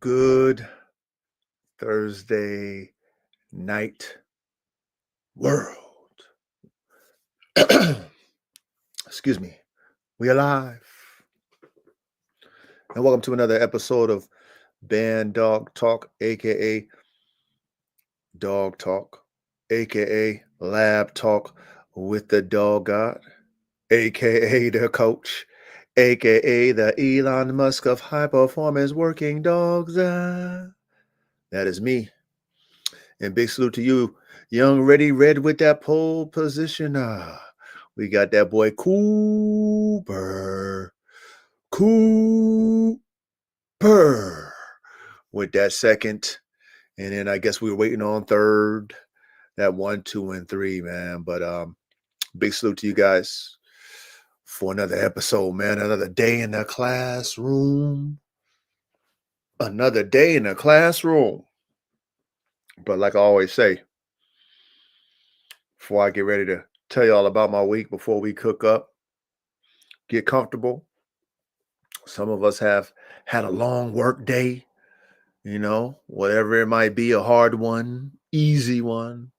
Good Thursday night world. Excuse me. We alive. And welcome to another episode of Band Dog Talk, aka Dog Talk, aka Lab Talk with the Dog God, aka the coach, aka the Elon Musk of high performance working dogs. That is me. And big salute to you, young Ready Red with that pole position. We got that boy Cooper with that second. And then I guess we were waiting on third. That 1, 2, and 3, man. But big salute to you guys for another episode, man. Another day in the classroom. Another day in the classroom. But like I always say, before I get ready to tell you all about my week, before we cook up, get comfortable. Some of us have had a long work day, whatever it might be, a hard one, easy one,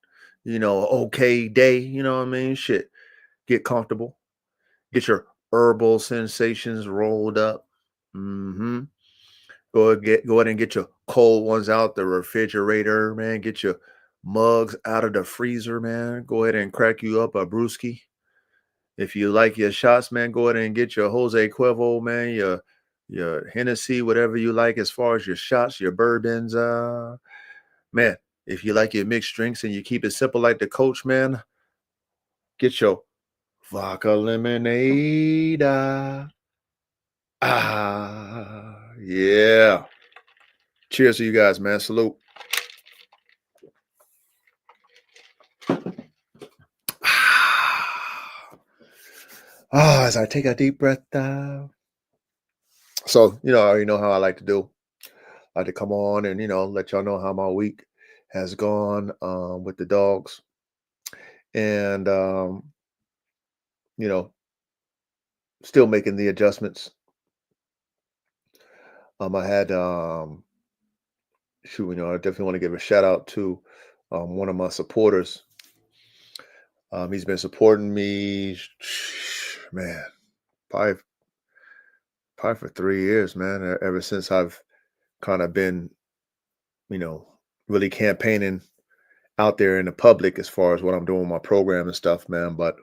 okay day, you know what I mean? Shit, get comfortable. Get your herbal sensations rolled up. Mm-hmm. Go ahead and get your cold ones out the refrigerator, man. Get your mugs out of the freezer, man. Go ahead and crack you up a brewski. If you like your shots, man, go ahead and get your Jose Cuervo, man, your Hennessy, whatever you like as far as your shots, your bourbons. Man, if you like your mixed drinks and you keep it simple like the coach, man, get your vodka lemonade. Yeah. Cheers to you guys, man. Salute. As I take a deep breath. So, I already know how I like to do. I like to come on and, let y'all know how my week has gone with the dogs. And, still making the adjustments. I had, I definitely want to give a shout out to one of my supporters. He's been supporting me, man, probably for 3 years, man, ever since I've kind of been, really campaigning out there in the public as far as what I'm doing with my program and stuff, man. But,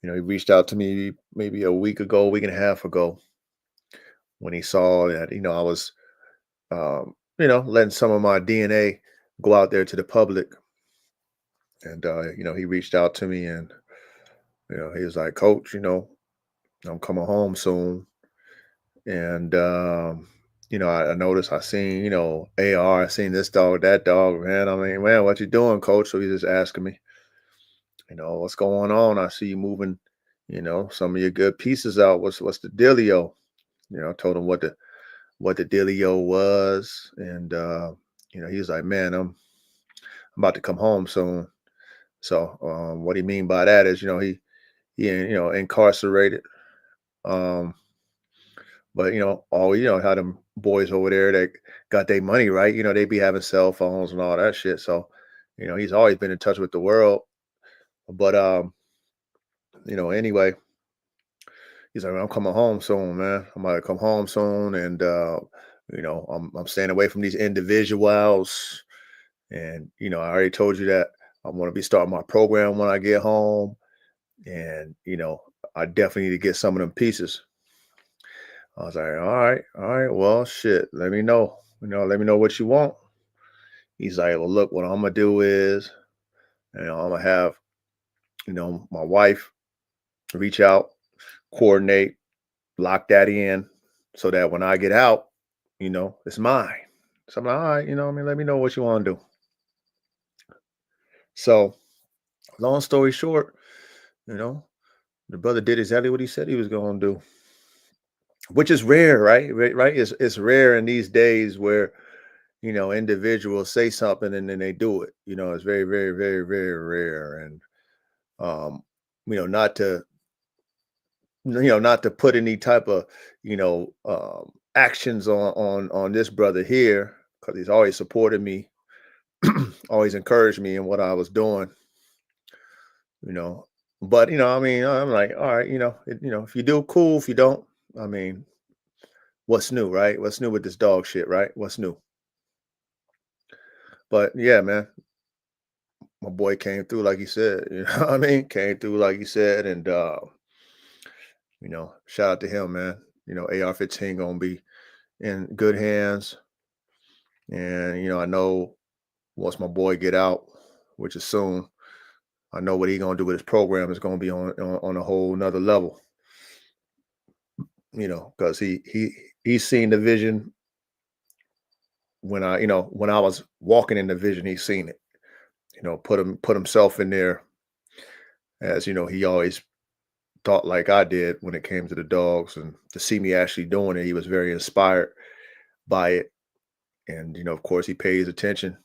he reached out to me maybe a week and a half ago when he saw that, I was, letting some of my DNA go out there to the public. And, he reached out to me and, he was like, Coach, I'm coming home soon. And, I noticed, I seen, AR, I seen this dog, that dog, man. I mean, man, what you doing, Coach? So he's just asking me, what's going on? I see you moving, some of your good pieces out. What's the dealio? I told him what the dealio was. And, he was like, man, I'm about to come home soon. So, what do you mean by that is, he incarcerated. But all how them boys over there that got their money right, they be having cell phones and all that shit. So, he's always been in touch with the world. But anyway, he's like, I'm coming home soon, man. I'm gonna come home soon, and I'm staying away from these individuals. And I already told you that I want to be starting my program when I get home, and I definitely need to get some of them pieces. I was like, all right, well, shit, let me know. Let me know what you want. He's like, well, look, what I'm gonna do is, I'm gonna have, my wife reach out, coordinate, lock that in, so that when I get out, it's mine. So I'm like, all right, let me know what you want to do. So, long story short, the brother did exactly what he said he was gonna do, which is rare, right? Right? It's rare in these days where individuals say something and then they do it. It's very, very, very, very rare. And um, not to put any type of, actions on this brother here, because he's always supported me, always encouraged me in what I was doing, you know. But I mean, I'm like, all right, if you do, cool. If you don't, I mean, what's new, right? What's new with this dog shit, right? What's new? But yeah, man, my boy came through like he said, you know what I mean? Came through like he said, and shout out to him, man. AR-15 gonna be in good hands. And I know once my boy get out, which is soon, I know what he gonna do with his program is gonna be on a whole nother level. Because he's seen the vision when I was walking in the vision, he's seen it. Put himself in there, as he always thought like I did when it came to the dogs, and to see me actually doing it, he was very inspired by it. And of course, he pays attention.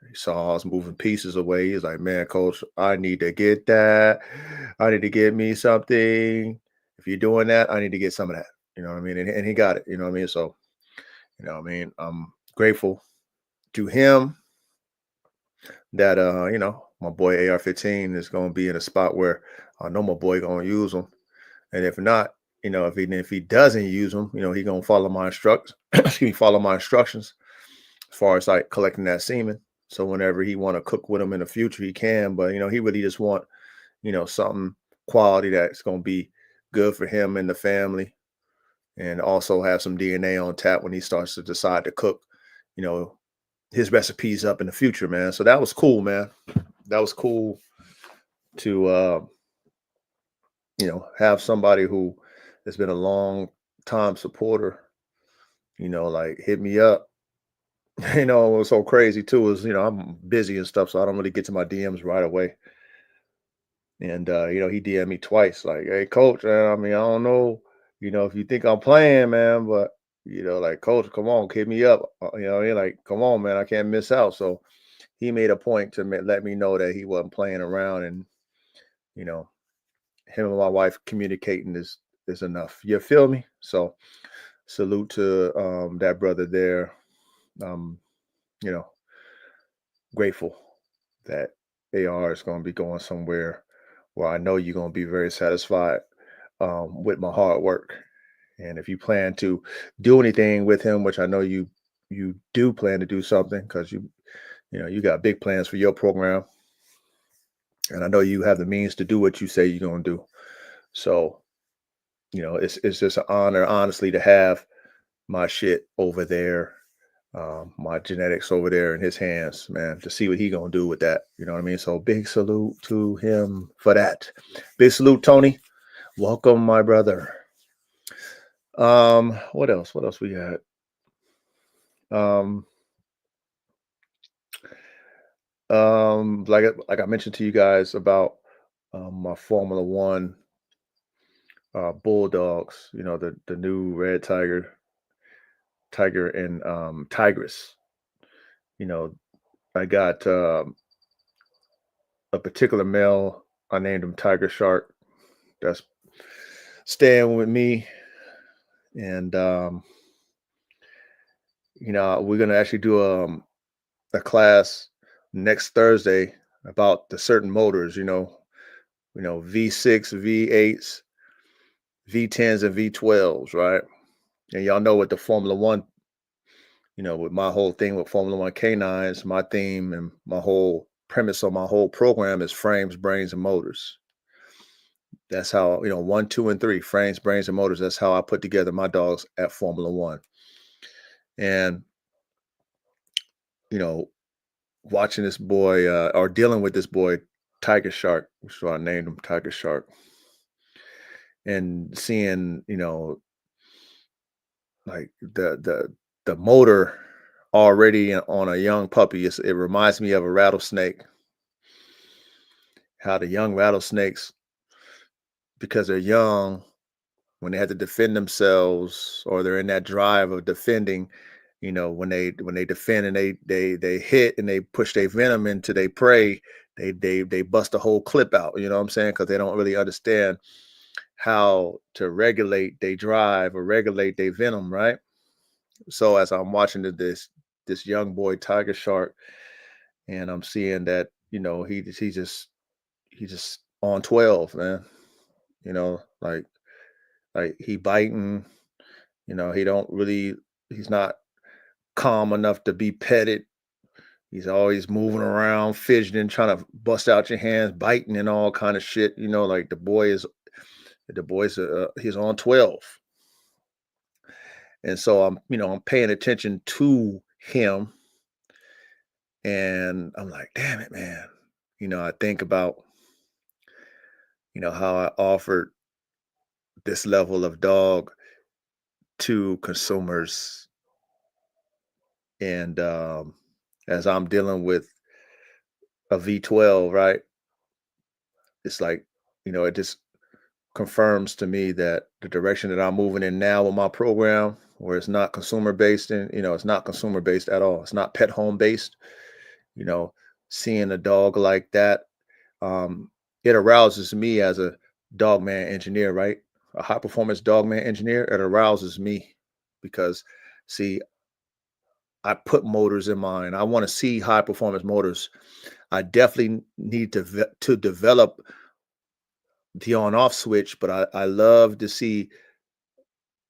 He saw I was moving pieces away. He's like, "Man, coach, I need to get that. I need to get me something. If you're doing that, I need to get some of that." You know what I mean? And he got it. You know what I mean? So, I'm grateful to him that my boy AR-15 is going to be in a spot where I know my boy going to use them. And if not, if he doesn't use them, he gonna follow my instructions. Follow my instructions as far as like collecting that semen. So whenever he want to cook with him in the future, he can. But he really just want something quality that's gonna be good for him and the family, and also have some DNA on tap when he starts to decide to cook, his recipes up in the future, man. So that was cool, man. That was cool to have somebody who has been a long time supporter, like hit me up. What's so crazy too is, I'm busy and stuff, so I don't really get to my DMs right away. And he DM'd me twice, like, "Hey coach, I mean, I don't know, if you think I'm playing, man, but like, coach, come on, hit me up." He like, "Come on, man, I can't miss out." So he made a point to let me know that he wasn't playing around, and you know, him and my wife communicating is enough. You feel me? So salute to that brother there. Um, you know, grateful that AR is going to be going somewhere where I know you're going to be very satisfied with my hard work. And if you plan to do anything with him, which I know you do plan to do something, because you got big plans for your program, and I know you have the means to do what you say you're going to do. So it's just an honor, honestly, to have my shit over there, my genetics over there in his hands, man, to see what he gonna do with that. You know what I mean? So big salute to him for that. Big salute, Tony. Welcome, my brother. What else? What else we got? Um, like I mentioned to you guys about my Formula One Bulldogs. The new Red Tiger and Tigress. You know, I got a particular male. I named him Tiger Shark. That's staying with me, and we're gonna actually do a class next Thursday about the certain motors. V6, V8s, V10s, and V12s, right? And y'all know what the Formula One, with my whole thing with Formula One canines, my theme and my whole premise on my whole program is frames, brains, and motors. That's how, one, two, and three, frames, brains, and motors. That's how I put together my dogs at Formula One. And, you know, watching this boy or dealing with this boy, Tiger Shark, so I named him Tiger Shark, and seeing, like the motor already on a young puppy, it reminds me of a rattlesnake. How the young rattlesnakes, because they're young, when they have to defend themselves or they're in that drive of defending, when they defend and they hit and they push their venom into their prey, they bust a whole clip out. You know what I'm saying? Because they don't really understand how to regulate their drive or regulate their venom, right? So as I'm watching this young boy Tiger Shark, and I'm seeing that, he just on 12, man. You know, like he biting, he don't really he's not calm enough to be petted. He's always moving around, fidgeting, trying to bust out your hands, biting and all kind of shit. Like the boy's he's on 12. And so I'm paying attention to him, and I'm like, damn it, man. I think about, how I offered this level of dog to consumers. And as I'm dealing with a V12, right? It's like, it just confirms to me that the direction that I'm moving in now with my program, where it's not consumer based, and it's not consumer based at all. It's not pet home based. You know, Seeing a dog like that, um, it arouses me as a dog man engineer, right? A high performance dog man engineer. It arouses me because, see, I put motors in mind. I want to see high performance motors. I definitely need to develop the on off switch, but I love to see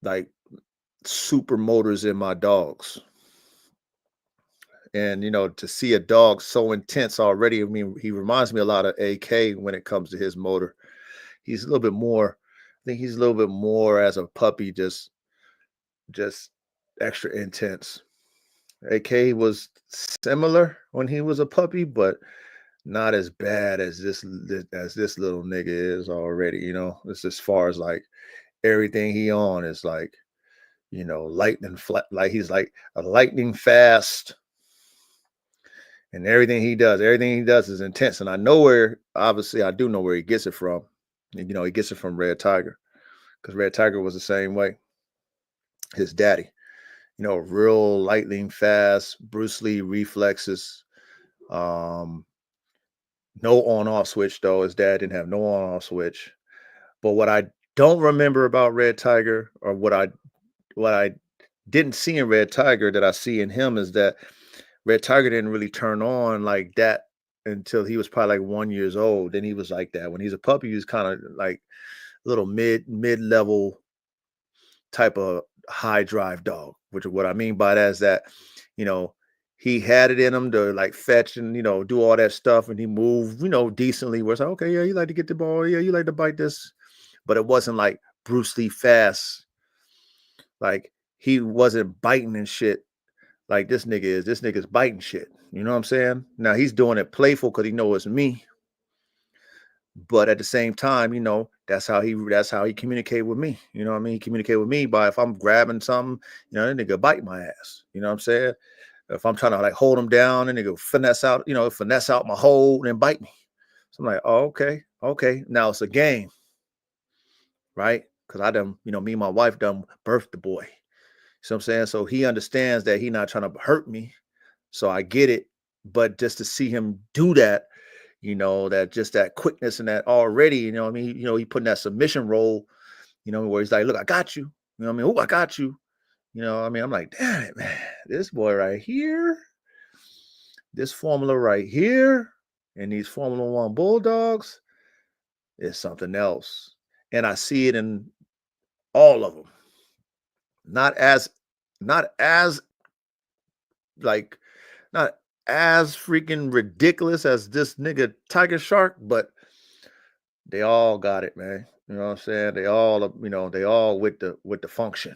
like super motors in my dogs. And to see a dog so intense already, I mean, he reminds me a lot of AK when it comes to his motor. He's a little bit more, I think he's a little bit more as a puppy, just extra intense. AK was similar when he was a puppy, but not as bad as this little nigga is already. It's as far as like everything he on is like, lightning flat, like he's like a lightning fast, and everything he does is intense. And I know where, obviously, I do know where he gets it from. And, he gets it from Red Tiger, because Red Tiger was the same way. His daddy, real lightning fast, Bruce Lee reflexes. Um, no on off switch though. His dad didn't have no on off switch. But what I don't remember about Red Tiger, or what I didn't see in Red Tiger that I see in him, is that Red Tiger didn't really turn on like that until he was probably like 1 years old. Then he was like that. When he's a puppy, he was kind of like a little mid level type of high drive dog. Which what I mean by that is that, you know, he had it in him to like fetch and do all that stuff, and he moved, decently. Where it's like, okay, yeah, you like to get the ball, yeah, you like to bite this, but it wasn't like Bruce Lee fast. Like he wasn't biting and shit like this nigga is. This nigga's biting shit. You know what I'm saying? Now he's doing it playful because he knows it's me. But at the same time, that's how he communicate with me. You know what I mean? He communicate with me by, if I'm grabbing something, that nigga bite my ass. You know what I'm saying? If I'm trying to like hold him down, and nigga finesse out my hold and bite me. So I'm like, oh, okay, okay. Now it's a game, right? Because I done, me and my wife done birthed the boy. So I'm saying, so he understands that he not trying to hurt me. So I get it. But just to see him do that, that just that quickness and that already, what I mean, he put in that submission role, where he's like, look, I got you. You know what I mean? Oh, I got you. What I mean? I'm like, damn it, man, this boy right here, this formula right here, and these Formula One Bulldogs is something else. And I see it in all of them. Not as, not as like, not as freaking ridiculous as this nigga Tiger Shark, but they all got it, man. You know what I'm saying? They all, they all with the function.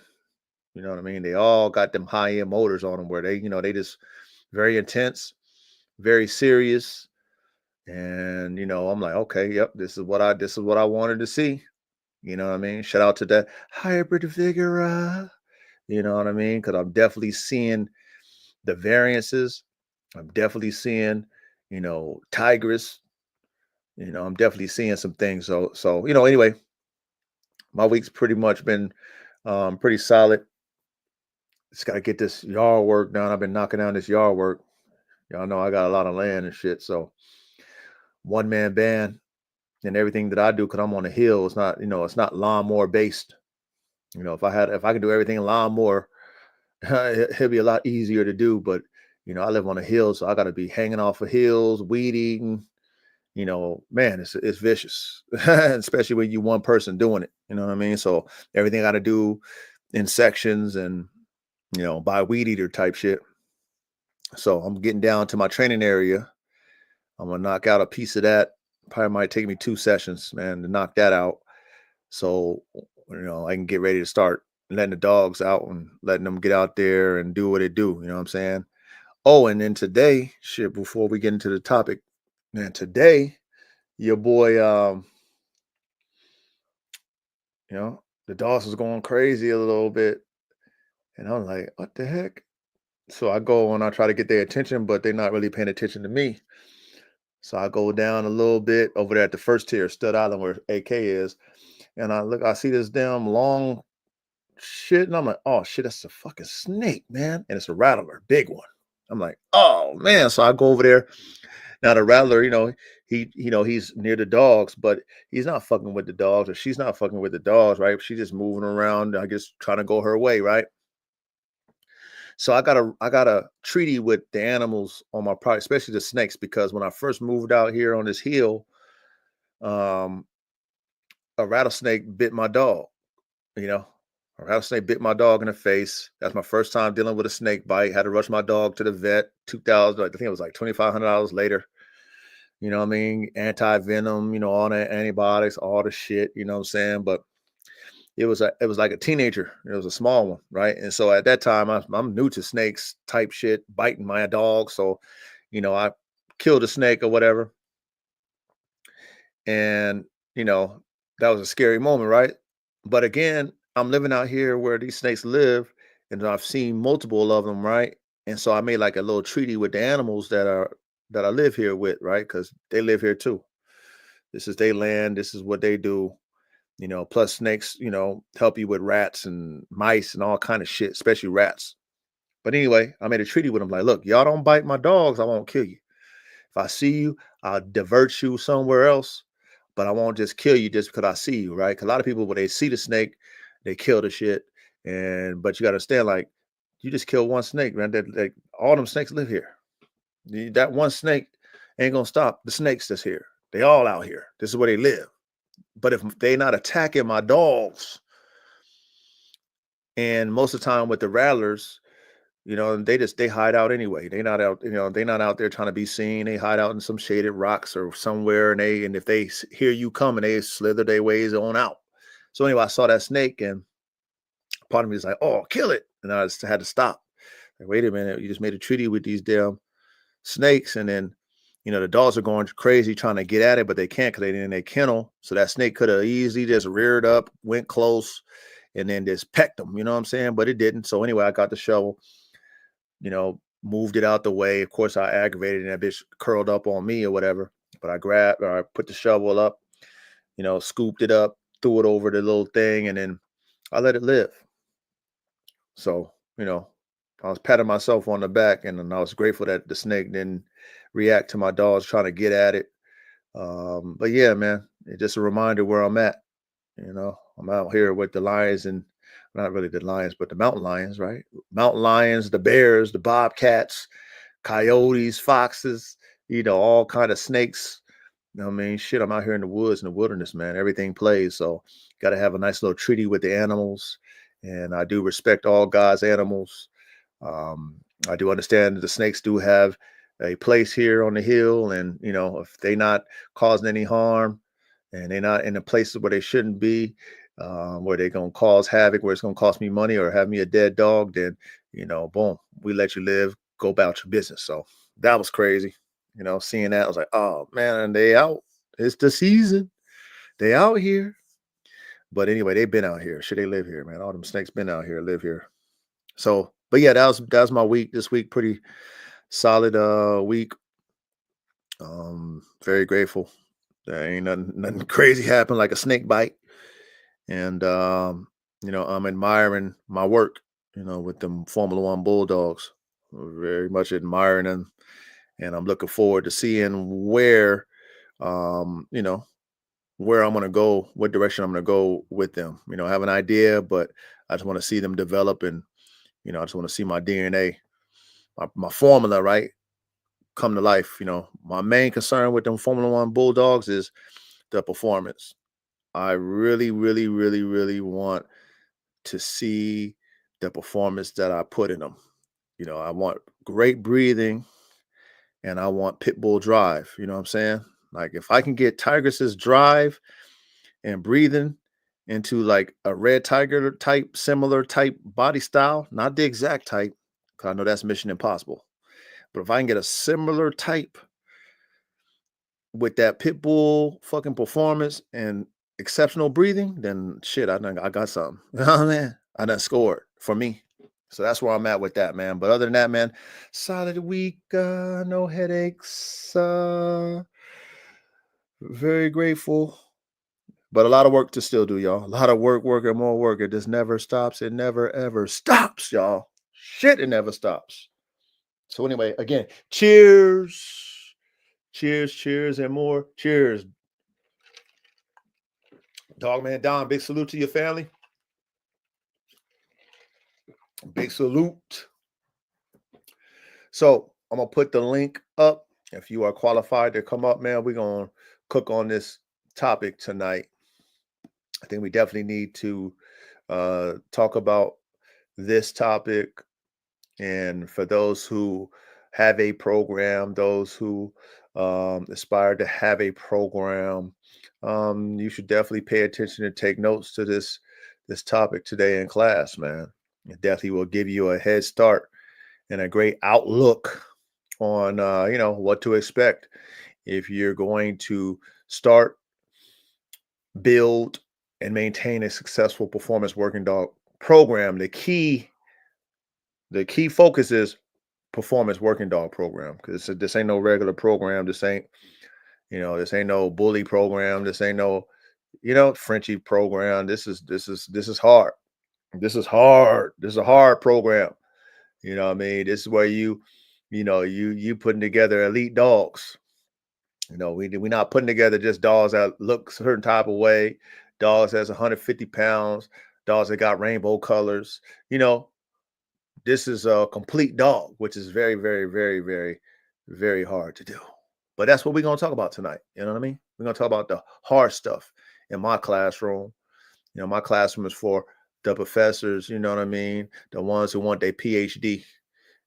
You know what I mean? They all got them high end motors on them, where they just very intense, very serious. And I'm like, okay, yep, this is what I wanted to see. You know what I mean? Shout out to that hybrid vigor. You know what I mean? Because I'm definitely seeing the variances. I'm definitely seeing, Tigress. I'm definitely seeing some things. So anyway, my week's pretty much been pretty solid. Just gotta get this yard work done. I've been knocking down this yard work. Y'all know I got a lot of land and shit. So one man band, and everything that I do, because I'm on the hill, it's not lawnmower based. If I could do everything lawnmower, It'll be a lot easier to do, but I live on a hill, so I got to be hanging off of hills, weed eating. Man, it's vicious, especially when you one person doing it. You know what I mean? So everything I got to do in sections and by weed eater type shit. So I'm getting down to my training area. I'm gonna knock out a piece of that. Probably might take me 2 sessions, man, to knock that out. So I can get ready to start letting the dogs out and letting them get out there and do what they do. You know what I'm saying? Oh, and then today, shit, before we get into the topic, man, today, your boy, the dogs was going crazy a little bit. And I'm like, what the heck? So I go and I try to get their attention, but they're not really paying attention to me. So I go down a little bit over there at the first tier, Stud Island, where AK is. And I see this damn long shit. And I'm like, oh shit, that's a fucking snake, man. And it's a rattler, big one. I'm like, oh man. So I go over there. Now the rattler, he's near the dogs, but he's not fucking with the dogs, or she's not fucking with the dogs, right? She's just moving around, I guess, trying to go her way, right? So I got a treaty with the animals on my property, especially the snakes, because when I first moved out here on this hill, um, a rattlesnake bit my dog. You know, a rattlesnake bit my dog in the face. That's my first time dealing with a snake bite. Had to rush my dog to the vet. 2,000, I think it was like $2,500 later. You know what I mean? Anti venom. All the antibiotics, all the shit. You know what I'm saying? But it was like a teenager. It was a small one, right? And so at that time, I'm new to snakes type shit, biting my dog. So, I killed a snake or whatever, and that was a scary moment, right? But again, I'm living out here where these snakes live, and I've seen multiple of them, right? And so I made like a little treaty with the animals that I live here with, right? Because they live here too. This is their land. This is what they do. Plus snakes, help you with rats and mice and all kind of shit, especially rats. But anyway, I made a treaty with them like, look, y'all don't bite my dogs, I won't kill you. If I see you, I'll divert you somewhere else, but I won't just kill you just because I see you, right? Because a lot of people, when they see the snake, they kill the shit. But you got to understand, like, you just kill one snake, man. That all them snakes live here. That one snake ain't gonna stop the snakes that's here. They all out here. This is where they live. But if they not attacking my dogs, and most of the time with the rattlers, they hide out anyway. They not out, they not out there trying to be seen. They hide out in some shaded rocks or somewhere, and if they hear you coming, they slither their ways on out. So anyway, I saw that snake, and part of me is like, "Oh, kill it!" And I just had to stop. Like, wait a minute, you just made a treaty with these damn snakes, and then the dogs are going crazy trying to get at it, but they can't because they're in their kennel. So that snake could have easily just reared up, went close, and then just pecked them. You know what I'm saying? But it didn't. So anyway, I got the shovel, moved it out the way. Of course, I aggravated, and that bitch curled up on me or whatever. But I grabbed, or I put the shovel up, scooped it up, threw it over the little thing, and then I let it live. So, I was patting myself on the back, and then I was grateful that the snake didn't react to my dogs trying to get at it. But yeah, man, it's just a reminder where I'm at. I'm out here with the lions, and not really the lions, but the mountain lions, right? Mountain lions, the bears, the bobcats, coyotes, foxes, all kind of snakes. I mean, shit, I'm out here in the woods, in the wilderness, man. Everything plays. So got to have a nice little treaty with the animals. And I do respect all God's animals. I do understand that the snakes do have a place here on the hill. And, if they're not causing any harm and they're not in the places where they shouldn't be, where they're going to cause havoc, where it's going to cost me money or have me a dead dog, then, boom, we let you live, go about your business. So that was crazy. Seeing that, I was like, oh man, and they out. It's the season. They out here. But anyway, they've been out here. Should they live here, man? All them snakes been out here, live here. So, but yeah, that was my week. This week, pretty solid week. Very grateful. There ain't nothing crazy happened like a snake bite. And I'm admiring my work, with them Formula One Bulldogs. Very much admiring them. And I'm looking forward to seeing where I'm going to go, what direction I'm going to go with them. I have an idea, but I just want to see them develop and, I just want to see my DNA, my formula, right, come to life. My main concern with them Formula One Bulldogs is the performance. I really, really, really, really want to see the performance that I put in them. I want great breathing and I want pit bull drive. You know what I'm saying? Like if I can get Tigress's drive and breathing into like a red tiger type, similar type body style, not the exact type, because I know that's mission impossible. But if I can get a similar type with that pit bull fucking performance and exceptional breathing, then shit, I got something. You know what I mean? I done scored for me. So that's where I'm at with that, man. But other than that, man, solid week, no headaches. Very grateful. But a lot of work to still do, y'all. A lot of work, and more work. It just never stops. It never ever stops, y'all. Shit, it never stops. So anyway, again, cheers. Cheers, and more. Cheers. Dog man Don, big salute to your family. Big salute. So I'm gonna put the link up. If you are qualified to come up, man, we're gonna cook on this topic tonight. I think we definitely need to talk about this topic. And for those who have a program, those who aspire to have a program, you should definitely pay attention and take notes to this topic today in class, man. It definitely will give you a head start and a great outlook on what to expect if you're going to start, build, and maintain a successful performance working dog program. The key focus is performance working dog program, because this ain't no regular program. This ain't no bully program. This ain't no Frenchie program. This is hard. This is a hard program. You know what I mean? This is where you putting together elite dogs. We're not putting together just dogs that look a certain type of way, dogs that's 150 pounds, dogs that got rainbow colors. This is a complete dog, which is very, very, very, very, very hard to do. But that's what we're going to talk about tonight. You know what I mean? We're going to talk about the hard stuff in my classroom. My classroom is for the professors, you know what I mean? The ones who want their PhD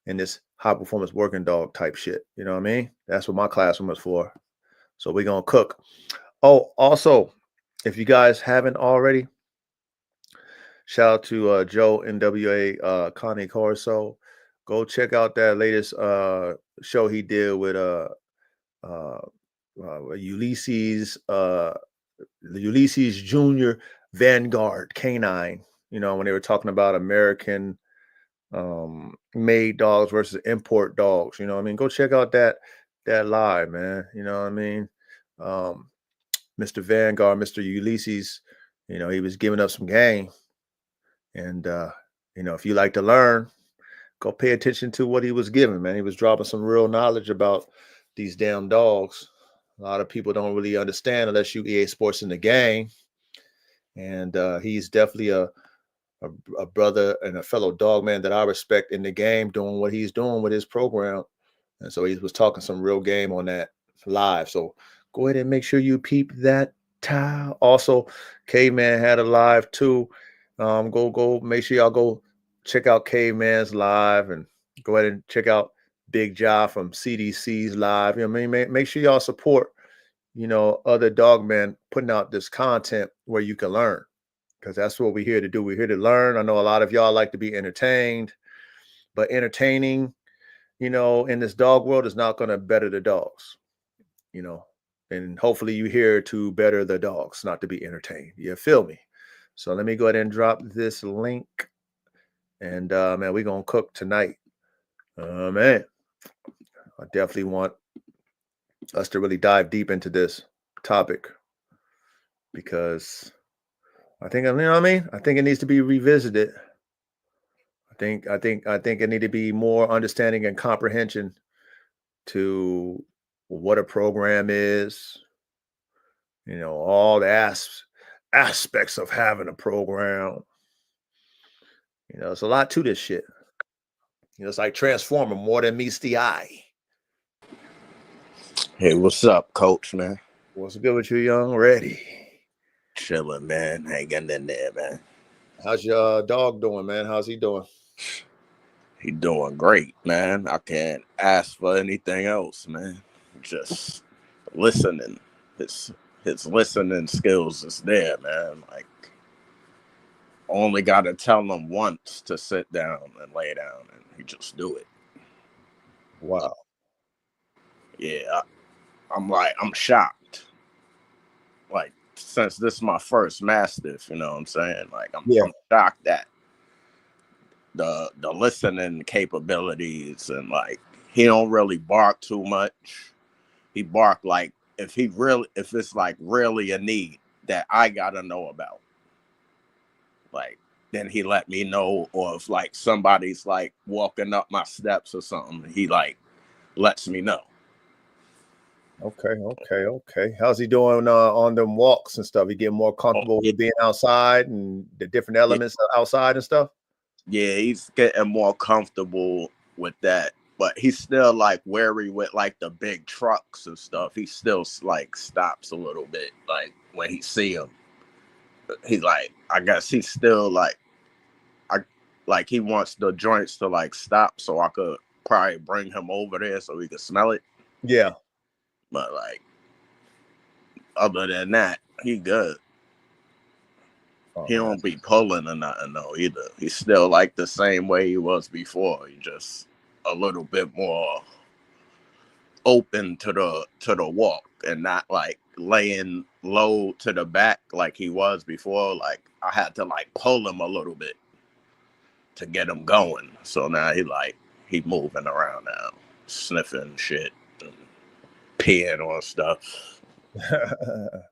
in this high performance working dog type shit. You know what I mean? That's what my classroom is for. So we're going to cook. Oh, also, if you guys haven't already, shout out to Joe NWA Connie Corso. Go check out that latest show he did with Ulysses, the Ulysses Junior Vanguard Canine. When they were talking about American made dogs versus import dogs. You know what I mean? Go check out that live, man. You know what I mean? Mr. Vanguard, Mr. Ulysses, he was giving up some game. And if you like to learn, go pay attention to what he was giving, man. He was dropping some real knowledge about these damn dogs. A lot of people don't really understand unless you EA Sports in the game. And he's definitely a brother and a fellow dog man that I respect in the game, doing what he's doing with his program. And so he was talking some real game on that live. So go ahead and make sure you peep that. Also, Caveman had a live too. Go make sure y'all go check out Caveman's live, and go ahead and check out Big Ja from CDC's live. You know what I mean? Make sure y'all support, other dog men putting out this content where you can learn, because that's what we're here to do. We're here to learn. I know a lot of y'all like to be entertained, but entertaining, in this dog world is not going to better the dogs, and hopefully you here to better the dogs, not to be entertained. You feel me? So let me go ahead and drop this link, and man, we're going to cook tonight. Man, I definitely want us to really dive deep into this topic, because I think, you know what I mean? I think it needs to be revisited. I think it need to be more understanding and comprehension to what a program is, all the aspects of having a program. There's a lot to this shit. It's like Transformer, more than meets the eye. Hey, what's up, Coach, man? What's good with you, young? Ready? Chilling, man. Hanging in there, man. How's your dog doing, man? How's he doing? He doing great, man. I can't ask for anything else, man. Just listening. His listening skills is there, man. Like, only got to tell him once to sit down and lay down, and he just do it. Wow. Yeah, I'm shocked. Like, since this is my first Mastiff, you know what I'm saying? Like, I'm shocked that the listening capabilities, and like, he don't really bark too much. He bark like if it's like really a need that I gotta know about. Like, then he let me know, or if like somebody's like walking up my steps or something, he like lets me know. Okay. How's he doing on them walks and stuff? He getting more comfortable with being outside and the different elements outside and stuff? Yeah, he's getting more comfortable with that. But he's still like wary with like the big trucks and stuff. He still like stops a little bit. Like when he see him, he's like, I guess he's still like, he wants the joints to like stop so I could probably bring him over there so he could smell it. Yeah. But like, other than that, he good. He don't be pulling or nothing though either. He's still like the same way he was before. He just a little bit more open to the walk and not like laying low to the back like he was before. Like I had to like pull him a little bit to get him going. So now he moving around now, sniffing shit and peeing on stuff.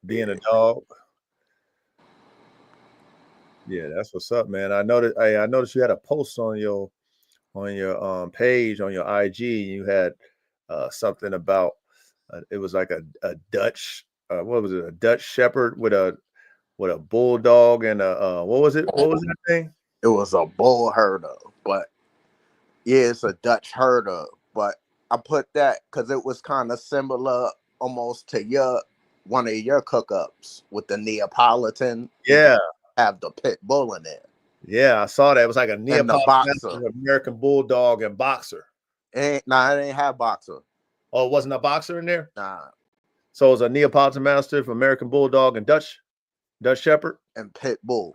Being a dog. Yeah, that's what's up, man. I noticed you had a post on your page on your IG. You had something about it was like a Dutch what was it, a Dutch Shepherd with a bulldog and a what was that thing? It was a bull herder, but yeah, it's a Dutch herder. But I put that because it was kind of similar almost to one of your cook-ups with the Neapolitan. Yeah. Have the pit bull in there. Yeah, I saw that. It was like a Neapolitan, American bulldog, and boxer. It ain't have boxer. Oh, it wasn't a boxer in there? Nah. So it was a Neapolitan Mastiff, American bulldog, and Dutch Shepherd? And pit bull.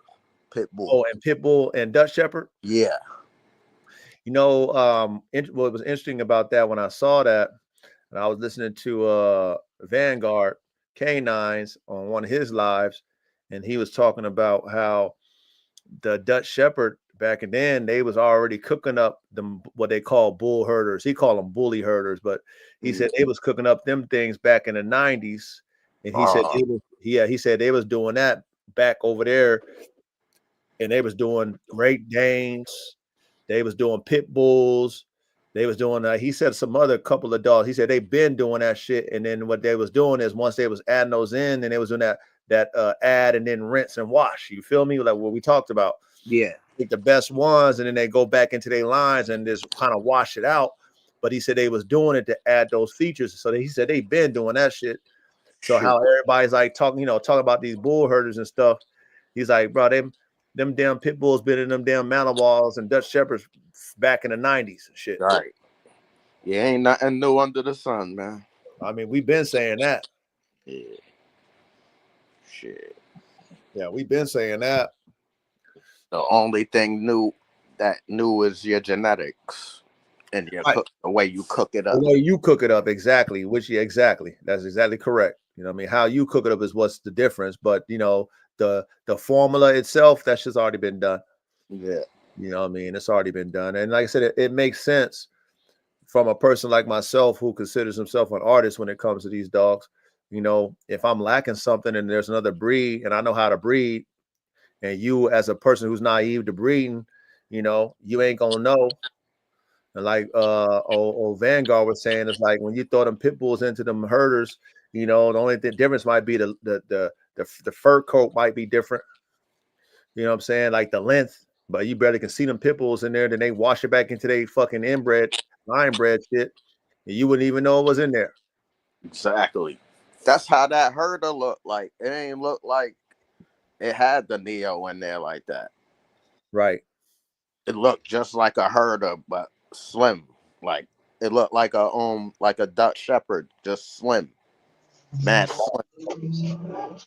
Oh, and pit bull and Dutch Shepherd? Yeah. What was interesting about that when I saw that, and I was listening to Vanguard K9's on one of his lives, and he was talking about how the Dutch Shepherd back then, they was already cooking up them what they call bull herders. He called them bully herders, but he said they was cooking up them things back in the 90s. And he said they was doing that back over there, and they was doing Great Danes, they was doing pit bulls, they was doing he said some other couple of dogs. He said they've been doing that shit, and then what they was doing is once they was adding those in, and they was doing that add and then rinse and wash. You feel me? Like what we talked about. Yeah. Take the best ones, and then they go back into their lines and just kind of wash it out. But he said they was doing it to add those features. So he said they've been doing that shit. So how everybody's like talking about these bull herders and stuff. He's like, bro, them damn pit bulls been in them damn Malinois and Dutch Shepherds back in the 90s and shit. Right. Yeah, ain't nothing new under the sun, man. I mean, we've been saying that. Yeah. Shit. Yeah, we've been saying that. The only thing new is your genetics and the way you cook it up. The way you cook it up, exactly. Exactly. That's exactly correct. You know what I mean? How you cook it up is what's the difference. But the formula itself, that's just already been done. Yeah. You know what I mean? It's already been done. And like I said, it makes sense from a person like myself who considers himself an artist when it comes to these dogs. If I'm lacking something and there's another breed and I know how to breed, and you as a person who's naive to breeding, you ain't gonna know. And like Vanguard was saying, it's like when you throw them pit bulls into them herders, the only difference might be the fur coat might be different. You know what I'm saying? Like the length, but you barely can see them pit bulls in there. Then they wash it back into their fucking inbred, line bred shit, and you wouldn't even know it was in there. Exactly. That's how that herder looked like. It ain't look like it had the Neo in there like that. Right. It looked just like a herder, but slim. Like it looked like a Dutch Shepherd, just slim. Mad slim.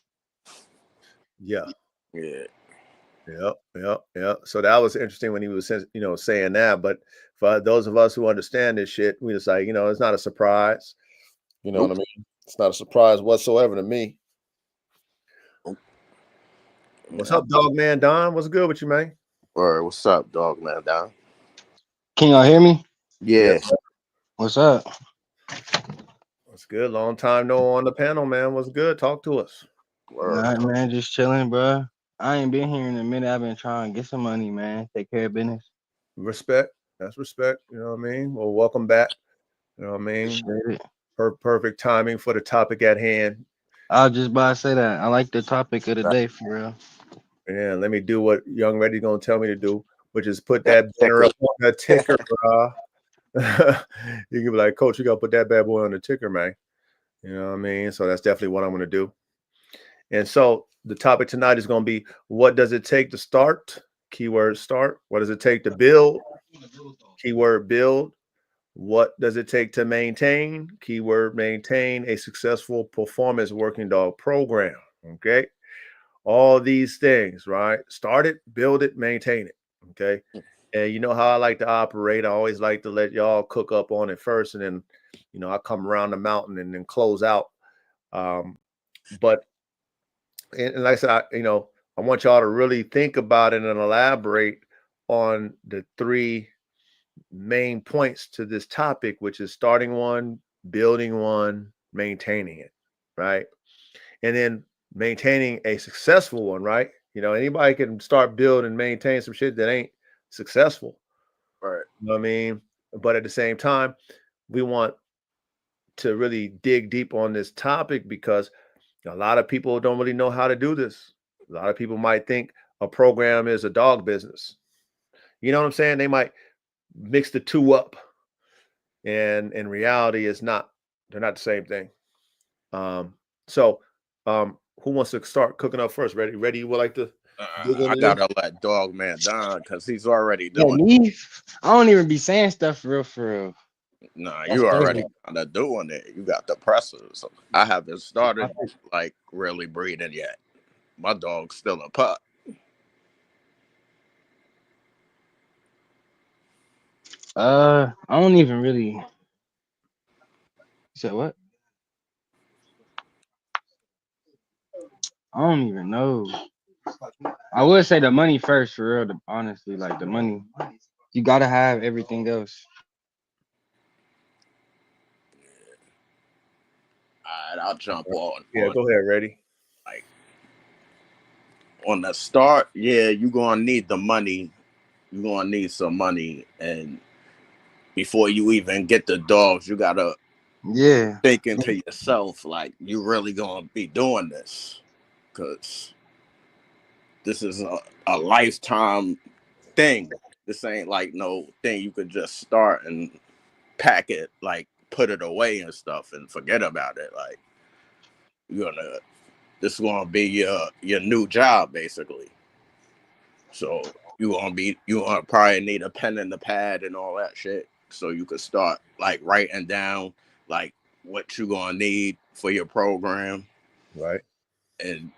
Yeah. Yeah. Yep. So that was interesting when he was, saying that. But for those of us who understand this shit, we just like, it's not a surprise. You know what I mean? It's not a surprise whatsoever to me. What's up, dog man Don? What's good with you, man? Or what's up, dog man Don? Can y'all hear me? Yeah. Yes, What's up? what's good? Long time no on the panel, man. What's good? Talk to us. All right, man, just chilling, bro. I ain't been here in a minute. I've been trying to get some money, man. Take care of business. Respect. That's respect. You know what I mean? Well, welcome back. You know what I mean? Perfect timing for the topic at hand. I was just about to say that. I like the topic of the day, for real. Yeah, let me do what Young Reddy's gonna tell me to do, which is put that banner up on the ticker, bro. You can be like, Coach, you gotta put that bad boy on the ticker, man. You know what I mean? So that's definitely what I'm gonna do. And so the topic tonight is gonna be, what does it take to start? Keyword start. What does it take to build? Keyword build. What does it take to maintain? Keyword maintain a successful performance working dog program. Okay. All these things, right? Start it, build it, maintain it. Okay. And you know how I like to operate. I always like to let y'all cook up on it first, and then, I come around the mountain and then close out. But and like I said, I want y'all to really think about it and elaborate on the three main points to this topic, which is starting one, building one, maintaining it, right? And then maintaining a successful one, right? Anybody can start, build, and maintain some shit that ain't successful. Right. You know what I mean? But at the same time, we want to really dig deep on this topic because a lot of people don't really know how to do this. A lot of people might think a program is a dog business. You know what I'm saying? They might mix the two up. And in reality, it's not. They're not the same thing. So who wants to start cooking up first? Ready? You would like to dig I into gotta let dog man Don, because he's already doing me? I don't even be saying stuff for real. Nah, That's you already crazy. kind of doing it. You got the pressers. I haven't started like really breeding yet. My dog's still a pup. I don't even really. You said what? I don't even know. I would say the money first, for real. Honestly, like the money, you gotta have everything else. All right, I'll jump on. Yeah, go ahead, ready. Like on the start, yeah, you're gonna need the money. You're gonna need some money, and before you even get the dogs, you gotta thinking to yourself like, you really gonna be doing this, because this is a lifetime thing. This ain't like no thing you could just start and pack it, like put it away and stuff and forget about it. Like this is gonna be your new job basically. So you gonna probably need a pen and a pad and all that shit, so you could start like writing down like what you gonna need for your program, right? And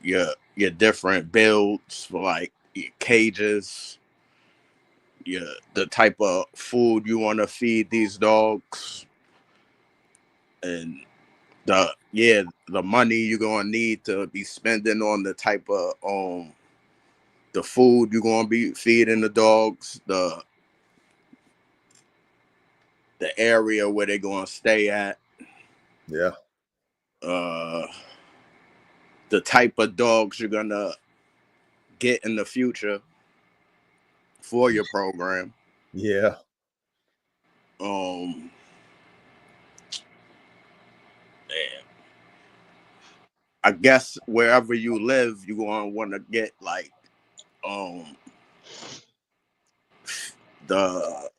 your different builds for like your cages, the type of food you want to feed these dogs, and the money you're gonna need to be spending on the type of the food you're gonna be feeding the dogs, the area where they're gonna stay at, Yeah. the type of dogs you're gonna get in the future for your program. Yeah. I guess wherever you live, you're gonna want to get like um the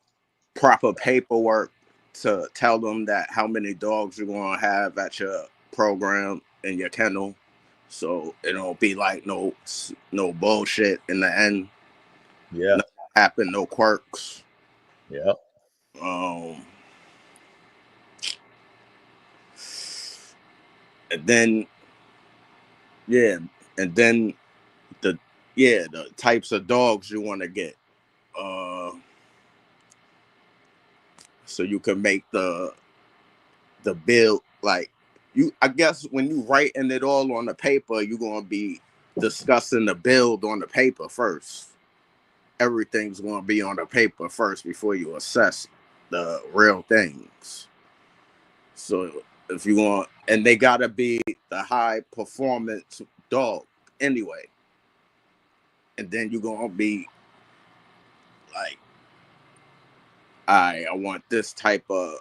proper paperwork to tell them that how many dogs you're gonna have at your program in your kennel, so it don't be like no bullshit in the end. Yeah. Nothing happen, no quirks. Yeah. Um, and then yeah, and then the the types of dogs you want to get. Uh, so you can make the build like you. I guess when you writing it all on the paper, you're gonna be discussing the build on the paper first. Everything's gonna be on the paper first before you assess the real things. So if you want, and they gotta be the high performance dog anyway, and then you're gonna be like, I want this type of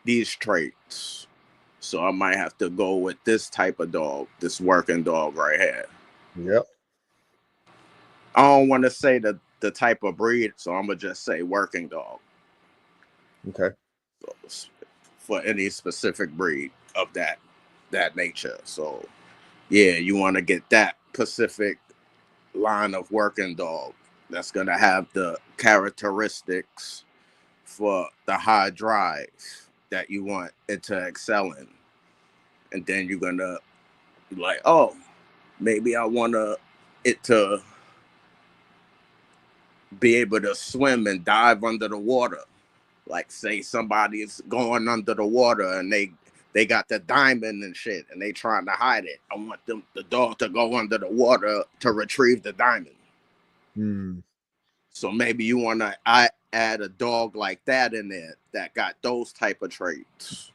these traits. So I might have to go with this type of dog, this working dog right here. Yep. I don't want to say the type of breed, so I'm gonna just say working dog. Okay. So, for any specific breed of that nature. So yeah, you want to get that specific line of working dog that's gonna have the characteristics for the high drive that you want it to excel in. And then you're gonna be like, oh, maybe I want it to be able to swim and dive under the water. Like say somebody is going under the water and they got the diamond and shit and they trying to hide it. I want the dog to go under the water to retrieve the diamond. Hmm. So maybe you want to add a dog like that in there that got those type of traits.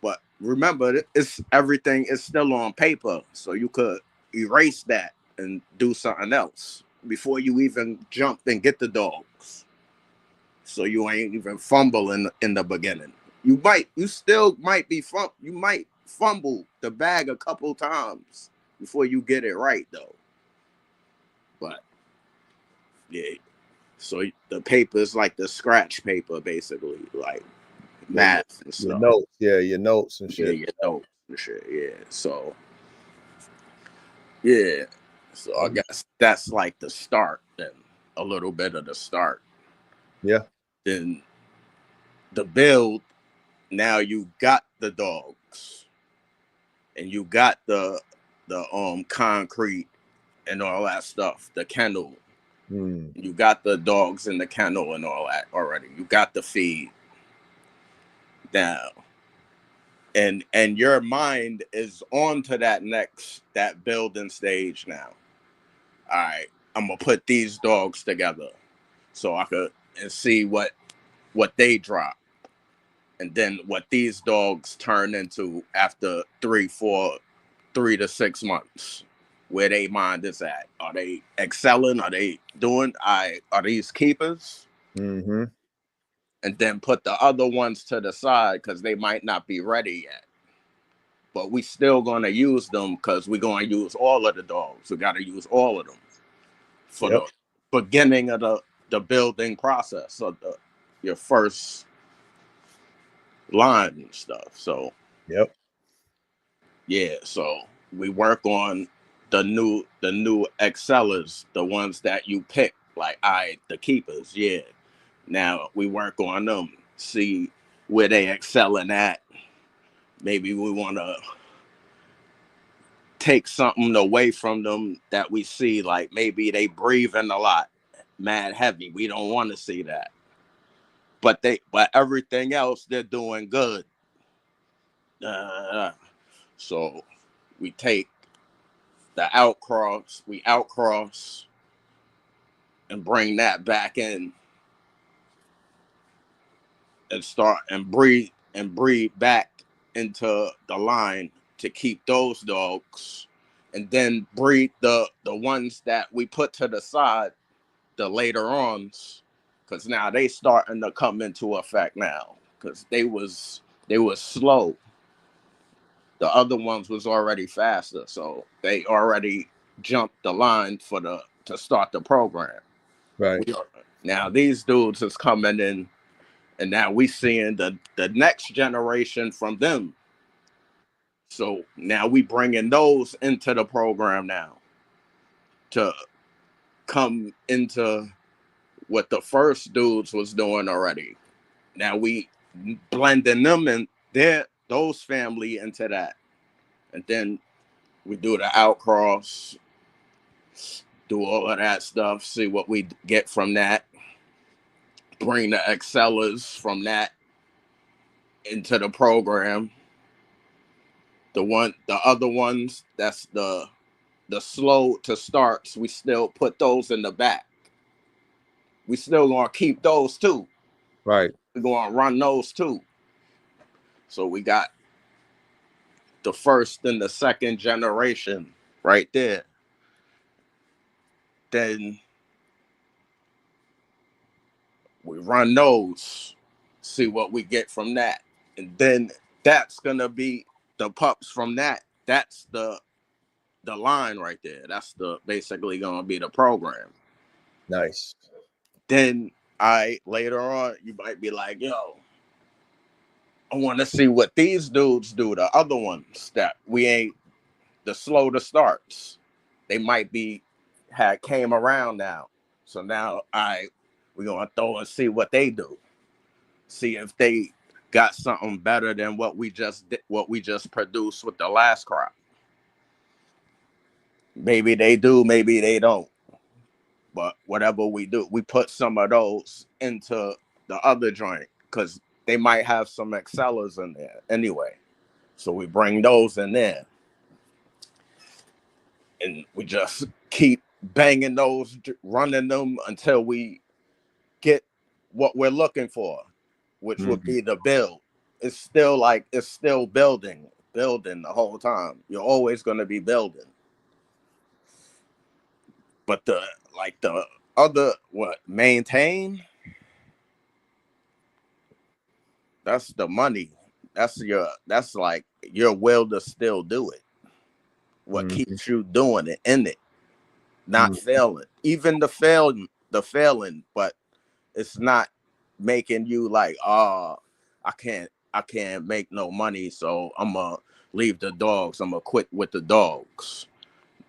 But remember, it's everything is still on paper, so you could erase that and do something else before you even jump and get the dogs. So you ain't even fumble in the beginning. You still might you might fumble the bag a couple times before you get it right though. But yeah, so the paper is like the scratch paper basically, like math and Your stuff. notes. Yeah, your notes and Yeah, shit. your notes and shit. Yeah, so yeah, so I guess that's like the start, then a little bit of the start. Yeah. Then the build. Now you got the dogs, and you got the concrete and all that stuff. The kennel. You got the dogs in the kennel and all that already. You got the feed now, and your mind is on to that building stage now. All right, I'm gonna put these dogs together so I could and see what they drop, and then what these dogs turn into after 3 to 6 months, where they mind is at. Are they excelling? Are they doing? Are these keepers? Mm-hmm. And then put the other ones to the side because they might not be ready yet. But we still gonna use them because we're gonna use all of the dogs. We gotta use all of them for the beginning of the building process of your first line and stuff. So yeah, so we work on the new excellers, the ones that you pick, like the keepers. Yeah, now we work on them, see where they excelling at. Maybe we want to take something away from them that we see, like maybe they breathing a lot, mad heavy. We don't want to see that. But everything else they're doing good. So we take the we outcross and bring that back in and start and breed back into the line to keep those dogs, and then breed the ones that we put to the side, the later ons, because now they starting to come into effect now because they was slow. The other ones was already faster, so they already jumped the line for the to start the program. Right. Now these dudes is coming in, and now we seeing the next generation from them. So now we bringing those into the program now to come into what the first dudes was doing already. Now we blending them and those family into that, and then we do the outcross, do all of that stuff, see what we get from that, bring the excellers from that into the program. The other ones, that's the slow to starts. We still put those in the back. We still gonna keep those too. Right. We're gonna run those too. So we got the first and the second generation right there. Then we run those, see what we get from that. And then that's gonna be the pups from that. That's the line right there. That's the basically gonna be the program. Nice. Then later on you might be like, yo, I want to see what these dudes do. The other ones that we ain't, the slow to starts. They might be had came around now. So now we're gonna throw and see what they do. See if they got something better than what we just produced with the last crop. Maybe they do, maybe they don't. But whatever we do, we put some of those into the other joint because they might have some excellers in there anyway. So we bring those in there. And we just keep banging those, running them until we get what we're looking for, which would be the build. It's still building the whole time. You're always going to be building. But the other, maintain, that's the money. That's like your will to still do it. What keeps you doing it, in it, not failing. Even the failing, but it's not making you like, oh, I can't make no money, so I'm gonna leave the dogs. I'm gonna quit with the dogs.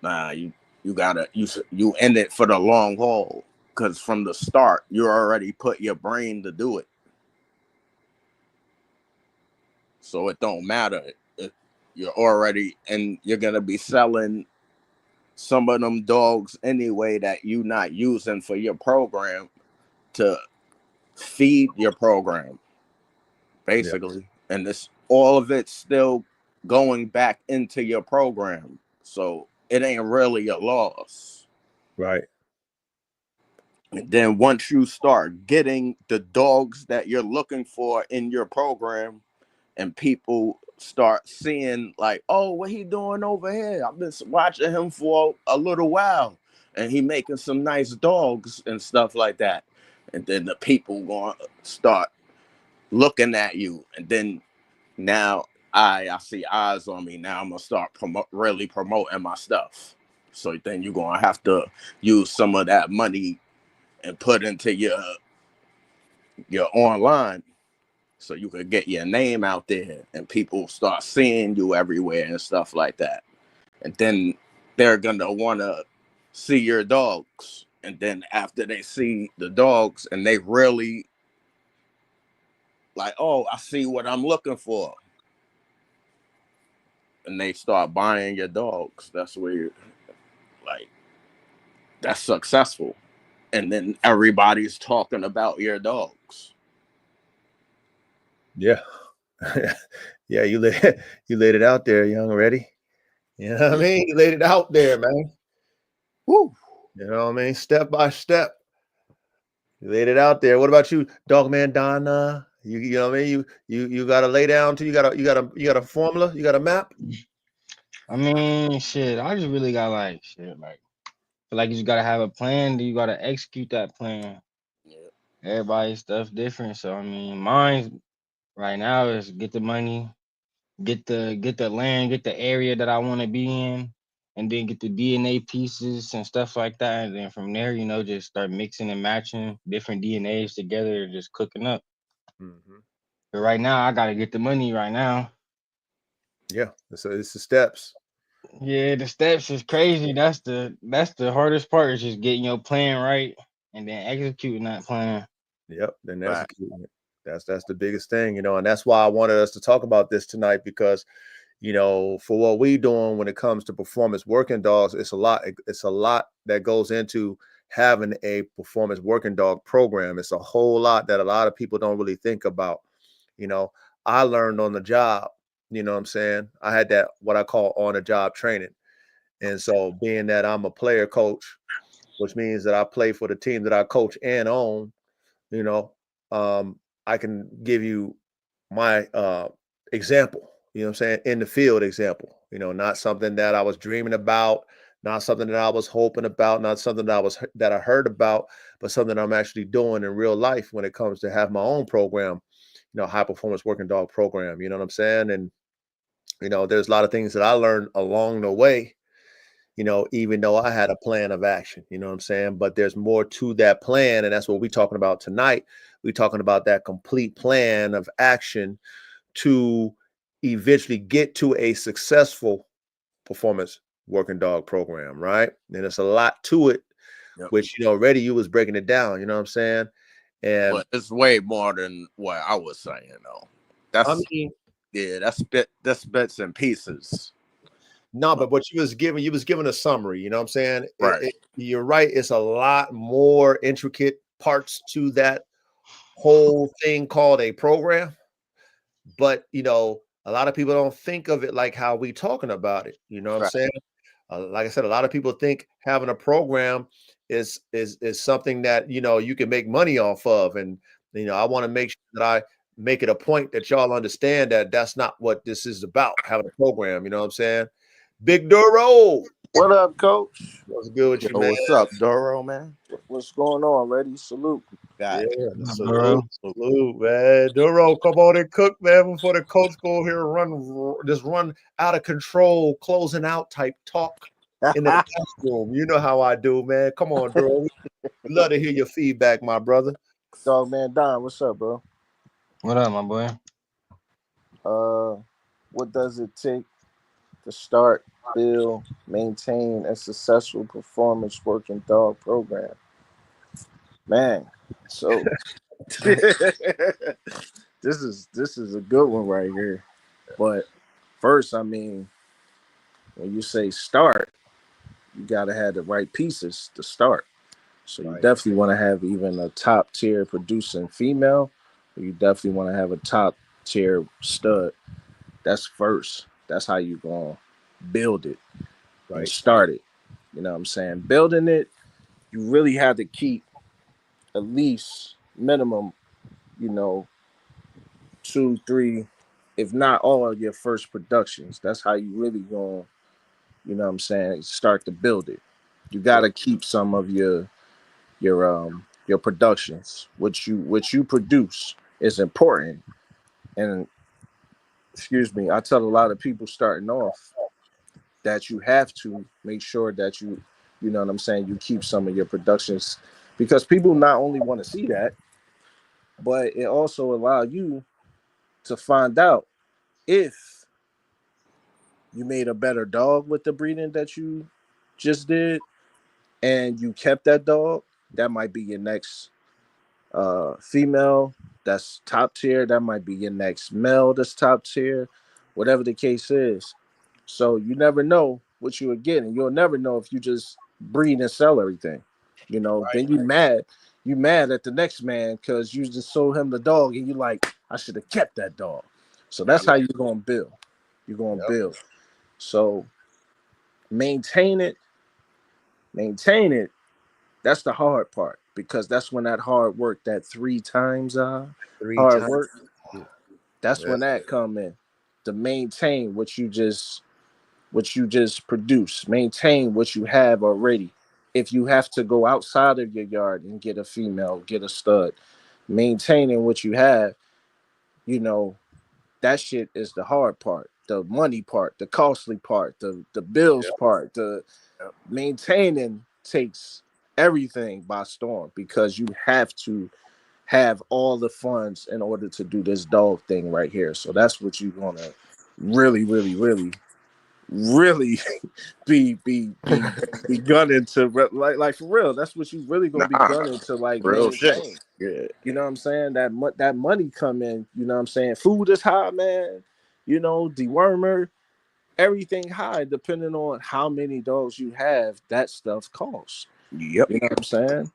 Nah, you gotta you end it for the long haul, because from the start you already put your brain to do it. So it don't matter if you're already, and you're gonna be selling some of them dogs anyway that you not using for your program to feed your program, basically. Yeah. And this all of it's still going back into your program. So it ain't really a loss. Right. And then once you start getting the dogs that you're looking for in your program, and people start seeing like, oh, what he doing over here? I've been watching him for a little while, and he making some nice dogs and stuff like that. And then the people going to start looking at you, and then now I see eyes on me. Now I'm gonna start really promoting my stuff. So then you're gonna have to use some of that money and put into your online, so you could get your name out there and people start seeing you everywhere and stuff like that. And then they're gonna want to see your dogs. And then after they see the dogs and they really like, oh, I see what I'm looking for, and they start buying your dogs, that's where you're like, that's successful. And then everybody's talking about your dogs. Yeah. Yeah, you laid it out there, young. Ready? You know what I mean? You laid it out there, man. Woo. You know what I mean? Step by step. You laid it out there. What about you, Dogman Donna? You know what I mean? You gotta lay down to you got a formula, you got a map. I mean, shit, I just really got like shit, like feel like you just gotta have a plan, then you gotta execute that plan. Yeah. Everybody's stuff different. So I mean, mine right now is get the money, get the land, get the area that I want to be in, and then get the DNA pieces and stuff like that. And then from there, just start mixing and matching different DNAs together and just cooking up. Mm-hmm. But right now, I gotta get the money right now. Yeah, it's the steps. Yeah, the steps is crazy. That's the hardest part is just getting your plan right and then executing that plan. Yep, then Right. executing it. That's the biggest thing, and that's why I wanted us to talk about this tonight because, for what we doing when it comes to performance working dogs, it's a lot. It's a lot that goes into having a performance working dog program. It's a whole lot that a lot of people don't really think about. I learned on the job. You know what I'm saying? I had that what I call on the job training, and so being that I'm a player coach, which means that I play for the team that I coach and own. you know I can give you my example, what I'm saying, in the field example, not something that I was dreaming about, not something that I was hoping about, not something that I heard about, but something I'm actually doing in real life when it comes to have my own program, high performance working dog program. You know what I'm saying? And there's a lot of things that I learned along the way, even though I had a plan of action, you know what I'm saying? But there's more to that plan. And that's what we're talking about tonight. We're talking about that complete plan of action to eventually get to a successful performance working dog program, right? And there's a lot to it, Yep. which, already you was breaking it down, you know what I'm saying? And But it's way more than what I was saying, though. I mean, That's bits and pieces. no, but what you was giving a summary, you know what I'm saying? Right. You're right. It's a lot more intricate parts to that whole thing called a program. But, a lot of people don't think of it like how we talking about it. You know what I'm Right. saying? Like I said, a lot of people think having a program is something that, you can make money off of. And, I want to make sure that I make it a point that y'all understand that that's not what this is about, having a program. You know what I'm saying? Big Duro. What up, Coach? What's good with you, Yo, man? what's up, Doro, man? What's going on? Ready? Salute. Yeah, Bro. salute, man. Duro, come on and cook, man, before the coach go here and run out of control, closing out type talk in the classroom. You know how I do, man. Come on, Duro. We'd love to hear your feedback, my brother. Dog man Don, what's up, bro? What up, my boy? What does it take to start, build, maintain a successful performance working dog program? Man, so this is a good one right here. But first, I mean, when you say start, you gotta have the right pieces to start. So you Right. definitely want to have even a top tier producing female. You definitely want to have a top tier stud. That's first. That's how you gonna build it and Right. start it. You know what I'm saying? Building it, you really have to keep at least minimum, you know, 2, 3, if not all of your first productions. That's how you really gonna, you know what I'm saying, start to build it. You gotta keep some of your productions. What you produce is important. And excuse me, I tell a lot of people starting off that you have to make sure that you know what I'm saying, you keep some of your productions because people not only want to see that, but it also allow you to find out if you made a better dog with the breeding that you just did and you kept that dog. That might be your next female that's top tier. That might be your next male that's top tier, whatever the case is. So you never know what you are getting. You'll never know if you just breed and sell everything. You know, then you mad at the next man because you just sold him the dog and you like, I should have kept that dog. So that's how you're gonna build. You're gonna build. So maintain it, maintain it. That's the hard part because that's when that hard work, that 3 times Three hard times. work, that's Yeah. when that come in. To maintain what you just produce, maintain what you have already. If you have to go outside of your yard and get a female, get a stud, maintaining what you have, you know, that shit is the hard part. the money part, the costly part, the bills part, the maintaining takes everything by storm, because you have to have all the funds in order to do this dog thing right here. So that's what you want to really, really, really, really be gunning to, like for real. That's what you really gonna be gunning to, like, real shit. maintain. Yeah. You know what I'm saying? That money come in. You know what I'm saying? Food is high, man. You know, dewormer, everything high, depending on how many dogs you have. That stuff costs. Yep. You know what I'm saying?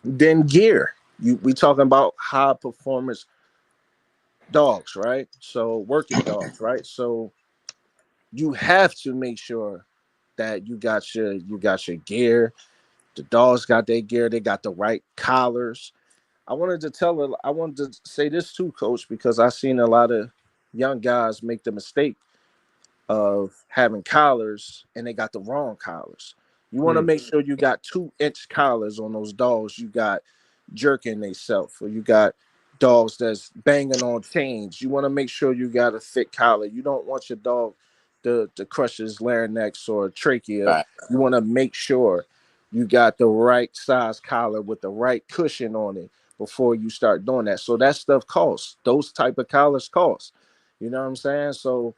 Then gear. We talking about high performance dogs, right? So working dogs, right? So you have to make sure that you got your gear. The dogs got their gear. They got the right collars. I wanted to say this too, Coach, because I've seen a lot of young guys make the mistake of having collars and they got the wrong collars. You want to make sure you got 2-inch collars on those dogs. You got jerking themselves, or you got dogs that's banging on chains. You want to make sure you got a thick collar. You don't want your dog to crush his larynx or trachea. Right. You want to make sure you got the right size collar with the right cushion on it before you start doing that. So that stuff costs. Those type of collars cost. You know what I'm saying? So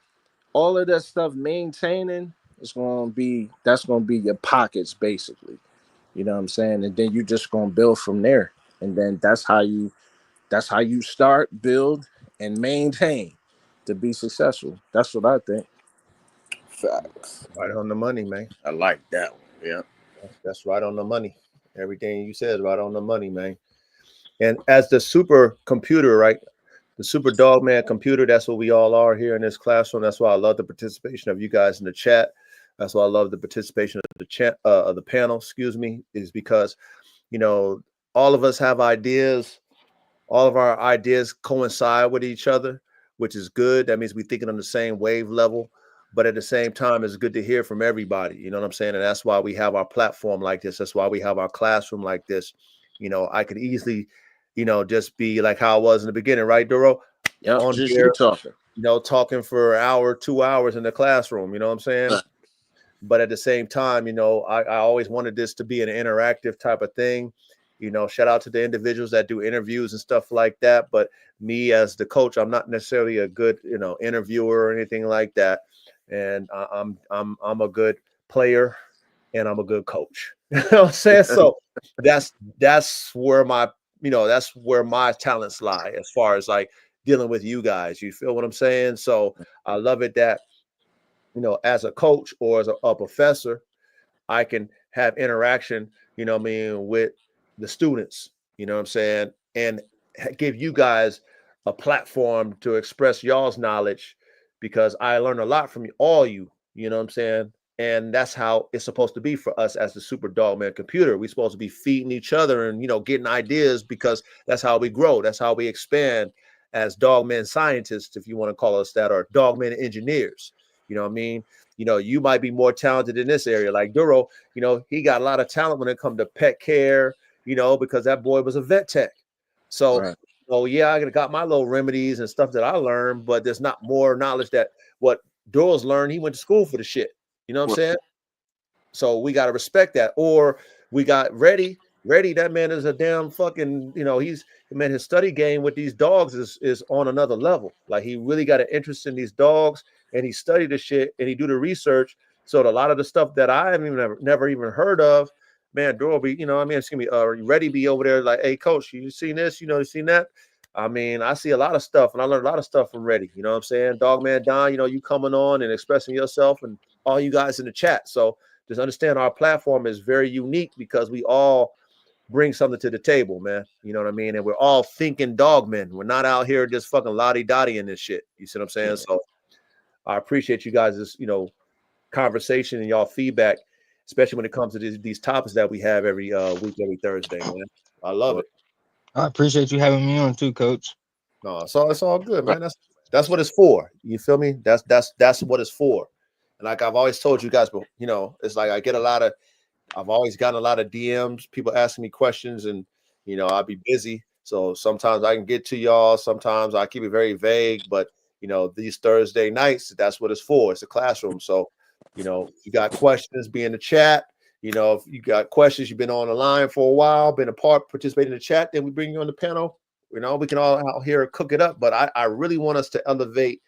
all of that stuff maintaining is that's gonna be your pockets, basically. You know what I'm saying? And then you just gonna build from there. And then that's how you start, build, and maintain to be successful. That's what I think. Facts. Right on the money, man. I like that one. Yeah. That's right on the money. Everything you said is right on the money, man. And as the super computer, right? The super dog man computer, that's what we all are here in this classroom. That's why I love the participation of you guys in the chat. That's why I love the participation of the chat of the panel, excuse me, is because, you know, all of us have ideas. All of our ideas coincide with each other, which is good. That means we're thinking on the same wave level. But at the same time, it's good to hear from everybody. You know what I'm saying? And that's why we have our platform like this. That's why we have our classroom like this. You know, I could easily, you know, just be like how I was in the beginning, right, Duro? Yeah, On just here, you talking. you know, talking for an hour, 2 hours in the classroom. You know what I'm saying? Right. But at the same time, you know, I always wanted this to be an interactive type of thing. You know, shout out to the individuals that do interviews and stuff like that. But me as the coach, I'm not necessarily a good, you know, interviewer or anything like that. And I'm a good player and I'm a good coach. You know what I'm saying? So that's where that's where my talents lie as far as like dealing with you guys. You feel what I'm saying? So I love it that, you know, as a coach or as a professor, I can have interaction, you know what I mean, with the students, you know what I'm saying, and give you guys a platform to express y'all's knowledge because I learned a lot from all you know what I'm saying? And that's how it's supposed to be for us as the super dog man computer. We're supposed to be feeding each other and, you know, getting ideas because that's how we grow. That's how we expand as dogmen scientists, if you want to call us that, or dogmen engineers. You know what I mean? You know, you might be more talented in this area. Like Duro, you know, he got a lot of talent when it comes to pet care, you know, because that boy was a vet tech. So, Right. oh yeah, I got my little remedies and stuff that I learned, but there's not more knowledge that what Duro's learned. He went to school for the shit. You know what I'm saying? So we got to respect that. Or we got Reddy. Reddy, that man is a damn fucking, you know, his study game with these dogs is on another level. Like he really got an interest in these dogs and he studied the shit and he do the research. So a lot of the stuff that I haven't even never even heard of, man, Doro be, you know, I mean, excuse me, Reddy be over there like, hey, coach, you seen this? You know, you seen that? I mean, I see a lot of stuff and I learned a lot of stuff from Reddy. You know what I'm saying? Dogman Don, you know, you coming on and expressing yourself and all you guys in the chat. So just understand our platform is very unique because we all bring something to the table, man. You know what I mean? And we're all thinking dogmen. We're not out here just fucking lottie-dottie in this shit. You see what I'm saying? Yeah. So I appreciate you guys' you know, conversation and y'all feedback, especially when it comes to these topics that we have every week, every Thursday, man. I love it. I appreciate you having me on too, Coach. No, so it's all good, man. That's what it's for. You feel me? That's what it's for. And like I've always told you guys, but you know, it's like I've always gotten a lot of DMs, people asking me questions, and you know, I'll be busy. So sometimes I can get to y'all, sometimes I keep it very vague, but these Thursday nights, that's what it's for. It's a classroom. So, if you got questions, be in the chat. If you got questions, you've been on the line for a while, participate in the chat, then we bring you on the panel. We can all out here cook it up. But I really want us to elevate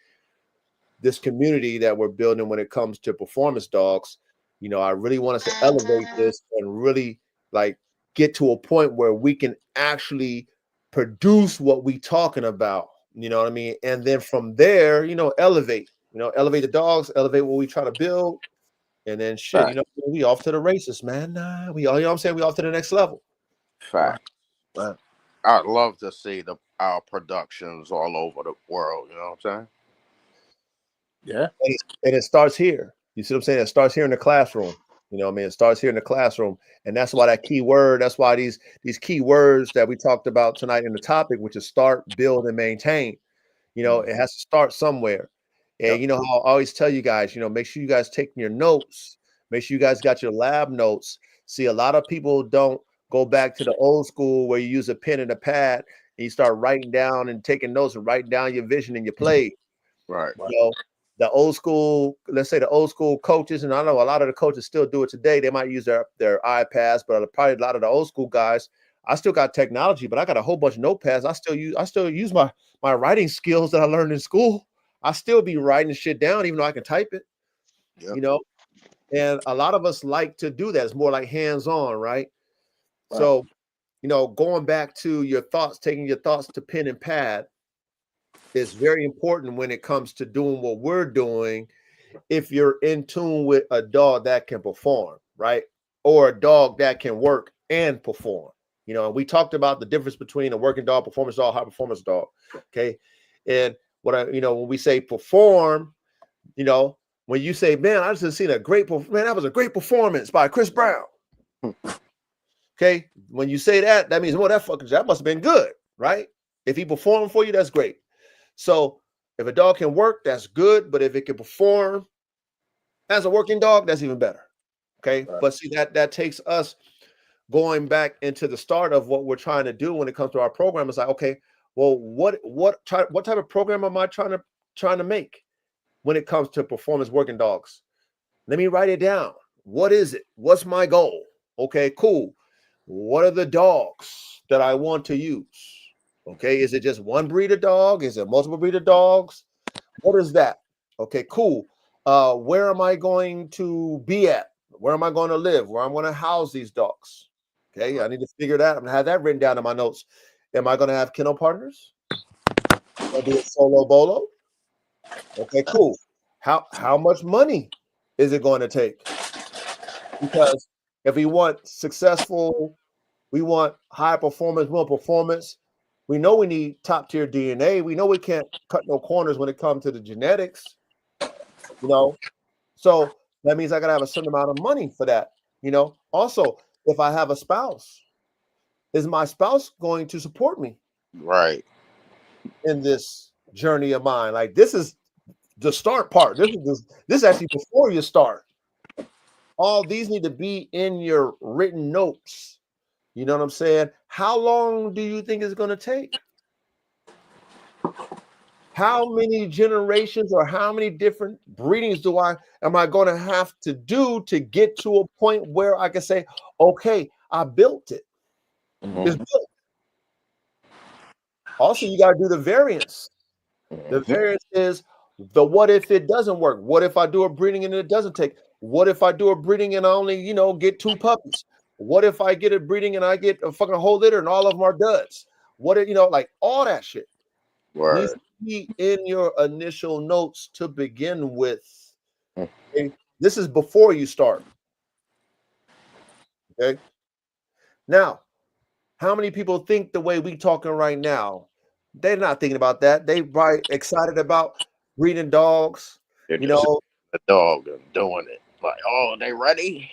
this community that we're building when it comes to performance dogs. I really want us to elevate this and really get to a point where we can actually produce what we talking about. You know what I mean? And then from there, elevate the dogs, elevate what we try to build. And then shit, we off to the races, man. We all, I'm saying, we off to the next level. Fact. I'd love to see our productions all over the world. You know what I'm saying? Yeah. And it starts here. You see what I'm saying? It starts here in the classroom. It starts here in the classroom. And that's why that key word, that's why these key words that we talked about tonight in the topic, which is start, build, and maintain. It has to start somewhere. And how I always tell you guys, make sure you guys take your notes. Make sure you guys got your lab notes. See, a lot of people don't go back to the old school where you use a pen and a pad and you start writing down and taking notes and writing down your vision and your play. Right. The old school, let's say the old school coaches, and I know a lot of the coaches still do it today. They might use their iPads, but probably a lot of the old school guys, I still got technology, but I got a whole bunch of notepads. I still use my writing skills that I learned in school. I still be writing shit down, even though I can type it. Yep. And a lot of us like to do that. It's more like hands-on, right? So, going back to your thoughts, taking your thoughts to pen and pad is very important when it comes to doing what we're doing. If you're in tune with a dog that can perform, right? Or a dog that can work and perform. We talked about the difference between a working dog, performance dog, high performance dog. Okay. And when we say perform, when you say, man, I just seen that was a great performance by Chris Brown. Okay. When you say that means, well, that must have been good, right? If he performed for you, that's great. So if a dog can work, that's good. But if it can perform as a working dog, that's even better. Okay. Right. But see, that takes us going back into the start of what we're trying to do when it comes to our program. It's like, okay, well, what type of program am I trying to make when it comes to performance working dogs? Let me write it down. What is it? What's my goal? Okay, cool. What are the dogs that I want to use? Okay, is it just one breed of dog? Is it multiple breed of dogs? What is that? Okay, cool. Where am I going to be at? Where am I going to live? Where I'm going to house these dogs? Okay, I need to figure that out. I'm going to have that written down in my notes. Am I going to have kennel partners? Am I going to do a solo bolo? Okay, cool. How much money is it going to take? Because if we want successful, we want high performance, we know we need top tier DNA. We know we can't cut no corners when it comes to the genetics, So that means I got to have a certain amount of money for that, Also, if I have a spouse, is my spouse going to support me? Right. In this journey of mine? Like, this is the start part. This is actually before you start. All these need to be in your written notes. You know what I'm saying? How long do you think it's going to take? How many generations or how many different breedings am I going to have to do to get to a point where I can say, okay, I built it. It's built. Also, you got to do the variance. The variance is the what if it doesn't work? What if I do a breeding and it doesn't take? What if I do a breeding and I only, get 2 puppies? What if I get a breeding and I get a fucking whole litter and all of them are duds? What if, like all that shit needs to be in your initial notes to begin with. Okay? This is before you start. Okay. Now, how many people think the way we talking right now? They're not thinking about that. They probably excited about breeding dogs. They're just the dog and doing it. Like, oh, they ready?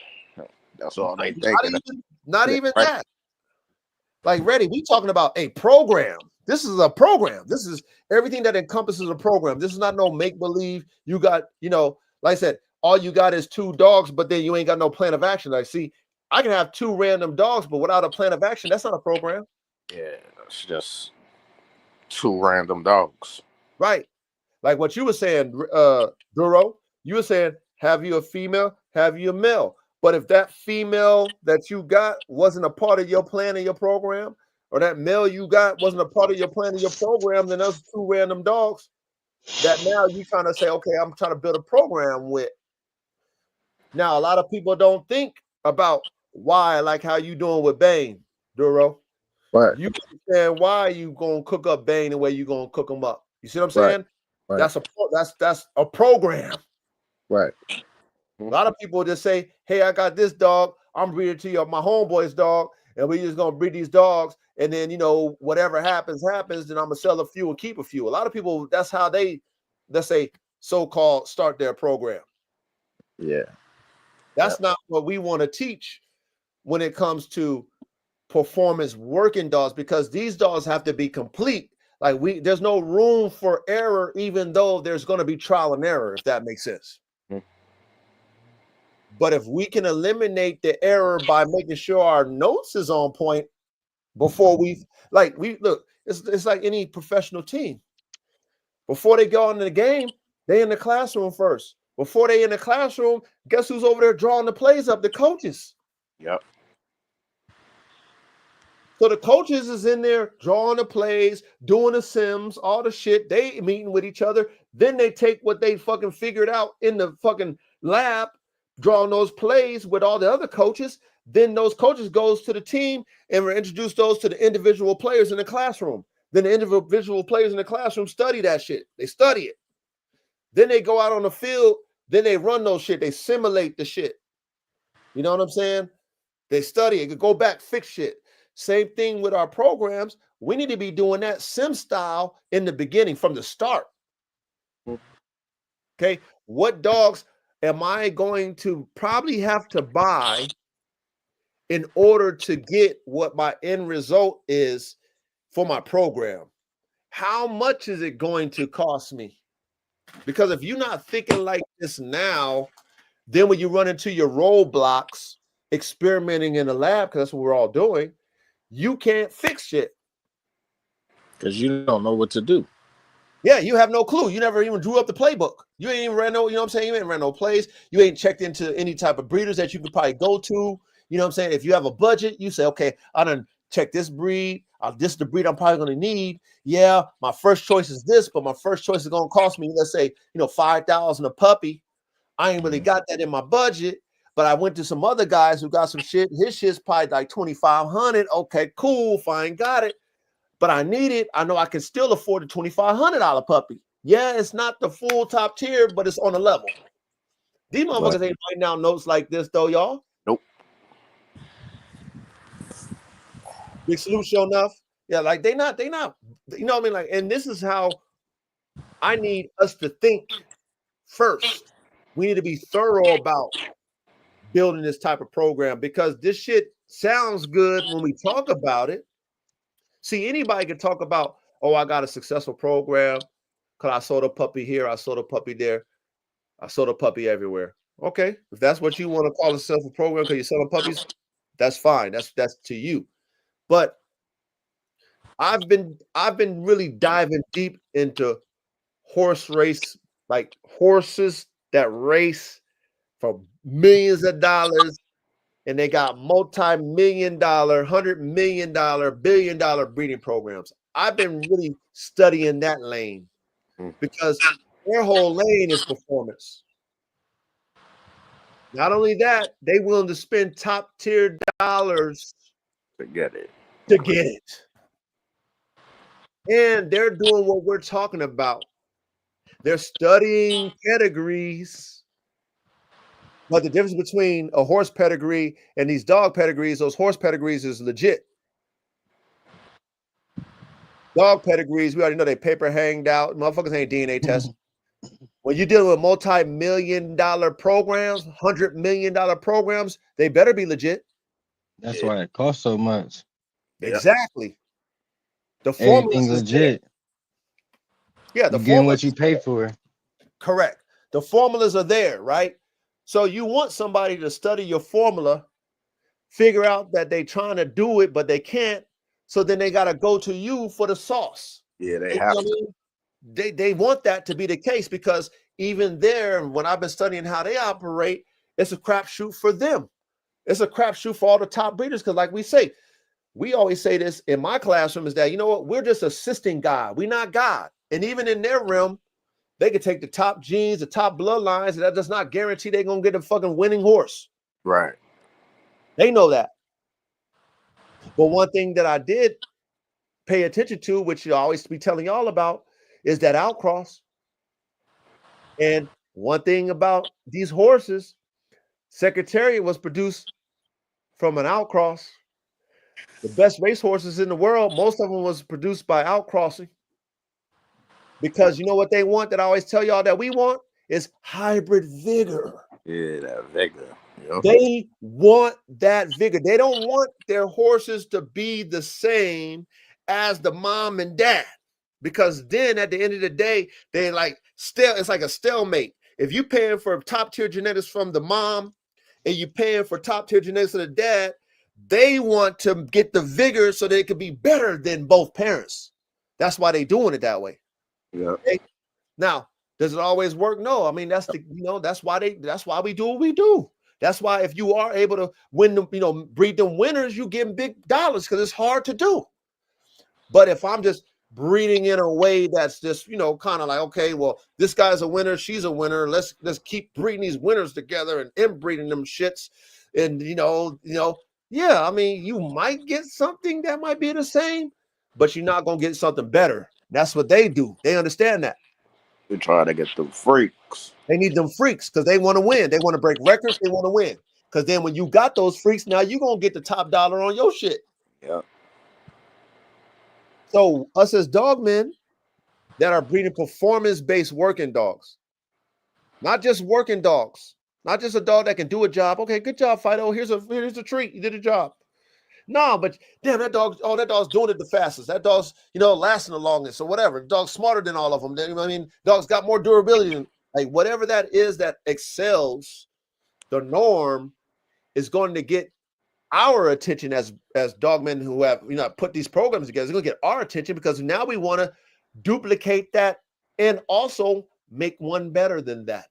That's all they thinking. Not even that. Like, ready. We talking about a program. This is a program. This is everything that encompasses a program. This is not no make-believe. You got, like I said, all you got is 2 dogs, but then you ain't got no plan of action. Like, see, I can have 2 random dogs, but without a plan of action, that's not a program. Yeah, it's just 2 random dogs. Right. Like what you were saying, Duro, you were saying, have you a female, have you a male? But if that female that you got wasn't a part of your plan and your program, or that male you got wasn't a part of your plan and your program, then those two random dogs that now you trying to say, okay, I'm trying to build a program with. Now, a lot of people don't think about why, like how you doing with Bane, Duro. Right. You understand why you gonna cook up Bane the way you gonna cook them up. You see what I'm saying? Right. That's a program. Right. A lot of people just say, hey, I got this dog, I'm breeding to you my homeboy's dog, and we just gonna breed these dogs, and then whatever happens, then I'm gonna sell a few and keep a few. A lot of people, that's how they, let's say, so-called start their program. Yeah. That's not what we want to teach when it comes to performance working dogs, because these dogs have to be complete. Like there's no room for error, even though there's going to be trial and error, if that makes sense. But if we can eliminate the error by making sure our notes is on point before we look, it's like any professional team. Before they go into the game, they in the classroom first. Before they in the classroom, guess who's over there drawing the plays up? The coaches. Yep. So the coaches is in there drawing the plays, doing the sims, all the shit. They meeting with each other. Then they take what they fucking figured out in the fucking lab, drawing those plays with all the other coaches. Then those coaches goes to the team and introduce those to the individual players in the classroom. Then the individual players in the classroom study that shit. They study it. Then they go out on the field. Then they run those shit. They simulate the shit. You know what I'm saying? They study it. Go back, fix shit. Same thing with our programs. We need to be doing that sim style in the beginning from the start. Okay. What dogs am I going to probably have to buy in order to get what my end result is for my program? How much is it going to cost me? Because if you're not thinking like this now, then when you run into your roadblocks, experimenting in the lab, because that's what we're all doing, you can't fix shit. Because you don't know what to do. Yeah, you have no clue. You never even drew up the playbook. You ain't even ran no, you know what I'm saying? You ain't ran no plays. You ain't checked into any type of breeders that you could probably go to. You know what I'm saying? If you have a budget, you say, okay, I done check this breed. This is the breed I'm probably going to need. Yeah, my first choice is this, but my first choice is going to cost me, let's say, $5,000 a puppy. I ain't really got that in my budget, but I went to some other guys who got some shit. His shit's probably like $2,500. Okay, cool, fine, got it. But I need it. I know I can still afford a $2,500 puppy. Yeah, it's not the full top tier, but it's on a level. These motherfuckers ain't writing down notes like this, though, y'all. Nope. Big salute, sure enough. Yeah, like they not, you know what I mean? Like, and this is how I need us to think first. We need to be thorough about building this type of program, because this shit sounds good when we talk about it. See, anybody can talk about, oh, I got a successful program because I sold a puppy here, I sold a puppy there, I sold a puppy everywhere. Okay, if that's what you want to call a successful program because you're selling puppies, that's fine. That's to you. But I've been really diving deep into horse race, like horses that race for millions of dollars, and they got multi-million-dollar, $100 million, billion-dollar breeding programs. I've been really studying that lane because their whole lane is performance. Not only that, they willing to spend top-tier dollars To get it. And they're doing what we're talking about. They're studying pedigrees. But the difference between a horse pedigree and these dog pedigrees, those horse pedigrees is legit. Dog pedigrees, we already know they paper hanged out. Motherfuckers ain't DNA tests. When you're dealing with multi-million-dollar programs, $100 million programs, they better be legit. That's why it costs so much. Exactly. The Everything's formulas legit. Yeah, the You're getting what formulas you pay for. Correct. The formulas are there, right? So you want somebody to study your formula, figure out that they're trying to do it, but they can't. So then they got to go to you for the sauce. Yeah, they You know have what I to. mean? they want that to be the case, because even there, when I've been studying how they operate, it's a crapshoot for them. It's a crapshoot for all the top breeders, because like we always say this in my classroom, is that, you know what, we're just assisting God. We're not God. And even in their realm, they could take the top genes, the top bloodlines, and that does not guarantee they're going to get a fucking winning horse. Right. They know that. But one thing that I did pay attention to, which you always be telling y'all about, is that outcross. And one thing about these horses, Secretariat was produced from an outcross. The best race horses in the world, most of them was produced by outcrossing. Because you know what they want, that I always tell y'all that we want, is hybrid vigor. Yeah, that vigor. Yep. They want that vigor. They don't want their horses to be the same as the mom and dad, because then at the end of the day, they like still, it's like a stalemate. If you paying for top tier genetics from the mom and you paying for top tier genetics of the dad, they want to get the vigor so they could be better than both parents. That's why they doing it that way. Yeah. Okay? Now, does it always work? No. I mean, that's the, you know, that's why we do what we do. That's why if you are able to win them, you know, breed them winners, you get big dollars, because it's hard to do. But if I'm just breeding in a way that's just, you know, kind of like, okay, well, this guy's a winner, she's a winner, let's keep breeding these winners together and inbreeding them shits, and you know, yeah, I mean, you might get something that might be the same, but you're not gonna get something better. That's what they do. They understand that. We try to get them freaks. They need them freaks because they want to win. They want to break records. They want to win. Because then when you got those freaks, now you're going to get the top dollar on your shit. Yeah. So us as dog men that are breeding performance-based working dogs, not just working dogs, not just a dog that can do a job. Okay, good job, Fido. Here's a treat. You did a job. No, but damn, that dog's doing it the fastest. That dog's, you know, lasting the longest or whatever. The dog's smarter than all of them. You know what I mean? Dog's got more durability than, like, whatever that is that excels the norm is going to get our attention as dogmen who have, you know, put these programs together. It's going to get our attention because now we want to duplicate that and also make one better than that.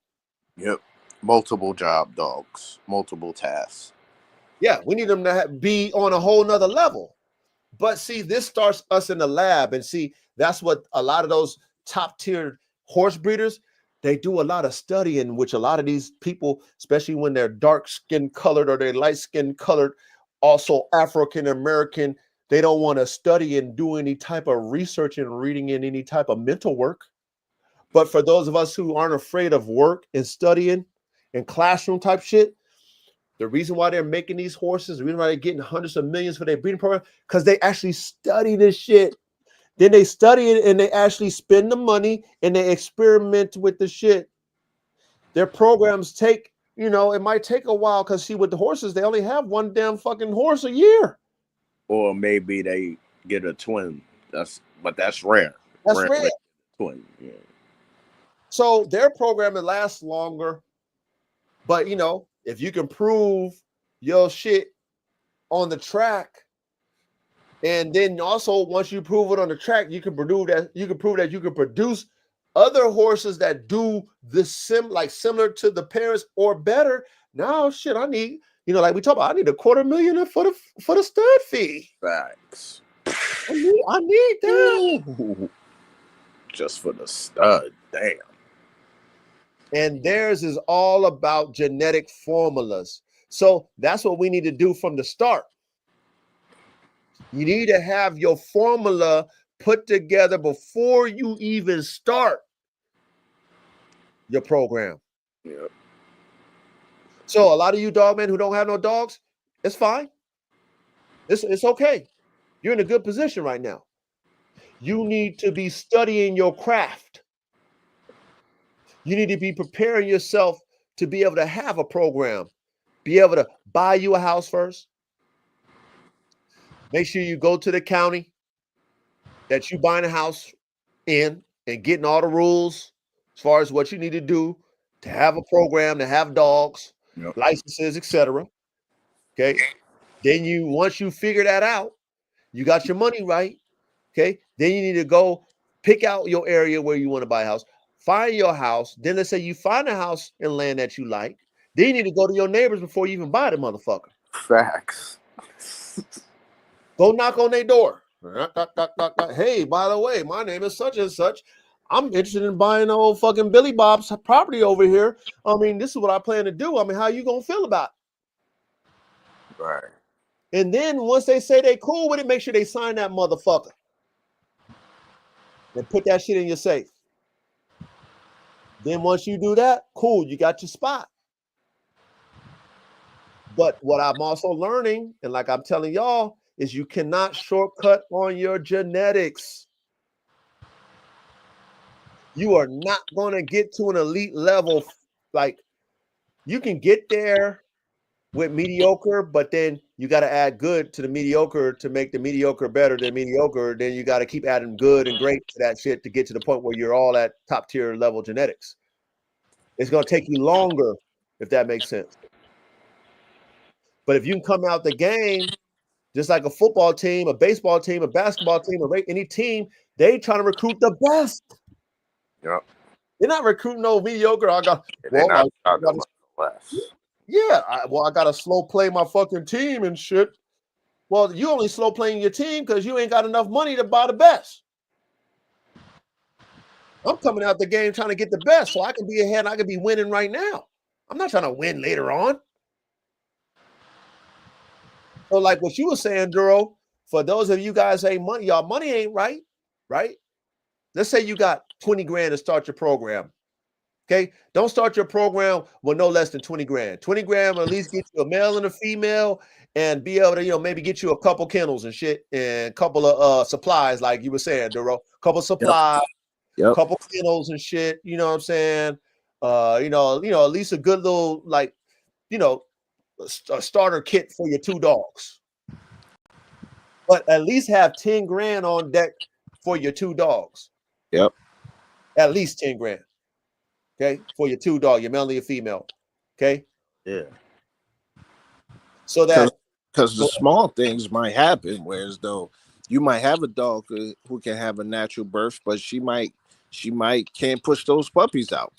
Yep. Multiple job dogs, multiple tasks. Yeah, we need them to be on a whole nother level. But see, this starts us in the lab, and see, that's what a lot of those top tier horse breeders, they do a lot of studying, which a lot of these people, especially when they're dark skin colored or they're light skin colored, also African American, they don't want to study and do any type of research and reading in any type of mental work. But for those of us who aren't afraid of work and studying and classroom type shit, the reason why they're making these horses, the reason why they're getting hundreds of millions for their breeding program, because they actually study this shit. Then they study it and they actually spend the money and they experiment with the shit. Their programs take, you know, it might take a while, because see, with the horses, they only have one damn fucking horse a year. Or maybe they get a twin. That's rare. That's rare. Twin, yeah. So their program, it lasts longer. But you know, if you can prove your shit on the track, and then also once you prove it on the track, you can prove that you can produce other horses that do the similar to the parents or better. Now, shit, I need, you know, like we talk about, I need $250,000 for the stud fee. Facts. I need that. Ooh. Just for the stud, damn. And theirs is all about genetic formulas. So that's what we need to do from the start. You need to have your formula put together before you even start your program. Yep. So a lot of you dogmen who don't have no dogs, it's fine. It's okay. You're in a good position right now. You need to be studying your craft. You need to be preparing yourself to be able to have a program, be able to buy you a house first. Make sure you go to the county that you buying a house in and getting all the rules as far as what you need to do to have a program, to have dogs, yep, licenses, etc. Okay. Then once you figure that out, you got your money right. Okay. Then you need to go Pick out your area where you want to buy a house. Find your house. Then let's say you find a house and land that you like. Then you need to go to your neighbors before you even buy the motherfucker. Facts. Go knock on their door. Hey, by the way, my name is such and such. I'm interested in buying old fucking Billy Bob's property over here. I mean, this is what I plan to do. I mean, how you gonna feel about it? Right. And then once they say they cool with it, make sure they sign that motherfucker. And put that shit in your safe. Then once you do that, cool, you got your spot. But what I'm also learning, and like I'm telling y'all, is you cannot shortcut on your genetics. You are not going to get to an elite level. Like, you can get there with mediocre, but then you got to add good to the mediocre to make the mediocre better than mediocre. Then you got to keep adding good and great to that shit to get to the point where you're all at top tier level genetics. It's going to take you longer, if that makes sense. But if you can come out the game, just like a football team, a baseball team, a basketball team, any team, they trying to recruit the best. Yep. They're not recruiting no mediocre. I got less. Yeah, I got to slow play my fucking team and shit. Well, you only slow playing your team because you ain't got enough money to buy the best. I'm coming out the game trying to get the best so I can be ahead. I can be winning right now. I'm not trying to win later on. So like what you were saying, Duro, for those of you guys ain't money, y'all money ain't right? Let's say you got 20 grand to start your program. Okay, don't start your program with no less than 20 grand. 20 grand will at least get you a male and a female and be able to, maybe get you a couple kennels and shit and a couple of supplies, like you were saying, Duro. Couple supplies, couple kennels and shit. You know what I'm saying? At least a good little, like, a starter kit for your two dogs. But at least have 10 grand on deck for your two dogs. Yep. At least 10 grand. Okay, for your two dog, your male and your female. Okay. Yeah. So that because the small things might happen, whereas though you might have a dog who can have a natural birth, but she might can't push those puppies out.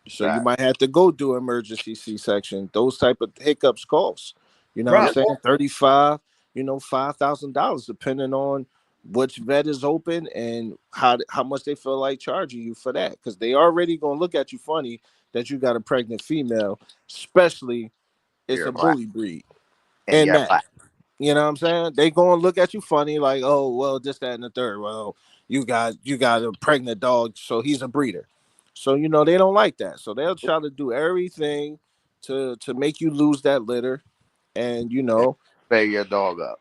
So you might have to go do emergency C-section. Those type of hiccups cost. You know what I'm saying? $35, $5,000, depending on which vet is open and how much they feel like charging you for that. Because they already gonna look at you funny that you got a pregnant female, especially it's a bully breed. And that, you know what I'm saying? They gonna look at you funny, like, oh well, this, that, and the third. Well, you got a pregnant dog, so he's a breeder. So they don't like that. So they'll try to do everything to make you lose that litter, and pay your dog up.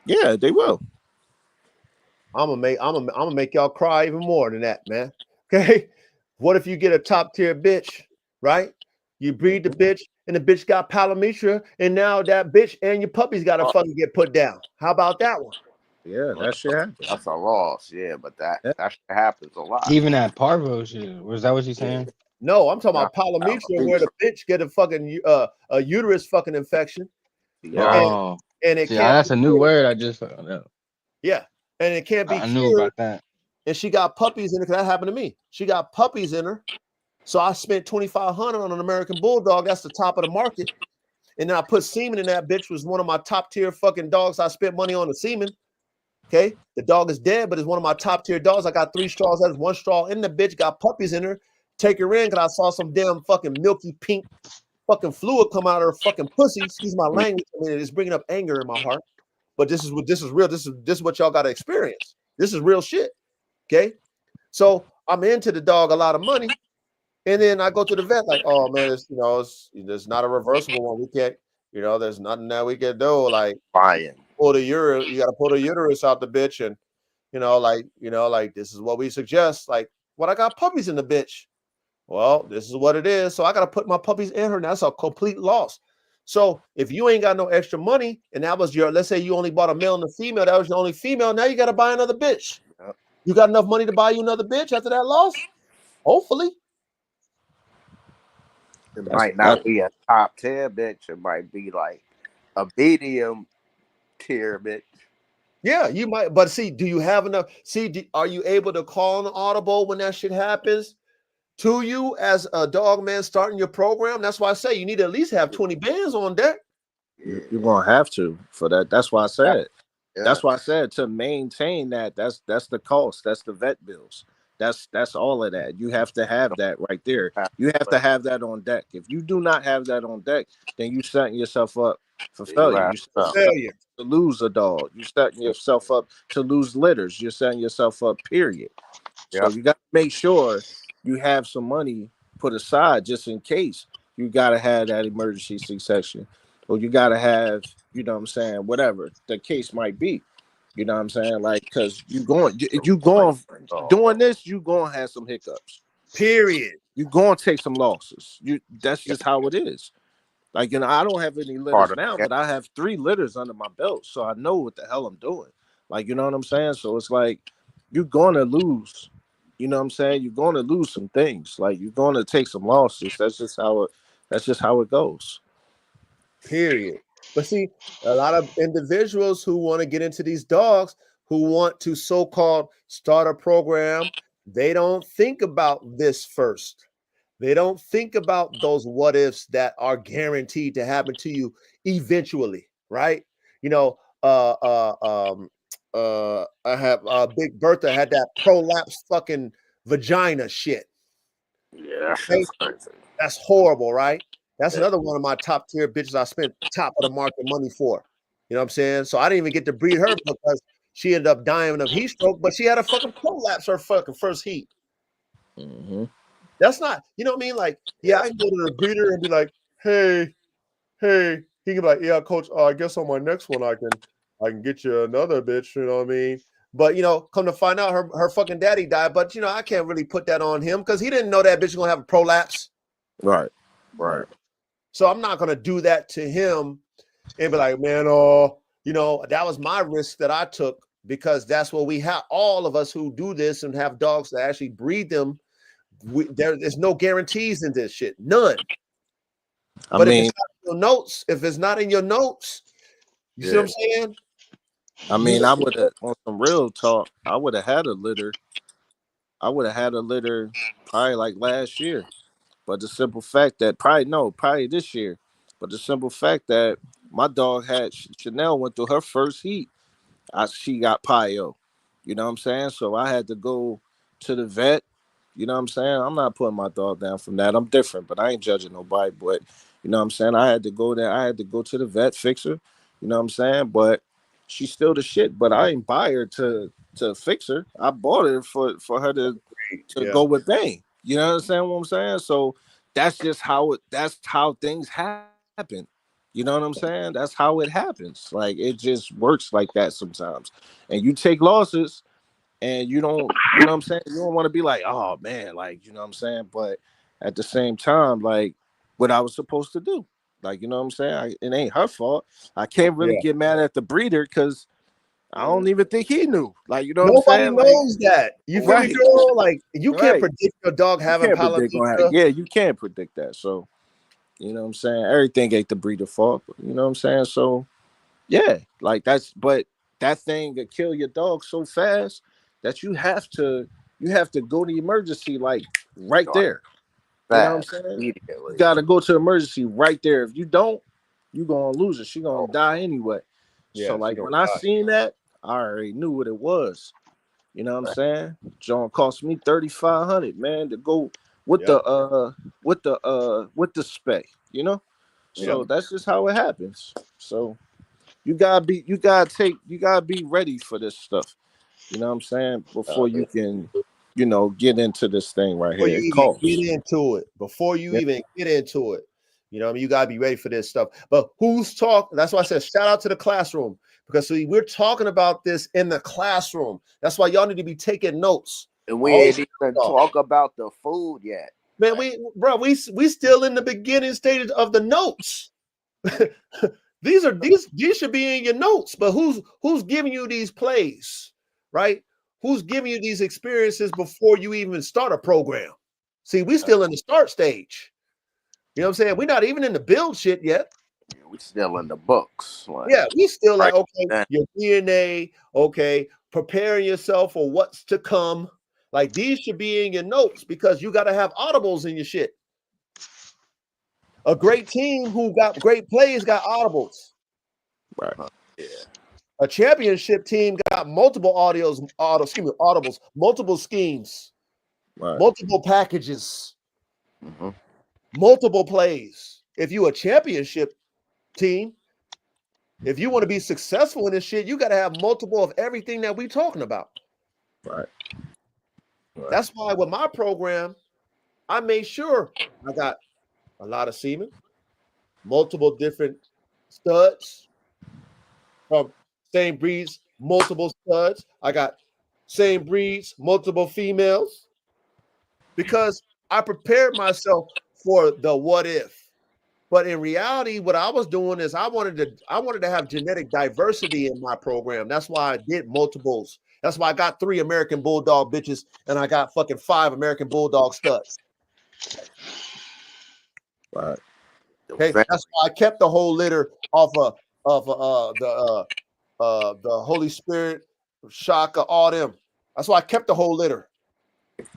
Yeah, they will. I'm gonna make y'all cry even more than that, man. Okay. What if you get a top tier bitch, right? You breed the bitch and the bitch got palometra, and now that bitch and your puppies gotta fucking get put down. How about that one? Yeah, that shit happens. That's a loss, but that shit happens a lot. Even at parvo shit. Was that what you saying? No, I'm talking about palometra, where the bitch get a fucking a uterus fucking infection. Oh, and it see, can't. That's a new word I just found out. Yeah, and it can't be I cured. knew about that. And she got puppies in her. Cause that happened to me. She got puppies in her. So I spent $2,500 on an American Bulldog. That's the top of the market. And then I put semen in that bitch. Was one of my top tier fucking dogs. I spent money on the semen. Okay, the dog is dead, but it's one of my top tier dogs. I got 3 straws. That's 1 straw in the bitch. Got puppies in her. Take her in because I saw some damn fucking milky pink fucking fluid come out of her fucking pussy. Excuse my language. I mean, it's bringing up anger in my heart. But this is real. This is what y'all got to experience. This is real shit. Okay, so I'm into the dog a lot of money, and then I go to the vet like, oh man, it's not a reversible one. We can't, there's nothing that we can do. Like pull the uterus, you got to pull the uterus out the bitch, and like this is what we suggest. Like, what I got puppies in the bitch. Well, this is what it is. So I got to put my puppies in her. And that's a complete loss. So if you ain't got no extra money, and that was let's say you only bought a male and a female, that was your only female. Now you got to buy another bitch. Yep. You got enough money to buy you another bitch after that loss? Hopefully. It might not be a top tier bitch. It might be like a medium tier bitch. Yeah, you might, but see, do you have enough? See, are you able to call an audible when that shit happens to you as a dog man starting your program? That's why I say you need to at least have 20 bands on deck. You're gonna have to for that. That's why I said. Yeah. That's why I said to maintain that. That's the cost. That's the vet bills. That's all of that. You have to have that right there. You have to have that on deck. If you do not have that on deck, then you setting yourself up for failure. You setting yourself Failure. to lose a dog. You setting yourself up to lose litters. You're setting yourself up. Period. So you got to make sure you have some money put aside just in case. You got to have that emergency C-section, or you got to have, you know what I'm saying, whatever the case might be. You know what I'm saying? Like, because you going doing this, you going to have some hiccups. Period. You going to take some losses. That's just how it is. Like, I don't have any litters now, but I have 3 litters under my belt, so I know what the hell I'm doing. Like, you know what I'm saying? So it's like you're going to lose. You know what I'm saying? You're going to lose some things. Like, you're going to take some losses. That's just how it goes. Period. But see, a lot of individuals who want to get into these dogs, who want to so-called start a program, they don't think about this first. They don't think about those what ifs that are guaranteed to happen to you eventually, right? You know, I have Big Bertha had that prolapse fucking vagina shit. Yeah, Okay? that's crazy. That's horrible, right? That's another one of my top tier bitches I spent top of the market money for. You know what I'm saying? So I didn't even get to breed her because she ended up dying of heat stroke, but she had a fucking prolapse her fucking first heat. Mm-hmm. That's not, you know what I mean? Like, yeah, I can go to the breeder and be like, hey, he can be like, yeah, coach, I guess on my next one I can get you another bitch, you know what I mean? But come to find out her fucking daddy died, but I can't really put that on him because he didn't know that bitch was gonna have a prolapse. Right. So I'm not gonna do that to him and be like, man, that was my risk that I took because that's what we have. All of us who do this and have dogs that actually breed them, there's no guarantees in this shit, none. But if it's not in your notes, you see what I'm saying? I mean, I would have on some real talk. I would have had a litter. I would have had a litter probably like last year. But the simple fact that probably this year. But the simple fact that my dog had Chanel went through her first heat. She got Pio. You know what I'm saying? So I had to go to the vet. You know what I'm saying? I'm not putting my dog down from that. I'm different, but I ain't judging nobody. But you know what I'm saying? I had to go there. I had to go to the vet, fix her. You know what I'm saying? But she's still the shit. But I ain't buy her to fix her. I bought her for her to go with Bane. You know what I'm saying? So that's how things happen. You know what I'm saying? That's how it happens. Like it just works like that sometimes. And you take losses and you don't, you know what I'm saying? You don't want to be like, oh man, like, you know what I'm saying? But at the same time, like what I was supposed to do. Like, you know what I'm saying? It ain't her fault. I can't really get mad at the breeder because I don't even think he knew. Like, you know what I'm Nobody saying? knows that. You feel me, girl? Like you can't predict your dog having polymecia. Yeah, you can't predict that. So, you know what I'm saying? Everything ain't the breeder fault. You know what I'm saying? So, yeah, like but that thing could kill your dog so fast that you have to go to emergency like right there. You know what I'm saying? Immediately. You gotta go to emergency right there. If you don't, you're gonna lose her. She's gonna die anyway. So like when I seen that, I already knew what it was. You know what I'm saying? John cost me $3,500, man, to go with the spec, you know? So that's just how it happens. So you gotta be ready for this stuff. You know what I'm saying? Before you can, get into this thing right Before here. you It even costs. get into it, you know what I mean? You gotta be ready for this stuff. But who's talking? That's why I said shout out to the classroom because we're talking about this in the classroom. That's why y'all need to be taking notes. And we ain't even talk about the food yet. Man, we still in the beginning stages of the notes. These should be in your notes, but who's giving you these plays, right? Who's giving you these experiences before you even start a program? See, we still in the start stage. You know what I'm saying? We're not even in the build shit yet. we still in the books. Like, Yeah, we still like, right okay, then. your DNA, okay, preparing yourself for what's to come. Like these should be in your notes because you got to have audibles in your shit. A great team who got great plays got audibles. Right. Yeah. A championship team got multiple audibles, multiple schemes, Right. multiple packages, Mm-hmm. multiple plays. If you a championship team, if you want to be successful in this shit, you got to have multiple of everything that we talking about. Right. Right. That's why with my program, I made sure I got a lot of semen, multiple different studs from same breeds, multiple studs. I got same breeds, multiple females, because I prepared myself for the what if. But in reality, what I was doing is I wanted to have genetic diversity in my program. That's why I did multiples. That's why I got 3 American Bulldog bitches and I got fucking 5 American Bulldog studs. Right. Okay, that's why I kept the whole litter off the Holy Spirit, Shaka, all them. That's why I kept the whole litter,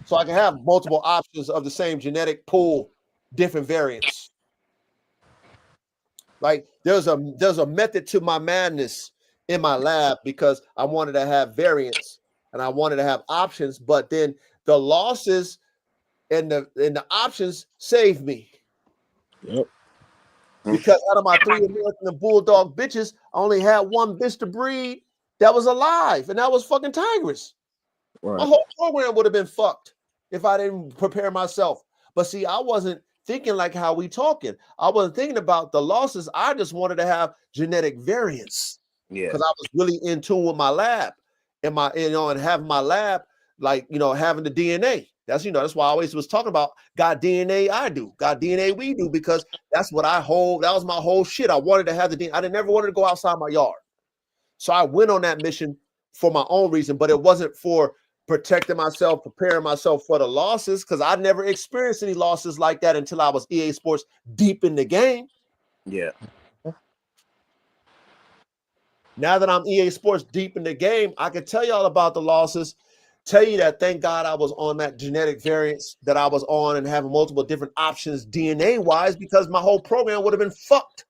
so I can have multiple options of the same genetic pool, different variants. Like there's a method to my madness in my lab because I wanted to have variants and I wanted to have options, but then the losses and the options saved me. Yep. Because out of my 3 American Bulldog bitches, I only had 1 bitch to breed that was alive, and that was fucking Tigress. Right. My whole program would have been fucked if I didn't prepare myself. But see, I wasn't thinking like how we talking. I wasn't thinking about the losses. I just wanted to have genetic variants. Yeah. Because I was really in tune with my lab and and having my lab, like, having the DNA. That's why I always was talking about got DNA I do, got DNA we do, because that's what that was my whole shit. I wanted to have the DNA. I never wanted to go outside my yard. So I went on that mission for my own reason, but it wasn't for protecting myself, preparing myself for the losses, because I never experienced any losses like that until I was EA Sports deep in the game. Yeah. Now that I'm EA Sports deep in the game, I can tell y'all about the losses. Tell you that thank God I was on that genetic variance that I was on and having multiple different options DNA wise, because my whole program would have been fucked.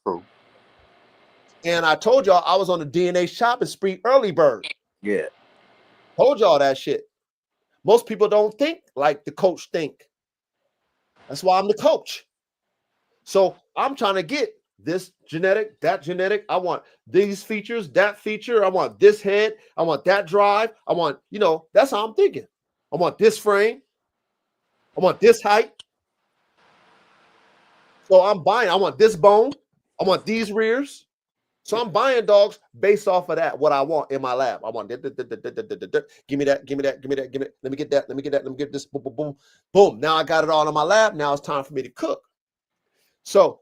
True. And I told y'all I was on the DNA shopping spree early bird. Yeah. Told y'all that shit. Most people don't think like the coach think. That's why I'm the coach. So I'm trying to get this genetic, that genetic. I want these features, that feature. I want this head. I want that drive. I want, that's how I'm thinking. I want this frame. I want this height. So I'm buying. I want this bone. I want these rears. So I'm buying dogs based off of that, what I want in my lab. I want give me that, give me that, give me that. Let me get that, let me get that, let me get this, boom, boom, boom, boom. Now I got it all in my lab. Now it's time for me to cook. So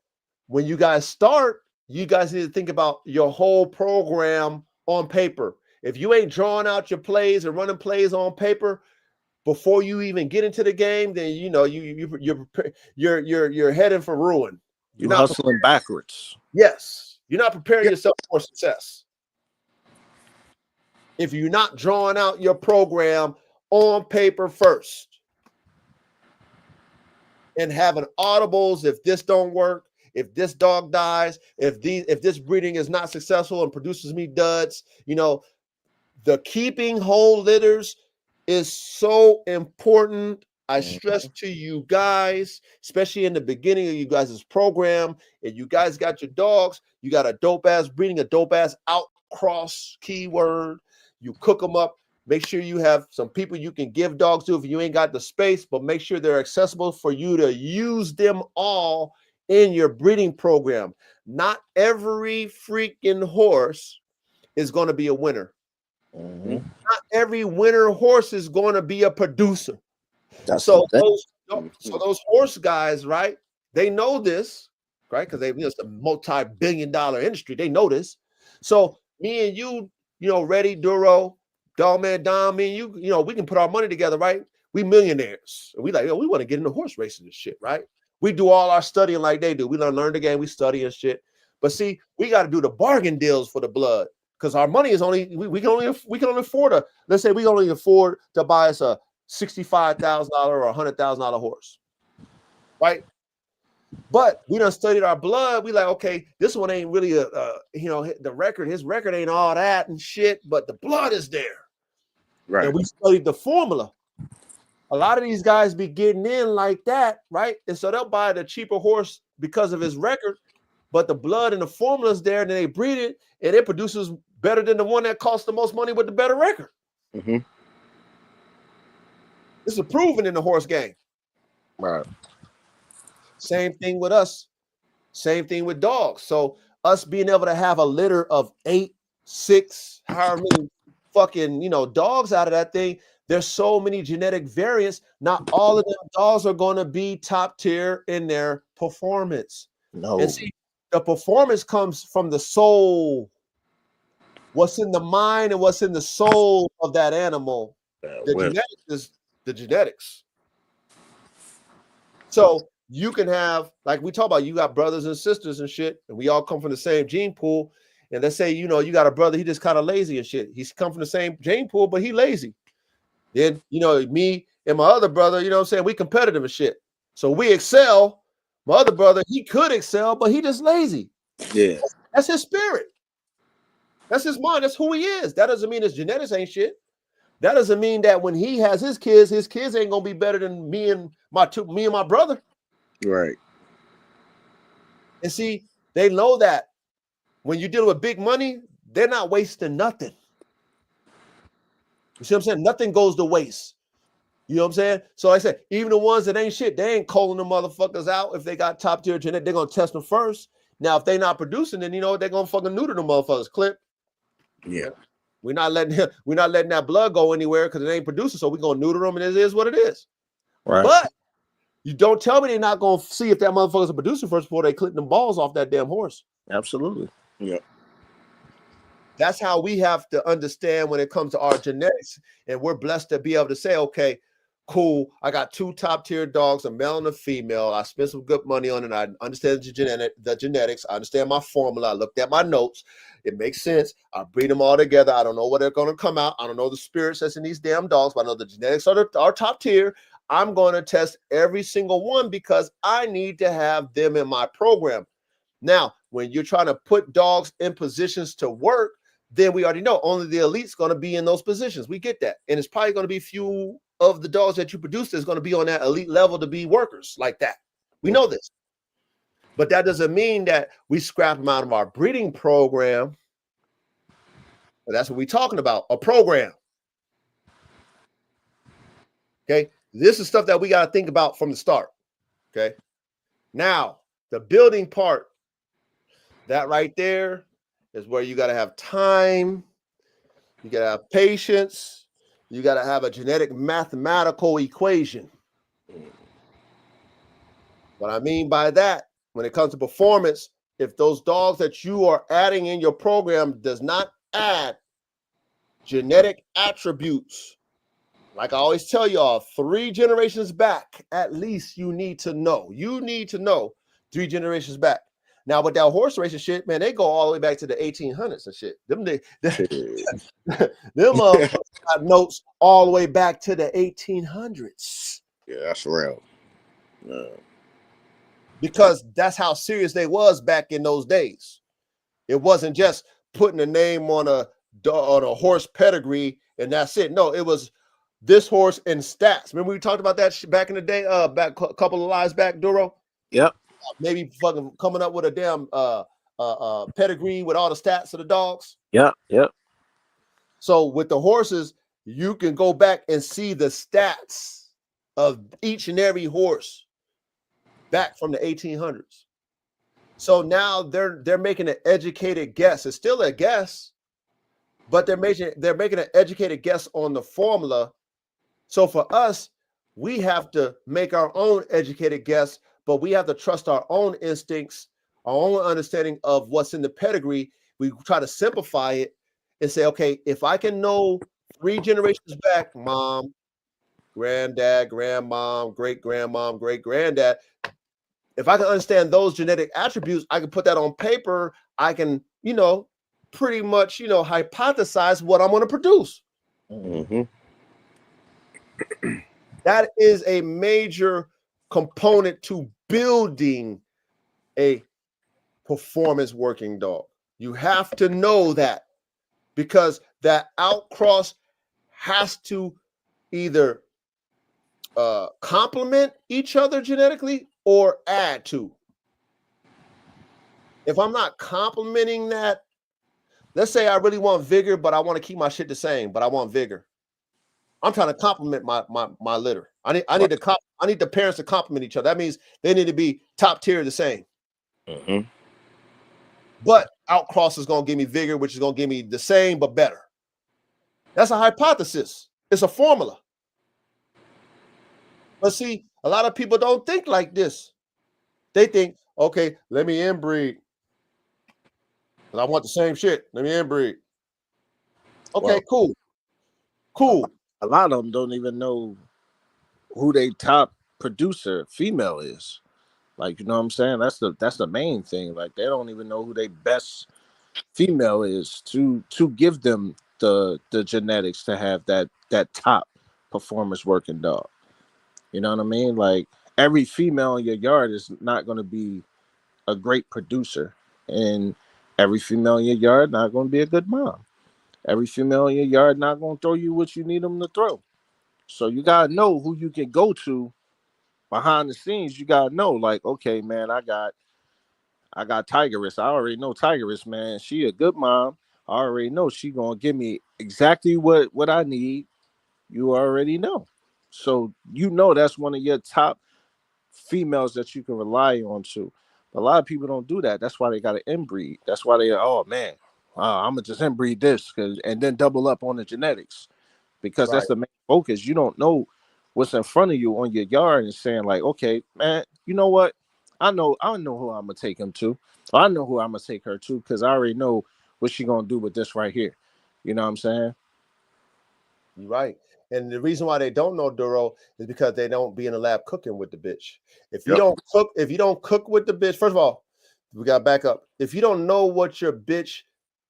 when you guys start, you guys need to think about your whole program on paper. If you ain't drawing out your plays and running plays on paper before you even get into the game, then you're heading for ruin. You're not hustling backwards. Yes. You're not preparing yourself for success. If you're not drawing out your program on paper first and having audibles, if this don't work, if this dog dies, if this breeding is not successful and produces me duds, the keeping whole litters is so important. I stress to you guys, especially in the beginning of you guys' program, and you guys got your dogs, you got a dope ass breeding, a dope ass outcross keyword. You cook them up. Make sure you have some people you can give dogs to if you ain't got the space, but make sure they're accessible for you to use them all in your breeding program. Not every freaking horse is going to be a winner. Mm-hmm. Not every winner horse is going to be a producer. So those horse guys, right? They know this, right? Because it's a multi-billion-dollar industry. They know this. So me and you, Reddy, Duro, Dogman, Dom, me and you, we can put our money together, right? We millionaires. We we want to get into horse racing and shit, right? We do all our studying like they do. We learn the game, we study and shit. But see, we got to do the bargain deals for the blood because our money is only we can only afford a, let's say we only afford to buy us a $65,000 or $100,000 horse, right? But we done studied our blood. We like, okay, this one ain't really the record. His record ain't all that and shit, but the blood is there. Right. And we studied the formula. A lot of these guys be getting in like that, right? And so they'll buy the cheaper horse because of his record, but the blood and the formula is there, and then they breed it, and it produces better than the one that costs the most money with the better record. Mm-hmm. This is proven in the horse game. Right. Same thing with us. Same thing with dogs. So us being able to have a litter of 8, 6, however many fucking, dogs out of that thing, there's so many genetic variants. Not all of them dogs are going to be top tier in their performance. No. And see, the performance comes from the soul. What's in the mind and what's in the soul of that animal. The genetics is the genetics. So you can have, like we talk about, you got brothers and sisters and shit, and we all come from the same gene pool. And let's say, you got a brother, he just kind of lazy and shit. He's come from the same gene pool, but he lazy. Then, me and my other brother, we competitive and shit. So we excel. My other brother, he could excel, but he just lazy. Yeah. That's his spirit. That's his mind. That's who he is. That doesn't mean his genetics ain't shit. That doesn't mean that when he has his kids ain't gonna be better than me and my brother. Right. And see, they know that when you're dealing with big money, they're not wasting nothing. You see what I'm saying? Nothing goes to waste. You know what I'm saying? So like I said, even the ones that ain't shit, they ain't calling the motherfuckers out. If they got top tier genetic, they're gonna test them first. Now, if they not producing, then they're gonna fucking neuter the motherfuckers. Clip. Yeah. We're not letting that blood go anywhere because it ain't producing. So we're gonna neuter them, and it is what it is. Right. But you don't tell me they're not gonna see if that motherfucker's a producer first before they clip them balls off that damn horse. Absolutely. Yeah. That's how we have to understand when it comes to our genetics. And we're blessed to be able to say, okay, cool, I got 2 top tier dogs, a male and a female. I spent some good money on it. I understand the genetics. I understand my formula. I looked at my notes. It makes sense. I breed them all together. I don't know where they're going to come out. I don't know the spirits that's in these damn dogs, but I know the genetics are top tier. I'm going to test every single one because I need to have them in my program. Now, when you're trying to put dogs in positions to work, then we already know only the elite's going to be in those positions. We get that. And it's probably going to be few of the dogs that you produce that's going to be on that elite level to be workers like that. We know this. But that doesn't mean that we scrap them out of our breeding program. But that's what we're talking about, a program. Okay? This is stuff that we got to think about from the start. Okay? Now, the building part, that right there is where you got to have time. You got to have patience. You got to have a genetic mathematical equation. What I mean by that, when it comes to performance, if those dogs that you are adding in your program does not add genetic attributes, like I always tell y'all, 3 generations back, at least you need to know. You need to know 3 generations back. Now, with that horse racing shit, man, they go all the way back to the 1800s and shit. Them got notes all the way back to the 1800s. Yeah, that's real. Because that's how serious they was back in those days. It wasn't just putting a name on a horse pedigree and that's it. No, it was this horse and stats. Remember we talked about that shit back in the day, back a couple of lives back, Duro? Yep. Maybe fucking coming up with a damn pedigree with all the stats of the dogs. Yep. So with the horses, you can go back and see the stats of each and every horse back from the 1800s. So now they're making an educated guess. It's still a guess, but they're making an educated guess on the formula. So for us, we have to make our own educated guess, but we have to trust our own instincts, our own understanding of what's in the pedigree. We try to simplify it and say, okay, if I can know 3 generations back, mom, granddad, grandmom, great grandmom, great granddad, If I can understand those genetic attributes, I can put that on paper. I can, pretty much, hypothesize what I'm going to produce. Mm-hmm. That is a major component to building a performance working dog. You have to know that, because that outcross has to either complement each other genetically or add to. If I'm not complementing that, let's say I really want vigor, but I want to keep my shit the same, but I want vigor. I'm trying to complement my litter. I need the parents to complement each other. That means they need to be top tier the same. Mm-hmm. But outcross is going to give me vigor, which is going to give me the same but better. That's a hypothesis. It's a formula. But see, a lot of people don't think like this. They think, okay, let me inbreed. I want the same shit. Let me inbreed. Okay, Well, cool. A lot of them don't even know who their top producer female is. Like, you know what I'm saying? That's the main thing. Like, they don't even know who their best female is to give them the genetics to have that top performance working dog. You know what I mean? Like, every female in your yard is not going to be a great producer, and every female in your yard not going to be a good mom. Every female in your yard not going to throw you what you need them to throw. So you gotta know who you can go to behind the scenes. You gotta know, like, okay, man, I got Tigeress. I already know Tigeress, man. She a good mom. I already know she gonna give me exactly what I need. You already know. So that's one of your top females that you can rely on to. But a lot of people don't do that. That's why they gotta inbreed. That's why they, oh man, I'm gonna just inbreed this and then double up on the genetics, because Right. that's the main focus. You don't know what's in front of you on your yard and saying, like, okay, man, you know what? I know who I'm gonna take him to. I know who I'm gonna take her to, because I already know what she gonna do with this right here. You know what I'm saying? You're right. And the reason why they don't know Duro is because they don't be in the lab cooking with the bitch. If you don't cook with the bitch, first of all, we got to back up. If you don't know what your bitch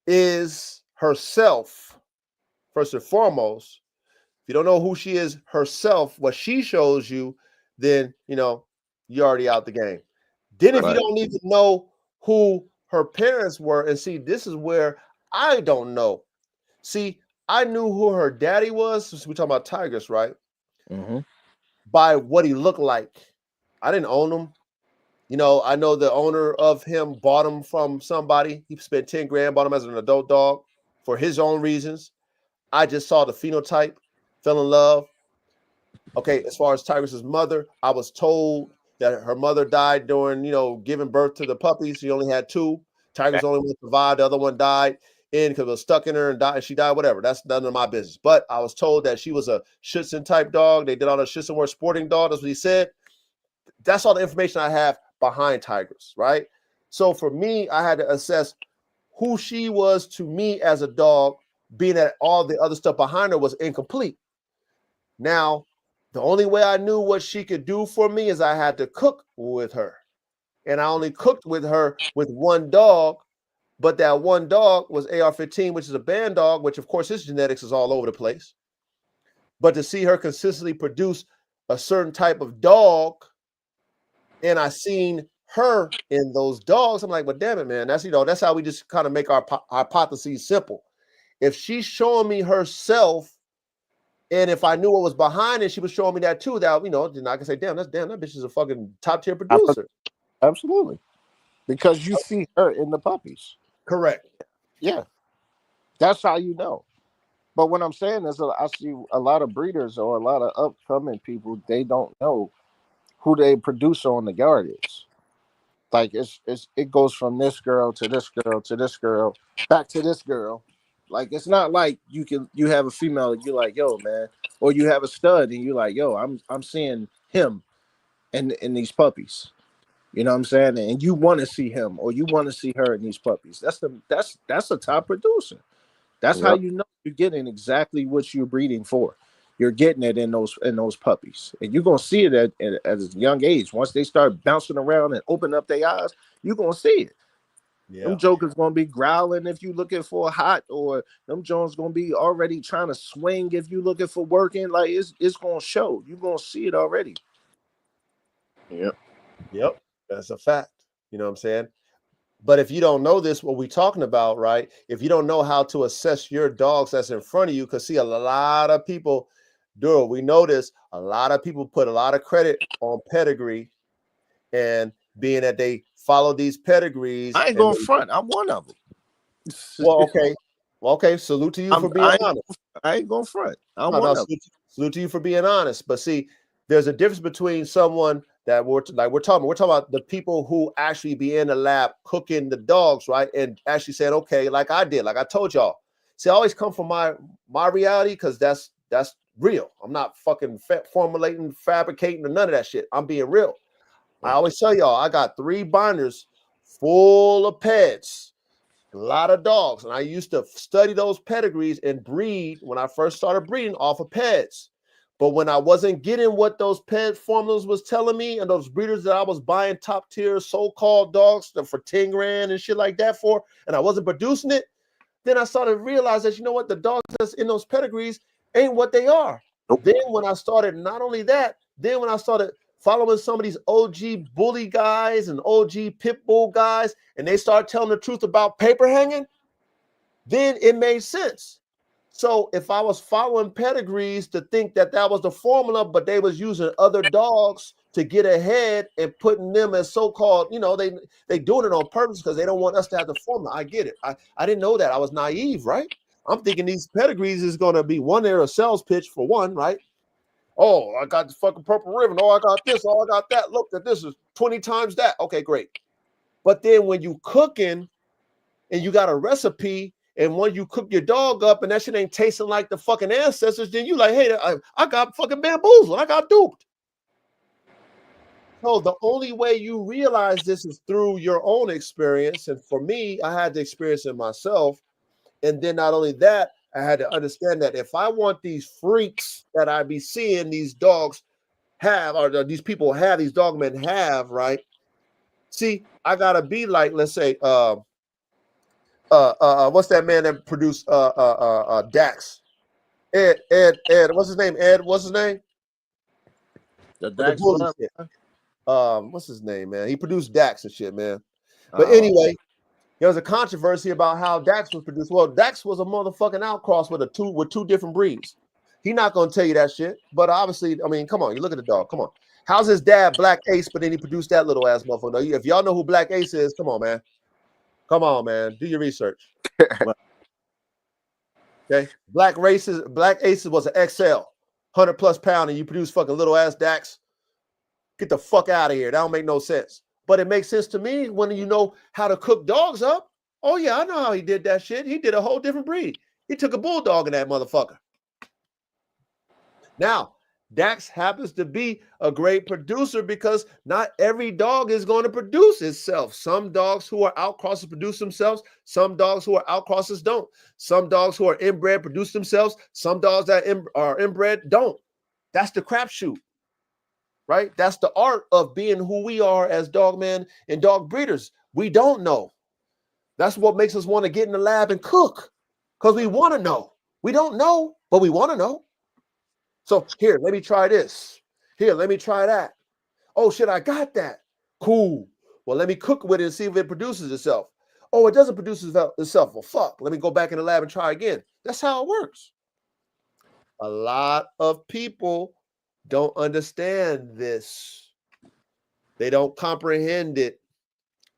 is herself, first and foremost, if you don't know who she is herself, what she shows you, then you're already out the game. Then if you don't even know who her parents were, and see, this is where I don't know. See, I knew who her daddy was. We're talking about Tigers, right? Mm-hmm. By what he looked like. I didn't own him. I know the owner of him bought him from somebody. He spent 10 grand, bought him as an adult dog for his own reasons. I just saw the phenotype, fell in love. Okay, as far as Tigress's mother, I was told that her mother died during, giving birth to the puppies. She only had two. Tigress only one survived. The other one died because it was stuck in her and died. She died, whatever. That's none of my business. But I was told that she was a Schutzen type dog. They did all the Schutzen were sporting dog. That's what he said. That's all the information I have behind Tigress, right? So for me, I had to assess who she was to me as a dog, being that all the other stuff behind her was incomplete. Now, the only way I knew what she could do for me is I had to cook with her. And I only cooked with her with one dog, but that one dog was AR-15, which is a band dog, which of course his genetics is all over the place. But to see her consistently produce a certain type of dog, and I seen her in those dogs, I'm like, well, damn it, man. That's how we just kind of make our hypotheses simple. If she's showing me herself, and if I knew what was behind it, she was showing me that too. That then I can say, damn, that bitch is a fucking top tier producer. Absolutely, because you see her in the puppies. Correct. Yeah, that's how you know. But what I'm saying is, I see a lot of breeders or a lot of upcoming people. They don't know who their producer on the yard is. Like, it goes from this girl to this girl to this girl back to this girl. Like, it's not like you have a female and you're like, yo, man, or you have a stud and you're like, yo, I'm seeing him in these puppies. You know what I'm saying? And you want to see him or you want to see her in these puppies. That's a top producer. That's how you know you're getting exactly what you're breeding for. you're getting it in those puppies, and you're gonna see it at a young age. Once they start bouncing around and open up their eyes, you're gonna see it. Yeah. Them jokers gonna be growling if you looking for a hot, or them Jones gonna be already trying to swing if you looking for working. Like it's gonna show. You're gonna see it already. Yep, that's a fact. You know what I'm saying? But if you don't know this, what we're talking about, right? If you don't know how to assess your dogs that's in front of you, because see, a lot of people do it. We notice a lot of people put a lot of credit on pedigree, and being that they follow these pedigrees. I ain't going front. I'm one of them. Well, okay. Well, okay. Salute to you for being honest. I ain't going front. I'm one of them. Salute to you for being honest. But see, there's a difference between someone that we're talking about the people who actually be in the lab cooking the dogs, right? And actually saying, okay, like I did, like I told y'all. See, I always come from my reality, because that's real. I'm not fucking formulating, fabricating, or none of that shit. I'm being real. I always tell y'all, I got 3 binders full of pets, a lot of dogs, and I used to study those pedigrees and breed when I first started breeding off of pets. But when I wasn't getting what those pet formulas was telling me, and those breeders that I was buying top tier so-called dogs for 10 grand and shit like that for, and I wasn't producing it, then I started to realize that, you know what, the dogs that's in those pedigrees ain't what they are. Nope. Then when I started, not only that, then when I started following some of these OG bully guys and OG pit bull guys, and they started telling the truth about paper hanging, then it made sense. So if I was following pedigrees to think that that was the formula, but they was using other dogs to get ahead and putting them as so-called, you know, they doing it on purpose because they don't want us to have the formula. I get it. I didn't know that. I was naive, right? I'm thinking these pedigrees is going to be one there, a sales pitch for one, right? Oh, I got the fucking purple ribbon. Oh, I got this. Oh, I got that. Look, that this is 20 times that. Okay, great. But then when you cooking and you got a recipe, and when you cook your dog up and that shit ain't tasting like the fucking ancestors, then you like, hey, I got fucking bamboozled. I got duped. So the only way you realize this is through your own experience. And for me, I had to experience it myself. And then not only that, I had to understand that if I want these freaks that I be seeing these dogs have, or these people have, these dogmen have, right? See, I gotta be like, let's say, what's that man that produced Dax? Ed, what's his name? Ed, what's his name? The Dax what's his name, man? He produced Dax and shit, man. But anyway, there was a controversy about how Dax was produced. Well, Dax was a motherfucking outcross with two different breeds. He not gonna tell you that shit, but obviously, I mean, come on, you look at the dog. Come on, how's his dad Black Ace, but then he produced that little ass motherfucker? Now, if y'all know who Black Ace is, come on, man. Come on, man. Do your research. Okay. Black Aces was an XL, 100+ pound, and you produce fucking little ass Dax. Get the fuck out of here. That don't make no sense. But it makes sense to me when you know how to cook dogs up. Oh, yeah, I know how he did that shit. He did a whole different breed. He took a bulldog in that motherfucker. Now, Dax happens to be a great producer because not every dog is going to produce itself. Some dogs who are outcrosses produce themselves. Some dogs who are outcrosses don't. Some dogs who are inbred produce themselves. Some dogs that are inbred don't. That's the crapshoot, right? That's the art of being who we are as dogmen and dog breeders. We don't know. That's what makes us want to get in the lab and cook, because we want to know. We don't know, but we want to know. So here, let me try this. Here, let me try that. Oh shit, I got that. Cool. Well, let me cook with it and see if it produces itself. Oh, it doesn't produce itself. Well, fuck. Let me go back in the lab and try again. That's how it works. A lot of people don't understand this. They don't comprehend it.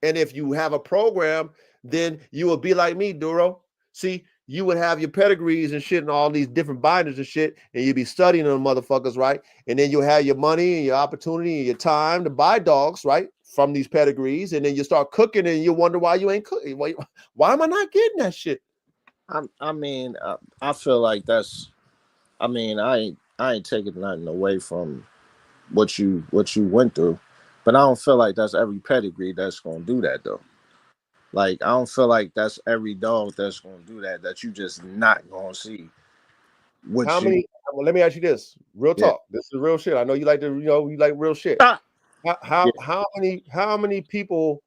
And if you have a program, then you will be like me, Duro. See, you would have your pedigrees and shit and all these different binders and shit, and you'd be studying them motherfuckers, right? And then you'll have your money and your opportunity and your time to buy dogs, right, from these pedigrees, and then you start cooking and you wonder why you ain't cooking. Why am I not getting that shit? I mean, I feel like that's. I mean, I ain't taking nothing away from what you went through, but I don't feel like that's every pedigree that's gonna do that though. Like, I don't feel like that's every dog that's gonna do that. That you just not gonna see. How many well, let me ask you this. Real Yeah. talk. This is real shit. I know you like to, you like real shit. Ah. How many people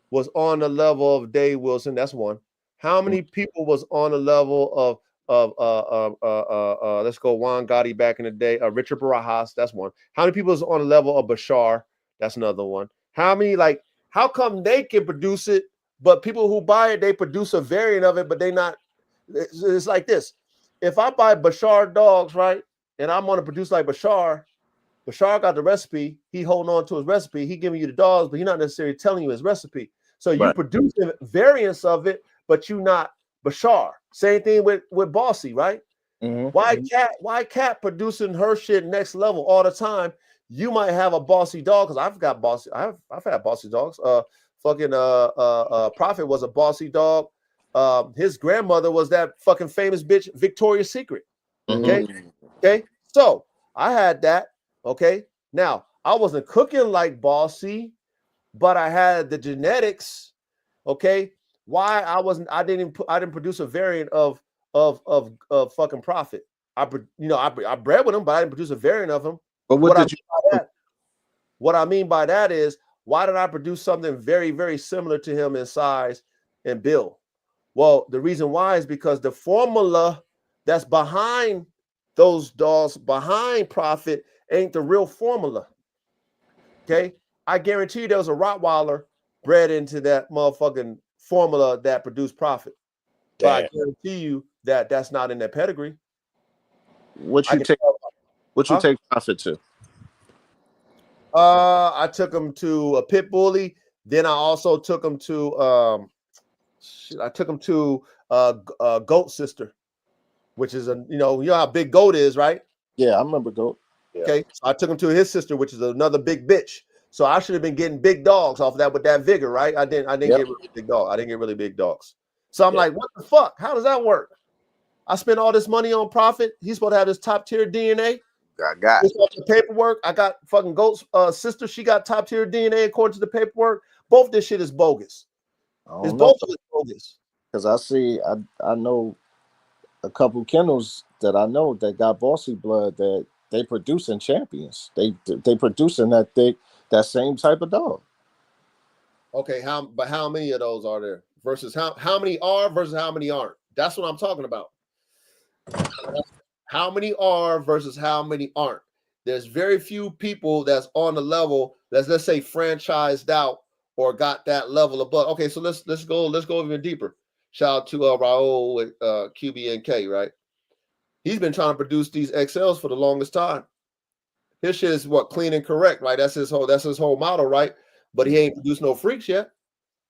was on the level of Dave Wilson? That's one. How many people was on the level of let's go Juan Gotti back in the day, Richard Barajas? That's one. How many people was on the level of Bashar? That's another one. How many, like, how come they can produce it, but people who buy it, they produce a variant of it, but they not. It's like this. If I buy Bashar dogs, right, and I'm going to produce like Bashar got the recipe. He holding on to his recipe. He giving you the dogs, but he's not necessarily telling you his recipe. So you Right. producing variants of it, but you not Bashar. Same thing with Bossy, right? Mm-hmm. Why Cat producing her shit next level all the time? You might have a Bossy dog, because I've had Bossy dogs. Prophet was a Bossy dog. His grandmother was that fucking famous bitch Victoria's Secret. Okay. Okay. So I had that. Okay. Now I wasn't cooking like Bossy, but I had the genetics. Okay. Why I didn't produce a variant of fucking Prophet. I bred with him, but I didn't produce a variant of him. But What I mean by that is, why did I produce something very, very similar to him in size and build? Well, the reason why is because the formula that's behind those dogs, behind Prophet, ain't the real formula. Okay? I guarantee you there was a Rottweiler bred into that motherfucking formula that produced Prophet. But I guarantee you that that's not in their pedigree. What you take Prophet to? I took him to a pit bully. Then I also took him to Goat Sister, which is you know how big Goat is, right? Yeah, I remember Goat. Yeah. Okay, so I took him to his sister, which is another big bitch. So I should have been getting big dogs off of that with that vigor, right? I didn't get really big dogs. I didn't get really big dogs. So I'm like, what the fuck? How does that work? I spent all this money on Prophet. He's supposed to have this top tier DNA. I got the paperwork. I got fucking Goat's sister. She got top tier DNA according to the paperwork. Both this shit is bogus. It's both bogus. Because I know a couple kennels that I know that got Bossy blood that they producing champions. They producing that same type of dog. Okay, how many of those are there versus how many are versus how many aren't? That's what I'm talking about. How many are versus how many aren't? There's very few people that's on the level that's, let's say, franchised out or got that level of blood. Okay, so let's go even deeper. Shout out to Raul with QBNK, right? He's been trying to produce these XLs for the longest time. His shit is what, clean and correct, right? That's his whole model, right? But he ain't produced no freaks yet.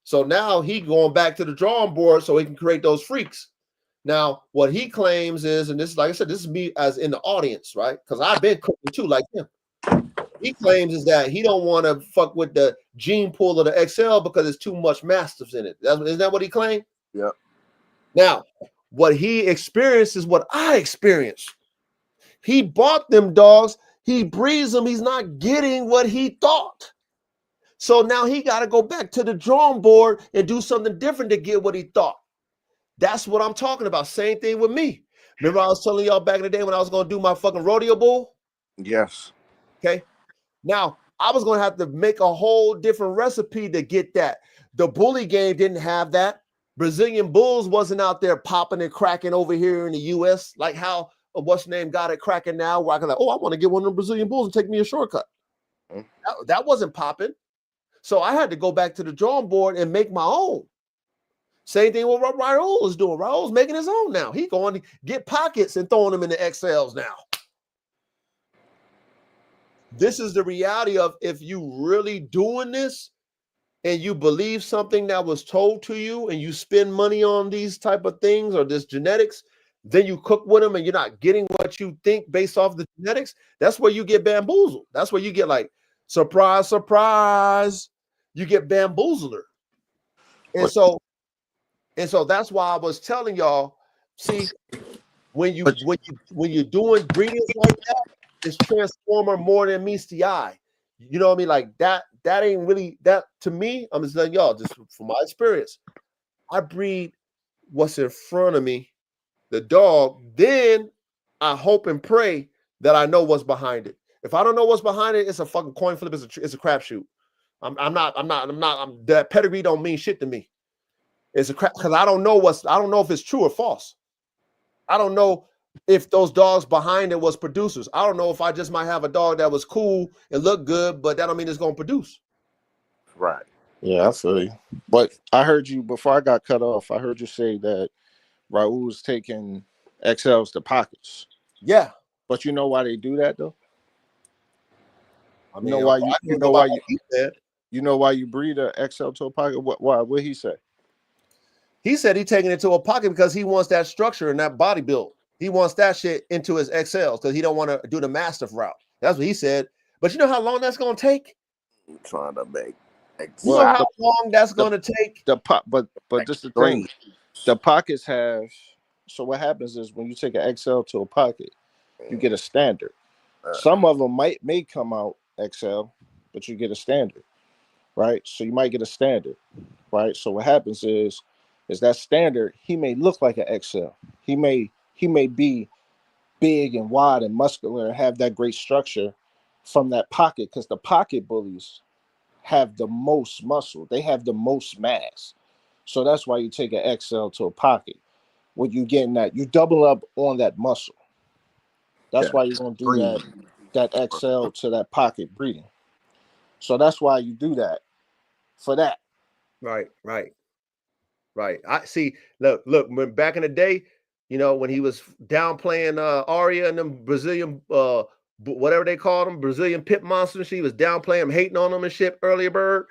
So now he going back to the drawing board so he can create those freaks. Now, what he claims is, and this is, like I said, this is me as in the audience, right? Because I've been cooking too, like him. He claims is that he don't want to fuck with the gene pool of the XL because there's too much mastiffs in it. Isn't that what he claimed? Yeah. Now, what he experienced is what I experienced. He bought them dogs. He breeds them. He's not getting what he thought. So now he got to go back to the drawing board and do something different to get what he thought. That's what I'm talking about. Same thing with me. Remember I was telling y'all back in the day when I was going to do my fucking rodeo bull? Yes. Okay. Now, I was going to have to make a whole different recipe to get that. The bully game didn't have that. Brazilian bulls wasn't out there popping and cracking over here in the U.S. like how what's name got it cracking now, where I can I want to get one of the Brazilian bulls and take me a shortcut. That wasn't popping. So I had to go back to the drawing board and make my own. Same thing with what Raul is doing. Raul's making his own now. He's going to get pockets and throwing them in the XLs now. This is the reality of if you really doing this and you believe something that was told to you and you spend money on these type of things or this genetics, then you cook with them and you're not getting what you think based off the genetics, that's where you get bamboozled. That's where you get like, surprise, surprise. You get bamboozler. And so that's why I was telling y'all, see, when you're doing breedings like that, it's transformer more than meets the eye. You know what I mean? Like that ain't really that to me. I'm just telling y'all, just from my experience. I breed what's in front of me, the dog. Then I hope and pray that I know what's behind it. If I don't know what's behind it, it's a fucking coin flip. It's a crapshoot. That pedigree don't mean shit to me. It's a crap because I don't know if it's true or false. I don't know if those dogs behind it was producers. I don't know if I just might have a dog that was cool and looked good, but that don't mean it's gonna produce. Right. Yeah, I feel you. But I heard you before I got cut off. I heard you say that Raul was taking XLs to pockets. Yeah. But you know why they do that though? I mean, you know why you breed a XL to a pocket? Why? What he say? He said he's taking it to a pocket because he wants that structure and that body build. He wants that shit into his XLs because he don't want to do the Mastiff route. That's what he said. But you know how long that's going to take? I'm trying to make. You know how long that's going to take? But this is the thing. The pockets have. So what happens is when you take an XL to a pocket, you get a standard. Some of them may come out XL, but you get a standard, right? So you might get a standard, right? So what happens is that standard, he may look like an XL. He may be big and wide and muscular and have that great structure from that pocket because the pocket bullies have the most muscle. They have the most mass. So that's why you take an XL to a pocket. What you getting that, you double up on that muscle. That's why you're going to do that XL to that pocket breeding. So that's why you do that for that. Right. I see. Look, when back in the day, you know, when he was downplaying Aria and them Brazilian, whatever they called them, Brazilian pit monsters, she was downplaying him, hating on them and shit, earlier bird.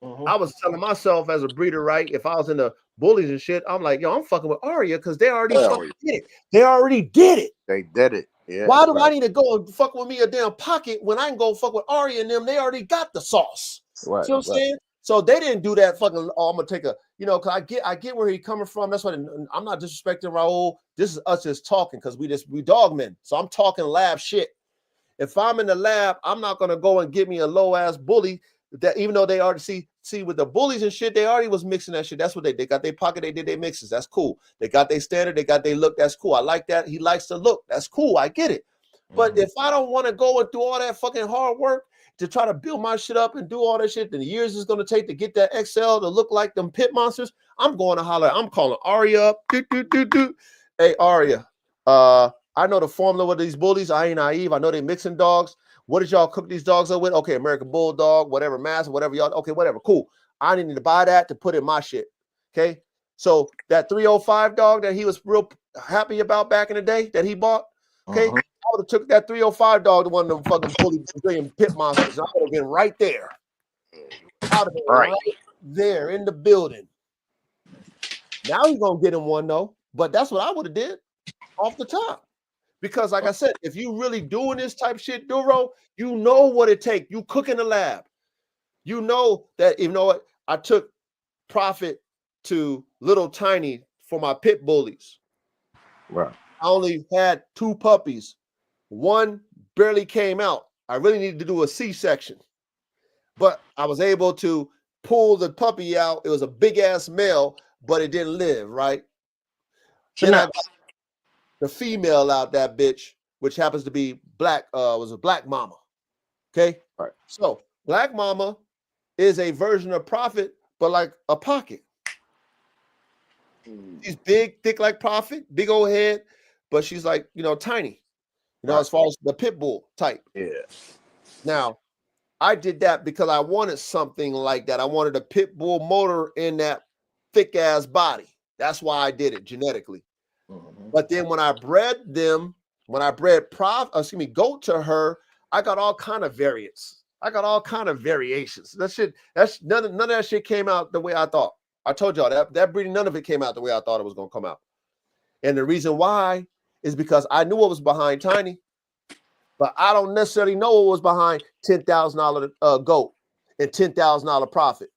I was telling myself as a breeder, right? If I was in the bullies and shit, I'm like, yo, I'm fucking with Aria because they already fucking did it. They already did it. They did it. Yeah. Why do I need to go and fuck with me a damn pocket when I can go fuck with Aria and them? They already got the sauce. Right. See what I'm saying? So they didn't do that fucking, oh, I'm gonna take a, you know, because I get where he's coming from. That's what I'm not disrespecting Raul. This is us just talking because we dog men. So I'm talking lab shit. If I'm in the lab, I'm not gonna go and get me a low ass bully that even though they already see with the bullies and shit, they already was mixing that shit. That's what they got their pocket, they did their mixes. That's cool. They got their standard, they got their look. That's cool. I like that. He likes the look. That's cool. I get it. But if I don't want to go and do all that fucking hard work to try to build my shit up and do all that shit, then the years is going to take to get that XL to look like them pit monsters, I'm going to holler. I'm calling Aria up. Hey, Aria, I know the formula with these bullies. I ain't naive. I know they mixing dogs. What did y'all cook these dogs up with? Okay, American Bulldog, whatever mass, whatever y'all. Okay, whatever. Cool. I need to buy that to put in my shit. Okay. So that 305 dog that he was real happy about back in the day that he bought. Okay. I would have took that 305 dog to one of them fucking bully Brazilian pit monsters. I would have been right there. I would have been right there in the building. Now he's gonna get him one though, but that's what I would have did off the top. Because like I said, if you really doing this type shit, Duro, you know what it takes. You cook in the lab. You know that, you know what? I took Profit to Little Tiny for my pit bullies. Right. I only had 2 puppies. One barely came out. I really needed to do a C-section. But I was able to pull the puppy out. It was a big-ass male, but it didn't live, right? Then I got the female out that bitch, which happens to be black, was a black mama. Okay? Right. So black mama is a version of Prophet, but like a pocket. She's big, thick like Prophet, big old head, but she's like, you know, tiny. You know, as far as the pit bull type. Yeah. Now, I did that because I wanted something like that. I wanted a pit bull motor in that thick ass body. That's why I did it genetically. But then when I bred them, when I bred goat to her, I got all kind of variants. I got all kind of variations. That's none of that shit came out the way I thought. I told y'all that breeding, none of it came out the way I thought it was gonna come out. And the reason why is because I knew what was behind Tiny, but I don't necessarily know what was behind $10,000 goat and $10,000 Profit.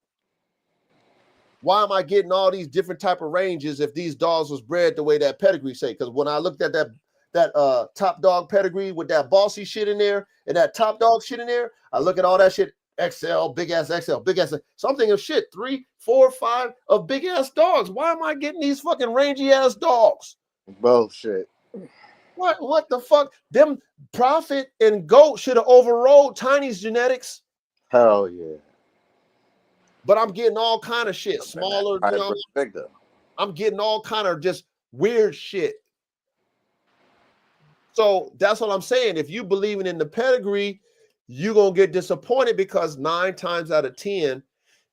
Why am I getting all these different type of ranges if these dogs was bred the way that pedigree say? Because when I looked at that top dog pedigree with that bossy shit in there and that top dog shit in there, I look at all that shit, XL, big ass XL, big ass, something of shit, 3, 4, 5 of big ass dogs. Why am I getting these fucking rangy ass dogs? Bullshit. What the fuck? Them Prophet and Goat should have overrode Tiny's genetics. Hell yeah. But I'm getting all kind of shit, smaller, you know. Bigger. I'm getting all kind of just weird shit. So that's what I'm saying. If you believing in the pedigree, you're gonna get disappointed because 9 times out of 10,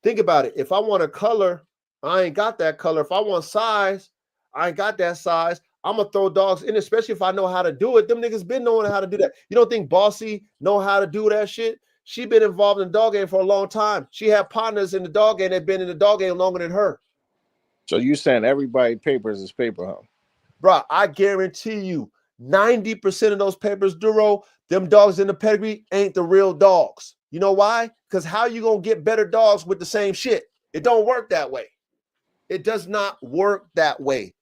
think about it. If I want a color, I ain't got that color. If I want size, I ain't got that size. I'm gonna throw dogs in, especially if I know how to do it. Them niggas been knowing how to do that. You don't think Bossy know how to do that shit? She been involved in the dog game for a long time. She had partners in the dog game that been in the dog game longer than her. So you saying everybody papers is paper, huh? Bro, I guarantee you 90% of those papers, Duro, them dogs in the pedigree ain't the real dogs. You know why? Because how you gonna get better dogs with the same shit? It don't work that way. It does not work that way.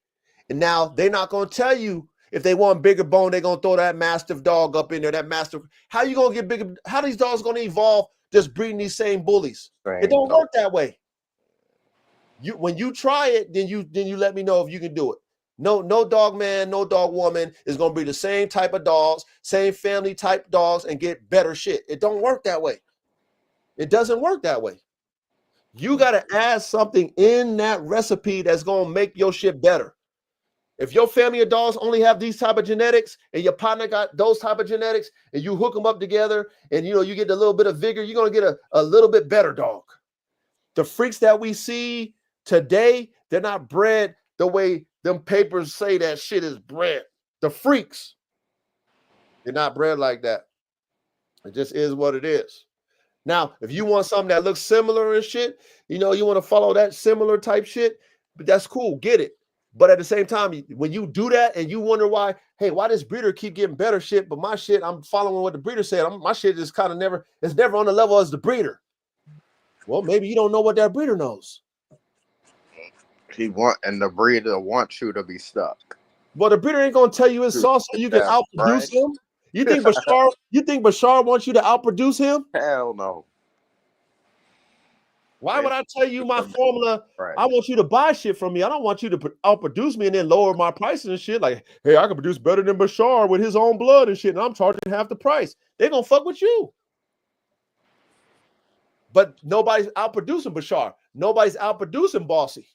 And now they're not gonna tell you if they want bigger bone, they're gonna throw that Mastiff dog up in there. That Mastiff. How you gonna get bigger? How these dogs gonna evolve just breeding these same bullies? It don't work that way. When you try it, then you let me know if you can do it. No dog man, no dog woman is gonna be the same type of dogs, same family type dogs, and get better shit. It don't work that way. It doesn't work that way. You gotta add something in that recipe that's gonna make your shit better. If your family of dogs only have these type of genetics and your partner got those type of genetics and you hook them up together and you get a little bit of vigor, you're gonna get a little bit better dog. The freaks that we see today, they're not bred the way them papers say that shit is bred. The freaks, they're not bred like that. It just is what it is. Now, if you want something that looks similar and shit, you want to follow that similar type shit, but that's cool, get it. But at the same time, when you do that and you wonder why this breeder keep getting better shit, but my shit, I'm following what the breeder said. My shit is kind of it's never on the level as the breeder. Well, maybe you don't know what that breeder knows. And the breeder wants you to be stuck. Well, the breeder ain't gonna tell you his sauce so you can outproduce him. You think Bashar wants you to outproduce him? Hell no. Why would I tell you my formula? Right. I want you to buy shit from me. I don't want you to outproduce me and then lower my prices and shit. Like, hey, I can produce better than Bashar with his own blood and shit, and I'm charging half the price. They're gonna fuck with you. But nobody's outproducing Bashar. Nobody's outproducing Bossy.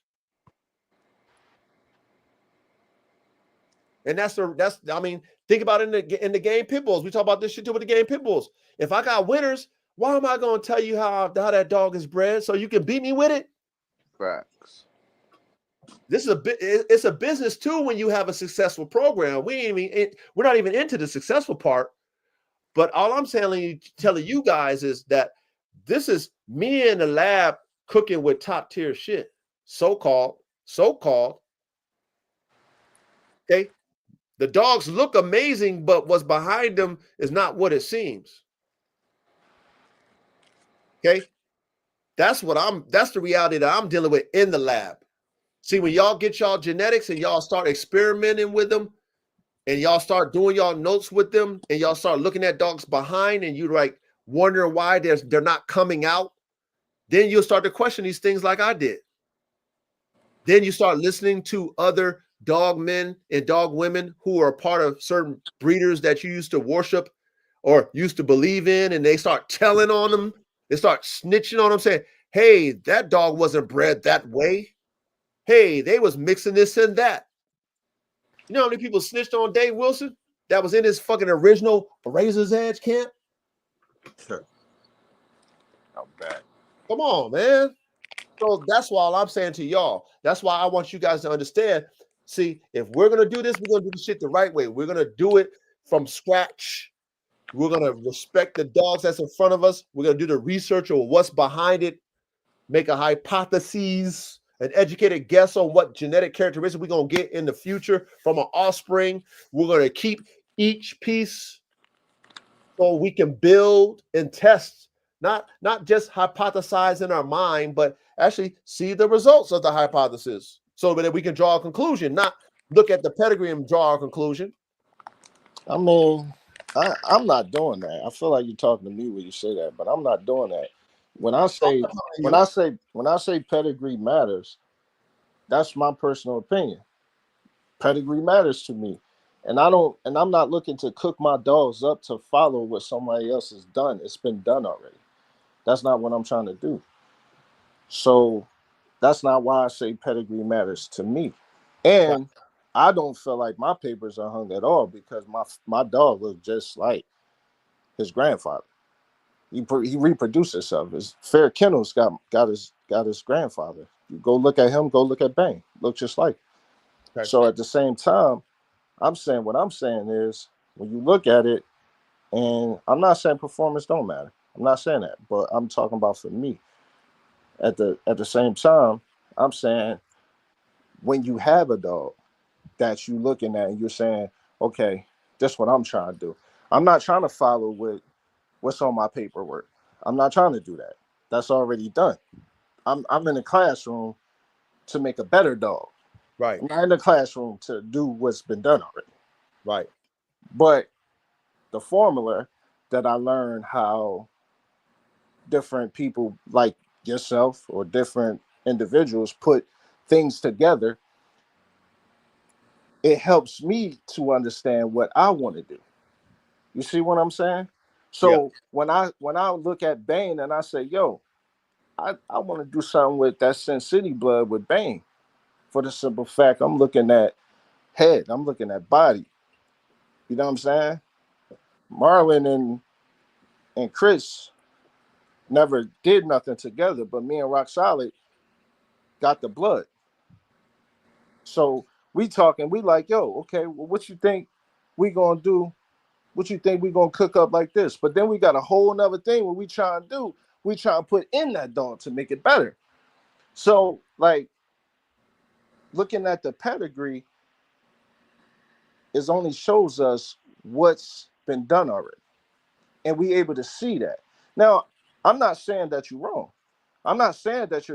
And think about it in the game pit bulls. We talk about this shit too with the game pit bulls. If I got winners, why am I going to tell you how that dog is bred so you can beat me with it? Facts. It's a business too when you have a successful program. We're not even into the successful part. But all I'm telling you guys is that this is me in the lab cooking with top tier shit. So-called. Okay. The dogs look amazing, but what's behind them is not what it seems. Okay. That's the reality that I'm dealing with in the lab. See, when y'all get y'all genetics and y'all start experimenting with them and y'all start doing y'all notes with them and y'all start looking at dogs behind and you like wonder why they're not coming out, then you'll start to question these things like I did. Then you start listening to other dog men and dog women who are part of certain breeders that you used to worship or used to believe in, and they start telling on them. They start snitching on them, saying, hey, that dog wasn't bred that way. Hey, they was mixing this and that. You know how many people snitched on Dave Wilson that was in his fucking original Razor's Edge camp? How bad. Come on, man. So that's why I'm saying to y'all. That's why I want you guys to understand. See, if we're going to do this, we're going to do the shit the right way. We're going to do it from scratch. We're going to respect the dogs that's in front of us. We're going to do the research on what's behind it, make a hypothesis, an educated guess on what genetic characteristics we're going to get in the future from an offspring. We're going to keep each piece so we can build and test, not just hypothesize in our mind, but actually see the results of the hypothesis so that we can draw a conclusion, not look at the pedigree and draw a conclusion. I mean, I'm not doing that. I feel like you're talking to me when you say that, but I'm not doing that. When I say pedigree matters, that's my personal opinion. Pedigree matters to me. And I'm not looking to cook my dogs up to follow what somebody else has done. It's been done already. That's not what I'm trying to do. So that's not why I say pedigree matters to me. And I don't feel like my papers are hung at all because my dog looks just like his grandfather. He reproduced himself. His Fair Kennels got his grandfather. You go look at him. Go look at Bang. Look just like. Okay. So at the same time, I'm saying what I'm saying is when you look at it, and I'm not saying performance don't matter. I'm not saying that, but I'm talking about for me. At the same time, I'm saying when you have a dog that you looking at and you're saying, okay, that's what I'm trying to do. I'm not trying to follow what's on my paperwork. I'm not trying to do that. That's already done. I'm in the classroom to make a better dog. Right. I'm not in the classroom to do what's been done already. Right. But the formula that I learned how different people like yourself or different individuals put things together, it helps me to understand what I want to do. You see what I'm saying? So when I look at Bane and I say, yo, I want to do something with that Sin City blood with Bane, for the simple fact I'm looking at head, I'm looking at body. You know what I'm saying? Marlon and Chris never did nothing together, but me and Rock Solid got the blood. So we talking, we like, yo, okay, well, what you think we gonna do? What you think we gonna cook up like this? But then we got a whole nother thing what we trying to do. We trying to put in that dog to make it better. So like looking at the pedigree is only shows us what's been done already. And we able to see that. Now, I'm not saying that you're wrong. I'm not saying that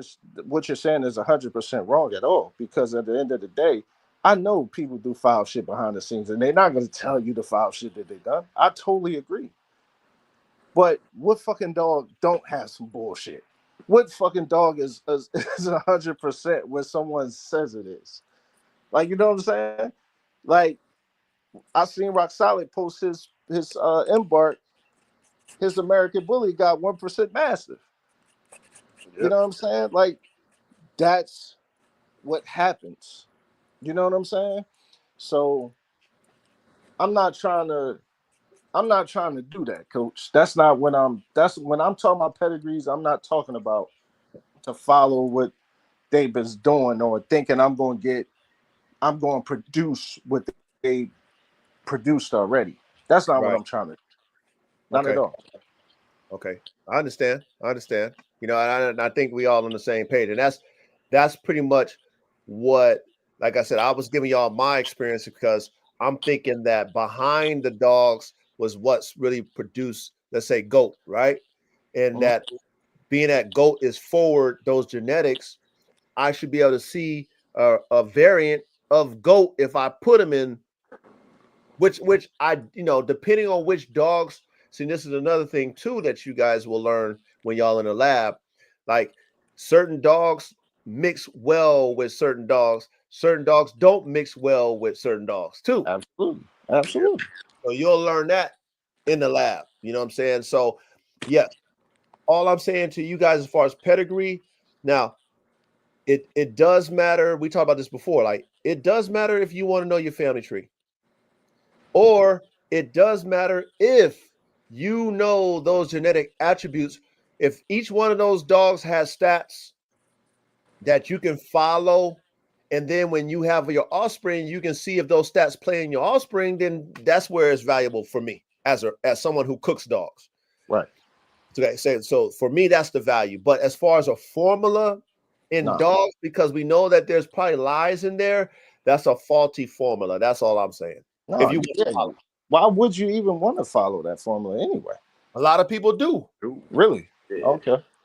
what you're saying is 100% wrong at all, because at the end of the day, I know people do foul shit behind the scenes and they're not going to tell you the foul shit that they done. I totally agree. But what fucking dog don't have some bullshit? What fucking dog is 100% when someone says it is? Like, you know what I'm saying? Like, I seen Rock Solid post his embark. His American Bully got 1% massive. You know what I'm saying? Like, that's what happens. You know what I'm saying? So I'm not trying to do that, coach. That's when I'm talking about pedigrees, I'm not talking about to follow what they've been doing or thinking I'm going to produce what they produced already. That's not what Right. I'm trying to do. Not Okay. at all. Okay. I understand. You know, I think we all on the same page. And that's pretty much what, like I said, I was giving y'all my experience because I'm thinking that behind the dogs was what's really produced, let's say, GOAT, right? And that being that GOAT is forward those genetics, I should be able to see a variant of GOAT if I put them in, which I, you know, depending on which dogs. See, this is another thing too that you guys will learn when y'all in the lab. Like certain dogs mix well with certain dogs. Certain dogs don't mix well with certain dogs too. Absolutely. So you'll learn that in the lab. You know what I'm saying? So, yeah, all I'm saying to you guys as far as pedigree, now it does matter. We talked about this before. Like it does matter if you want to know your family tree, or it does matter if you know those genetic attributes. If each one of those dogs has stats that you can follow, and then when you have your offspring, you can see if those stats play in your offspring, then that's where it's valuable for me as someone who cooks dogs. Right. So for me, that's the value. But as far as a formula in dogs, because we know that there's probably lies in there, that's a faulty formula. That's all I'm saying. No, If you why would you even want to follow that formula anyway? A lot of people do. Really? Yeah.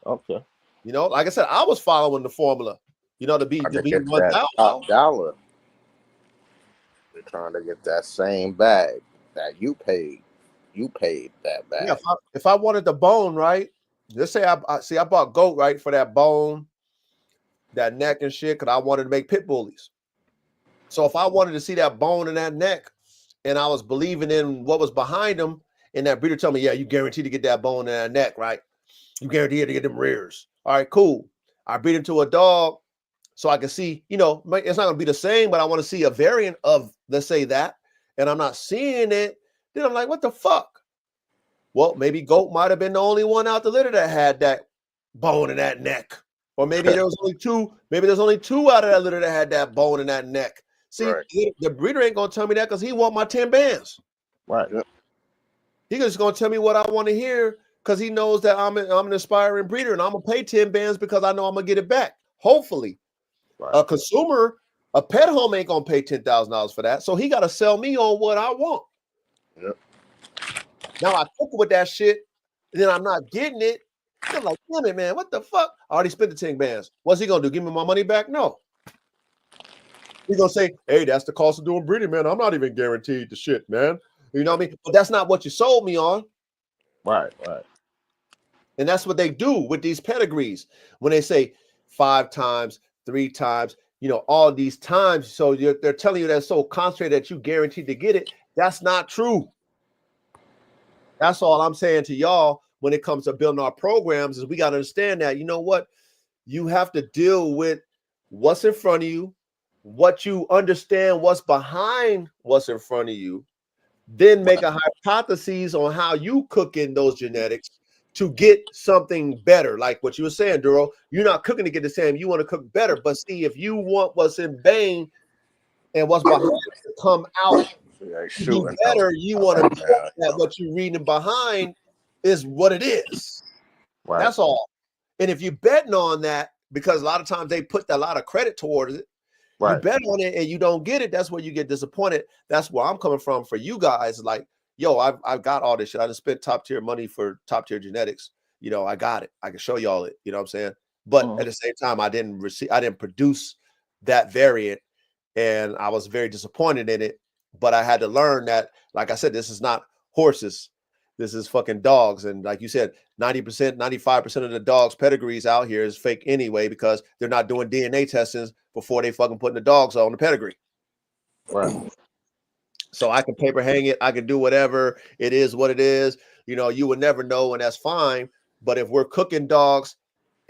Okay. You know, like I said, I was following the formula, you know, to be Get 1,000. that top dollar. They're trying to get that same bag that you paid. You paid that bag. Yeah, if I wanted the bone, right? Let's say I bought GOAT, right, for that bone, that neck and shit, because I wanted to make pit bullies. So if I wanted to see that bone in that neck, and I was believing in what was behind them, and that breeder told me, yeah, you guaranteed to get that bone in that neck, right? You guaranteed to get them rears. All right, cool. I breed into a dog so I can see, it's not going to be the same, but I want to see a variant of, let's say that, and I'm not seeing it. Then I'm like, what the fuck? Well, maybe goat might have been the only one out the litter that had that bone in that neck. Or maybe there was only two. Maybe there's only two out of that litter that had that bone in that neck. See, Right. the breeder ain't gonna tell me that because he want my 10 bands. Right. He just gonna tell me what I want to hear because he knows that I'm an aspiring breeder and I'm gonna pay 10 bands because I know I'm gonna get it back. Hopefully, Right. a consumer, a pet home ain't gonna pay $10,000 for that, so he got to sell me on what I want. Yep. Now I cook with that shit, and then I'm not getting it. I'm like, damn it, man, what the fuck? I already spent the 10 bands. What's he gonna do? Give me my money back? No. He's gonna say, hey, that's the cost of doing breeding, man. I'm not even guaranteed the shit, man. You know what I mean? But that's not what you sold me on. Right. Right. And that's what they do with these pedigrees. When they say 5 times, 3 times, all these times. So they're telling you that's so concentrated that you guaranteed to get it. That's not true. That's all I'm saying to y'all when it comes to building our programs is we got to understand that, you know what? You have to deal with what's in front of you, what you understand, what's behind what's in front of you, then make a hypothesis on how you cook in those genetics to get something better. Like what you were saying, Duro, you're not cooking to get the same. You want to cook better. But see, if you want what's in Bane and what's behind to come out to do better, you want to be that what you're reading behind is what it is. Right. That's all. And if you're betting on that, because a lot of times they put a lot of credit towards it, Right. you bet on it and you don't get it, that's where you get disappointed. That's where I'm coming from for you guys. Like, yo, I've got all this shit. I just spent top tier money for top tier genetics. I got it. I can show y'all it. You know what I'm saying? But at the same time, I didn't produce that variant, and I was very disappointed in it. But I had to learn that, like I said, this is not horses. This is fucking dogs. And like you said, 90%, 95% of the dogs' pedigrees out here is fake anyway, because they're not doing DNA testings before they fucking putting the dogs on the pedigree. Right. So I can paper hang it. I can do whatever. It is what it is. You would never know, and that's fine. But if we're cooking dogs,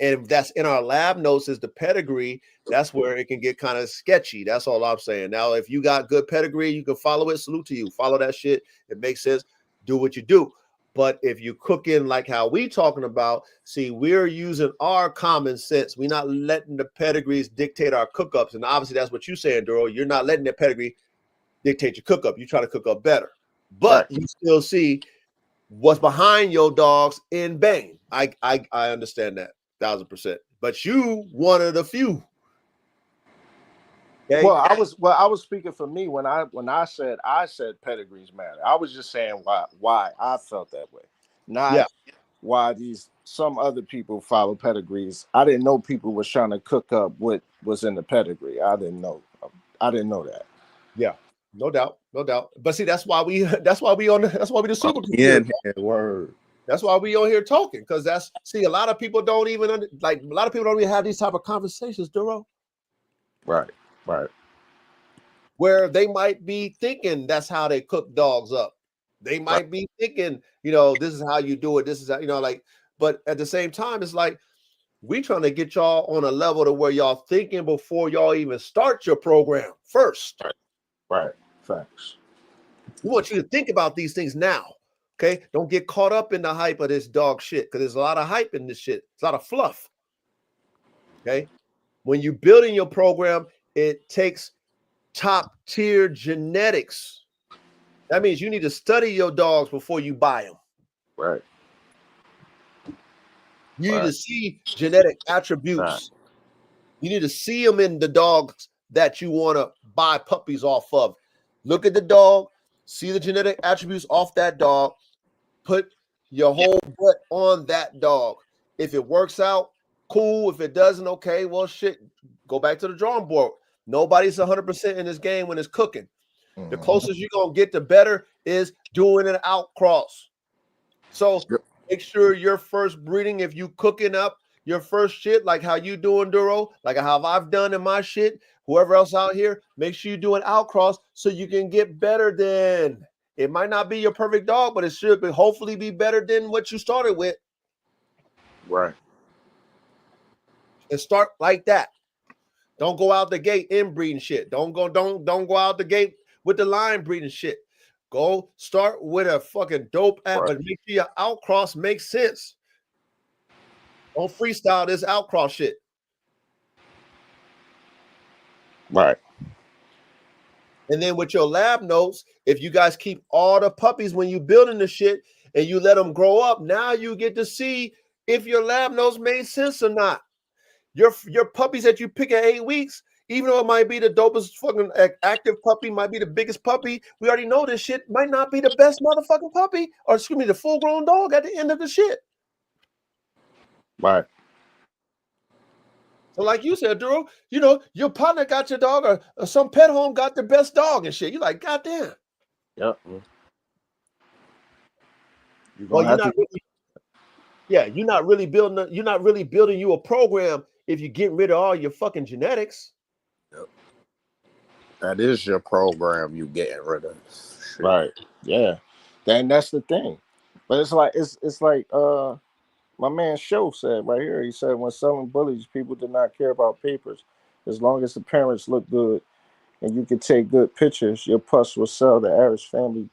and if that's in our lab notes is the pedigree, that's where it can get kind of sketchy. That's all I'm saying. Now, if you got good pedigree, you can follow it. Salute to you. Follow that shit. It makes sense. Do what you do. But if you cook in like how we talking about, see, we're using our common sense. We're not letting the pedigrees dictate our cook-ups. And obviously that's what you're saying, Duro. You're not letting the pedigree dictate your cook-up. You try to cook up better. But you still see what's behind your dogs in Bane. I understand that 1,000%. But you one of the few. Okay? Well, I was speaking for me when I said pedigrees matter. I was just saying why I felt that way, not why some other people follow pedigrees. I didn't know people was trying to cook up what was in the pedigree. I didn't know that. Yeah, no doubt. But see, that's why we the supercomputer. Word. That's why we on here talking, because a lot of people don't even have these type of conversations, Duro. Right. Where they might be thinking that's how they cook dogs up. They might be thinking, this is how you do it. This is how, but at the same time, it's like we trying to get y'all on a level to where y'all thinking before y'all even start your program first. Right. Facts. We want you to think about these things now. Okay. Don't get caught up in the hype of this dog shit, because there's a lot of hype in this shit. It's a lot of fluff. Okay. When you're building your program, it takes top tier genetics. That means you need to study your dogs before you buy them. Right. You need to see genetic attributes. You need to see them in the dogs that you want to buy puppies off of. Look at the dog, see the genetic attributes off that dog, put your whole butt on that dog. If it works out, cool. If it doesn't, okay, well, shit, go back to the drawing board. Nobody's 100% in this game when it's cooking. The closest you're going to get to better is doing an outcross. So make sure your first breeding, if you cooking up, your first shit, like how you doing, Duro, like how I've done in my shit, whoever else out here, make sure you do an outcross so you can get better than. It might not be your perfect dog, but it should hopefully be better than what you started with. Right. And start like that. Don't go out the gate inbreeding shit. Don't go out the gate with the line breeding shit. Go start with a fucking dope app, but make sure your outcross makes sense. Don't freestyle this outcross shit. Right. And then with your lab notes, if you guys keep all the puppies when you building the shit and you let them grow up, now you get to see if your lab notes made sense or not. Your puppies that you pick at 8 weeks, even though it might be the dopest fucking active puppy, might be the biggest puppy, we already know this shit might not be the best motherfucking puppy, or excuse me, the full-grown dog at the end of the shit. Right. So like you said, Drew, you know, your partner got your dog, or some pet home got the best dog and shit. You're like, goddamn. Yep. Well, you're not really, yeah, you're not really building you a program if you're getting rid of all your fucking genetics. Yep. That is your program you getting rid of. Shit. Right. Yeah. Then that's the thing. But it's like my man Show said right here. He said when selling bullies, people do not care about papers. As long as the parents look good and you can take good pictures, your puss will sell the average family.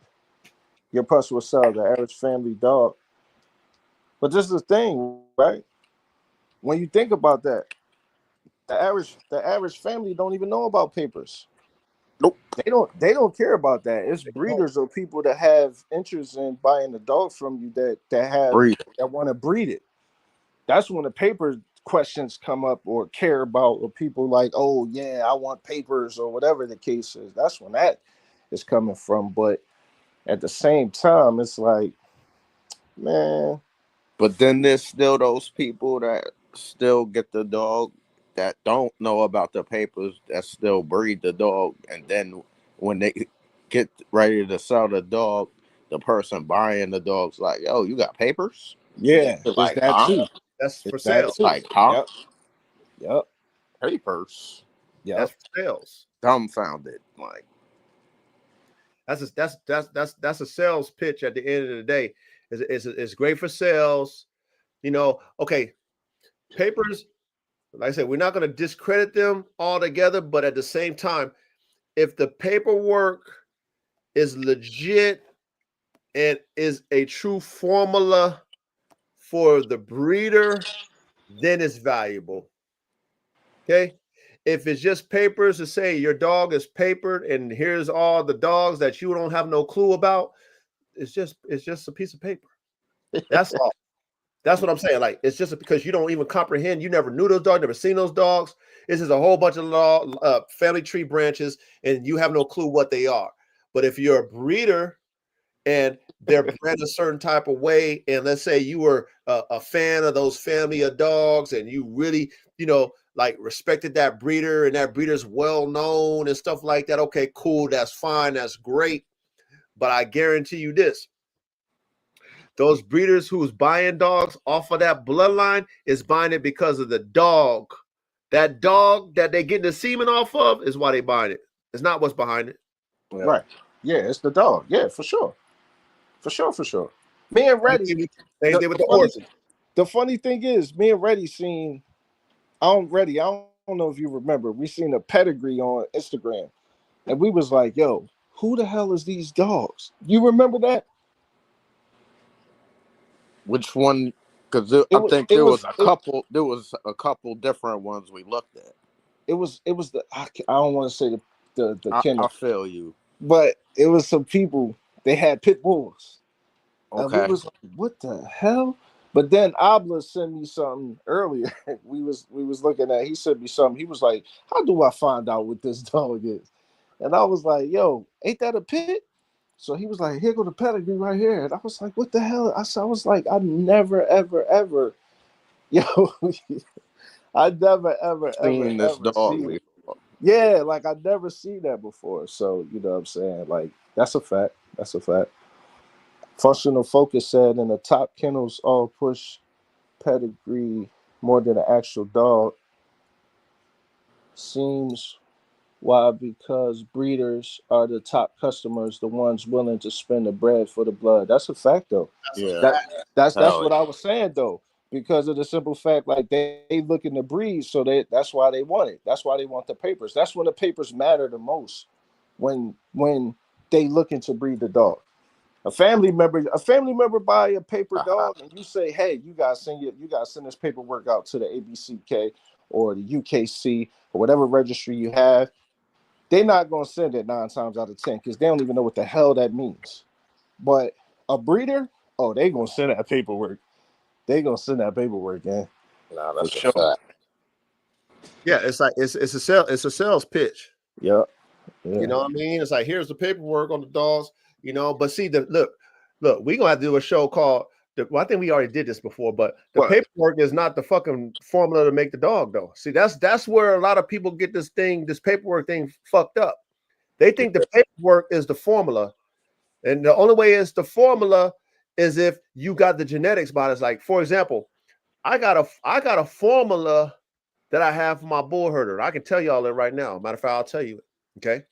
Your puss will sell the average family dog. But this is the thing, right? When you think about that, the average family don't even know about papers. Nope. They don't care about that. It's breeders or people that have interest in buying the dog from you that want to breed it. That's when the paper questions come up or care about, or people like, oh yeah, I want papers or whatever the case is. That's when that is coming from. But at the same time, it's like, man. But then there's still those people that still get the dog that don't know about the papers, that still breed the dog, and then when they get ready to sell the dog, the person buying the dog's like, "Yo, you got papers?" Yeah, it's like, that too. That's for sales. Like, huh? Yep. Papers. Yep. That's for sales. Dumbfounded. Like, that's a sales pitch at the end of the day. It's great for sales. You know, okay, papers, like I said, we're not going to discredit them altogether, but at the same time, if the paperwork is legit and is a true formula for the breeder, then it's valuable. Okay? If it's just papers to say your dog is papered and here's all the dogs that you don't have no clue about, it's just a piece of paper. That's all. That's what I'm saying. Like, it's just because you don't even comprehend. You never knew those dogs, never seen those dogs. This is a whole bunch of family tree branches, and you have no clue what they are. But if you're a breeder and they're bred a certain type of way, and let's say you were a fan of those family of dogs, and you really, like respected that breeder, and that breeder's well known and stuff like that. Okay, cool. That's fine. That's great. But I guarantee you this. Those breeders who's buying dogs off of that bloodline is buying it because of the dog. That dog that they getting the semen off of is why they buying it. It's not what's behind it. Yeah. Right. Yeah, it's the dog. Yeah, for sure. For sure. Me and Reddy. Same thing with the horses. The funny thing is, me and Reddy seen, I don't know if you remember, we seen a pedigree on Instagram. And we was like, yo, who the hell is these dogs? You remember that? Which one? Because I think there was a couple different ones we looked at. It was the I don't want to say the kennel. I feel you, but it was some people. They had pit bulls. Okay. And we was like, what the hell? But then Abla sent me something earlier. we was looking at. He sent me something. He was like, how do I find out what this dog is? And I was like, yo, ain't that a pit? So he was like, here go the pedigree right here. And I was like, what the hell? I was like, I never, ever, I never, ever seen this dog. Yeah, like I never seen that before. So, you know what I'm saying? Like, that's a fact. Functional Focus said in the top kennels all push pedigree more than the actual dog. Seems why? Because breeders are the top customers, the ones willing to spend the bread for the blood. That's a fact, though. Yeah. That's Hell what I was saying, though. Because of the simple fact, like they looking to breed, so that's why they want it. That's why they want the papers. That's when the papers matter the most. When they looking to breed the dog. A family member buy a paper dog, and you say, "Hey, you guys send this paperwork out to the ABCK or the UKC or whatever registry you have." They're not gonna send it 9 times out of 10 because they don't even know what the hell that means. But a breeder, oh, they gonna send that paperwork. They gonna send that paperwork, man. Nah, For that's a sure. fact. Yeah, it's like it's a sales pitch. Yep. You know what I mean? It's like, here's the paperwork on the dogs, you know. But see, look, we're gonna have to do a show called I think we already did this before, but the What? paperwork is not the fucking formula to make the dog, though. See, that's where a lot of people get this paperwork thing fucked up. They think the paperwork is the formula, and the only way it's the formula is if you got the genetics by it. It's like, for example, I got a formula that I have for my bull herder. I can tell y'all that right now. Matter of fact, I'll tell you it. Okay.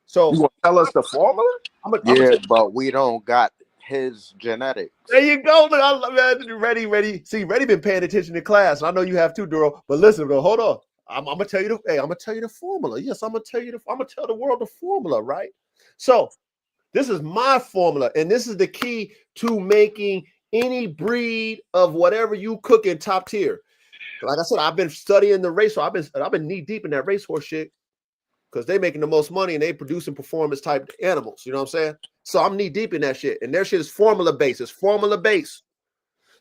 So You want to tell us the formula? Yeah, but we don't got his genetics. There you go. Look, I love that. Ready. See, Ready been paying attention to class. I know you have too, Duro. But listen, bro, hold on. I'm gonna tell you I'm gonna tell you the formula. Yes, I'm gonna tell the world the formula, right? So this is my formula, and this is the key to making any breed of whatever you cook in top tier. Like I said, I've been studying the race, so I've been knee deep in that racehorse shit because they making the most money and they producing performance type animals. You know what I'm saying? So I'm knee deep in that shit, and their shit is formula based. It's formula based.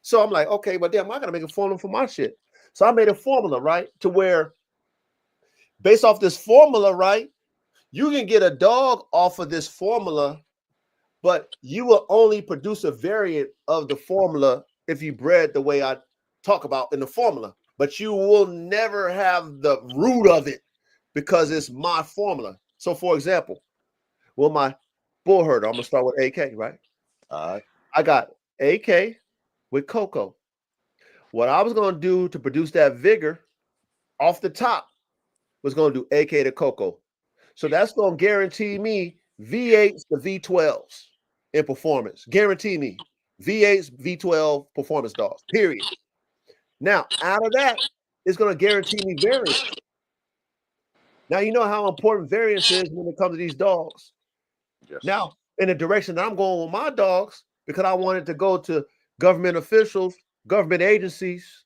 So I'm like, okay, but damn, I gotta make a formula for my shit. So I made a formula, right, to where based off this formula, right, you can get a dog off of this formula, but you will only produce a variant of the formula if you bred the way I talk about in the formula. But you will never have the root of it because it's my formula. So, for example, well, my bull herder, I'm gonna start with AK, right? I got AK with Coco. What I was gonna do to produce that vigor off the top was gonna do AK to Coco. So that's gonna guarantee me V8s to V12s in performance. Guarantee me V8s, V12 performance dogs. Period. Now, out of that, it's gonna guarantee me variance. Now you know how important variance is when it comes to these dogs. Yes. Now, in the direction that I'm going with my dogs, because I wanted to go to government officials, government agencies,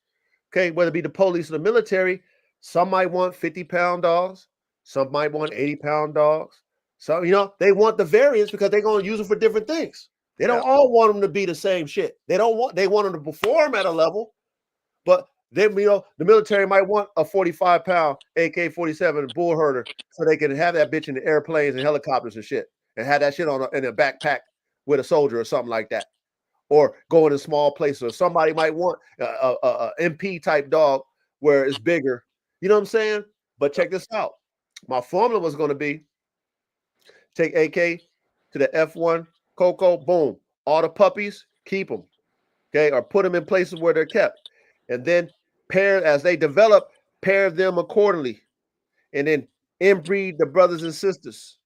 okay, whether it be the police or the military, some might want 50-pound dogs, some might want 80-pound dogs. So, you know, they want the variance because they're going to use them for different things. They don't all want them to be the same shit. They want them to perform at a level, but then, you know, the military might want a 45-pound AK-47 bull herder so they can have that bitch in the airplanes and helicopters and shit, and have that shit in a backpack with a soldier or something like that, or go in a small place. Or somebody might want a MP type dog where it's bigger. You know what I'm saying? But check this out. My formula was going to be take AK to the F1 Coco, boom. All the puppies, keep them, okay, or put them in places where they're kept, and then pair as they develop, pair them accordingly, and then inbreed the brothers and sisters.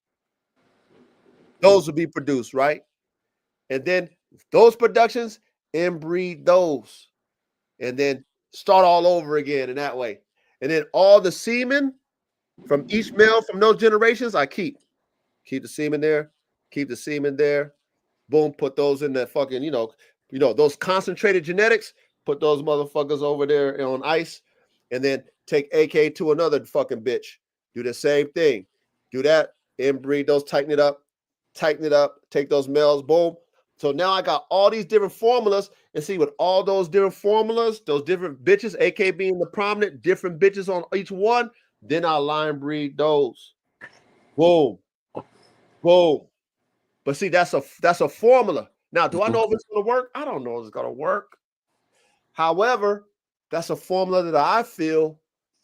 Those will be produced, right? And then those productions, inbreed those, and then start all over again in that way. And then all the semen from each male from those generations, I keep the semen there, keep the semen there. Boom, put those in that fucking, you know, those concentrated genetics, put those motherfuckers over there on ice, and then take AK to another fucking bitch. Do the same thing. Do that, inbreed those, tighten it up, take those males, boom. So now I got all these different formulas, and see, with all those different formulas, those different bitches, AK being the prominent, different bitches on each one, then I line breed those. Boom. Boom. But see, that's a formula. Now, do I know if it's going to work? I don't know if it's going to work. However, that's a formula that I feel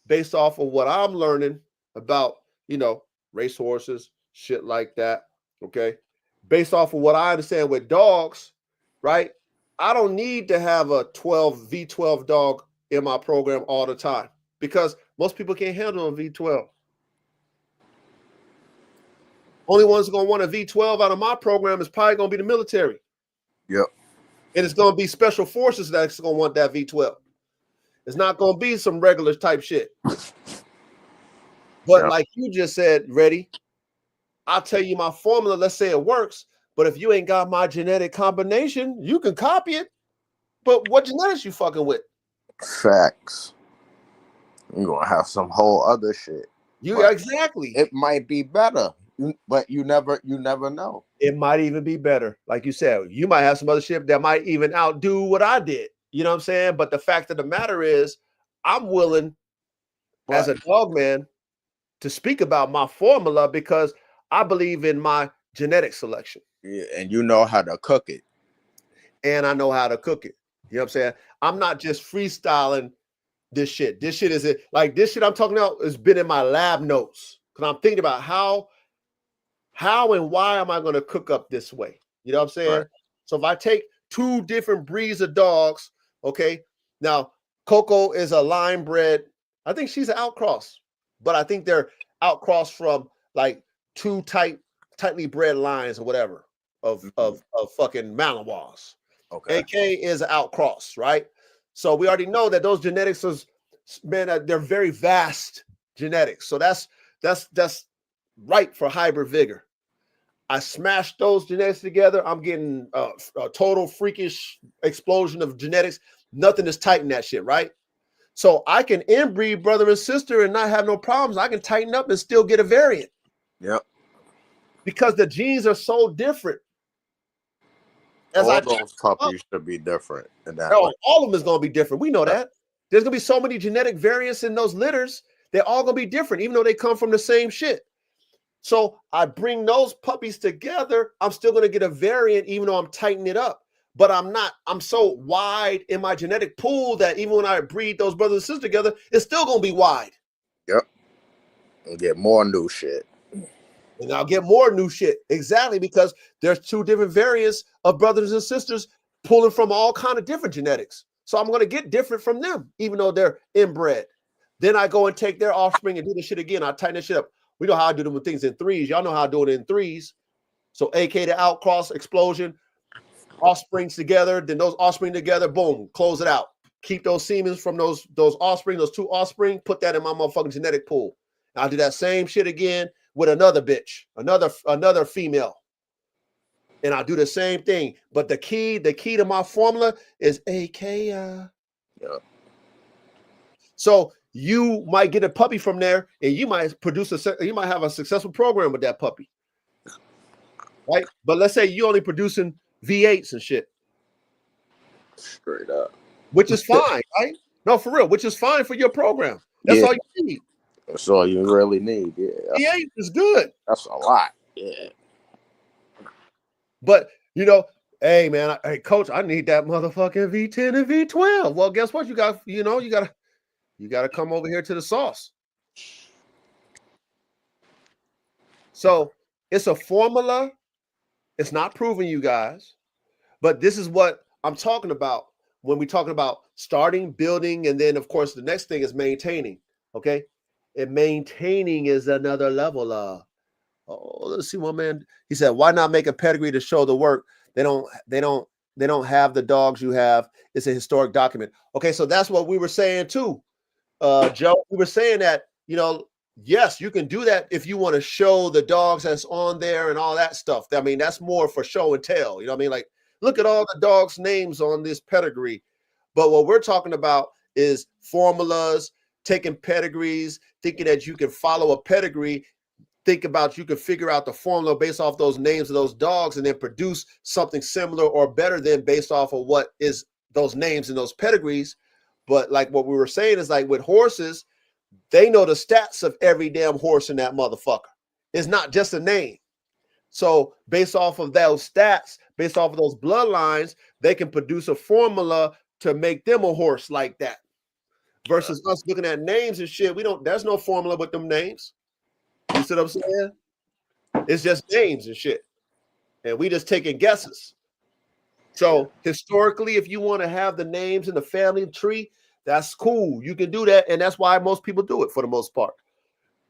based off of what I'm learning about, you know, racehorses, shit like that. Okay. Based off of what I understand with dogs, right? I don't need to have a V12 dog in my program all the time because most people can't handle a V12. Only ones going to want a V12 out of my program is probably going to be the military. Yep. And it's going to be special forces that's going to want that V12. It's not going to be some regular type shit. But like you just said, Reddy, I'll tell you my formula. Let's say it works. But if you ain't got my genetic combination, you can copy it. But what genetics you fucking with? Facts. You're going to have some whole other shit. Exactly. It might be better, but you never know. It might even be better. Like you said, you might have some other shit that might even outdo what I did. You know what I'm saying? But the fact of the matter is, I'm willing, as a dog man, to speak about my formula because I believe in my genetic selection. Yeah, and you know how to cook it. And I know how to cook it. You know what I'm saying? I'm not just freestyling this shit. This shit is like this shit I'm talking about has been in my lab notes. Because I'm thinking about how and why am I going to cook up this way? You know what I'm saying? Right. So if I take two different breeds of dogs, okay. Now Coco is a line bred. I think she's an outcross, but I think they're outcross from like two tightly bred lines or whatever of fucking Malinois. Okay. AK is an outcross, right? So we already know that those genetics is, man, they're very vast genetics. So that's right for hybrid vigor. I smashed those genetics together. I'm getting a total freakish explosion of genetics. Nothing is tight in that shit, right? So I can inbreed brother and sister and not have no problems. I can tighten up and still get a variant. Yep. Because the genes are so different. All those puppies should be different in that way. All of them is going to be different. We know that. There's going to be so many genetic variants in those litters. They're all going to be different, even though they come from the same shit. So I bring those puppies together. I'm still going to get a variant, even though I'm tightening it up. But I'm so wide in my genetic pool that even when I breed those brothers and sisters together, it's still going to be wide. Yep. And get more new shit. And I'll get more new shit. Exactly, because there's two different variants of brothers and sisters pulling from all kind of different genetics. So I'm going to get different from them, even though they're inbred. Then I go and take their offspring and do the shit again. I tighten this shit up. We know how I do them with things in threes. Y'all know how I do it in threes. So AK the outcross explosion, offsprings together, then those offspring together, boom, close it out. Keep those semen from those offspring, those two offspring, put that in my motherfucking genetic pool. And I'll do that same shit again with another bitch, another female. And I'll do the same thing. But the key to my formula is AK. Yeah. So you might get a puppy from there and you might have a successful program with that puppy. Right? But let's say you only producing V8s and shit. Straight up. Which is fine, right? No, for real, which is fine for your program. That's all you need. That's all you really need. Yeah. V8 is good. That's a lot. Yeah. But hey man, hey coach, I need that motherfucking V10 and V12. Well, guess what? You gotta come over here to the sauce. So it's a formula. It's not proven, you guys, but this is what I'm talking about when we're talking about starting, building, and then of course the next thing is maintaining. Okay, and maintaining is another level. Let's see, one man. He said, "Why not make a pedigree to show the work? They don't have the dogs you have. It's a historic document." Okay, so that's what we were saying too. Joe, we were saying that, yes, you can do that if you want to show the dogs that's on there and all that stuff. I mean, that's more for show and tell. You know what I mean? Like, look at all the dogs' names on this pedigree. But what we're talking about is formulas, taking pedigrees, thinking that you can follow a pedigree. Think about you can figure out the formula based off those names of those dogs and then produce something similar or better than based off of what is those names and those pedigrees. But like what we were saying is like with horses, they know the stats of every damn horse in that motherfucker. It's not just a name. So based off of those stats, based off of those bloodlines, they can produce a formula to make them a horse like that. Versus us looking at names and shit, there's no formula with them names. You see what I'm saying? It's just names and shit. And we just taking guesses. So historically, if you want to have the names in the family tree, That's cool. You can do that, and that's why most people do it for the most part.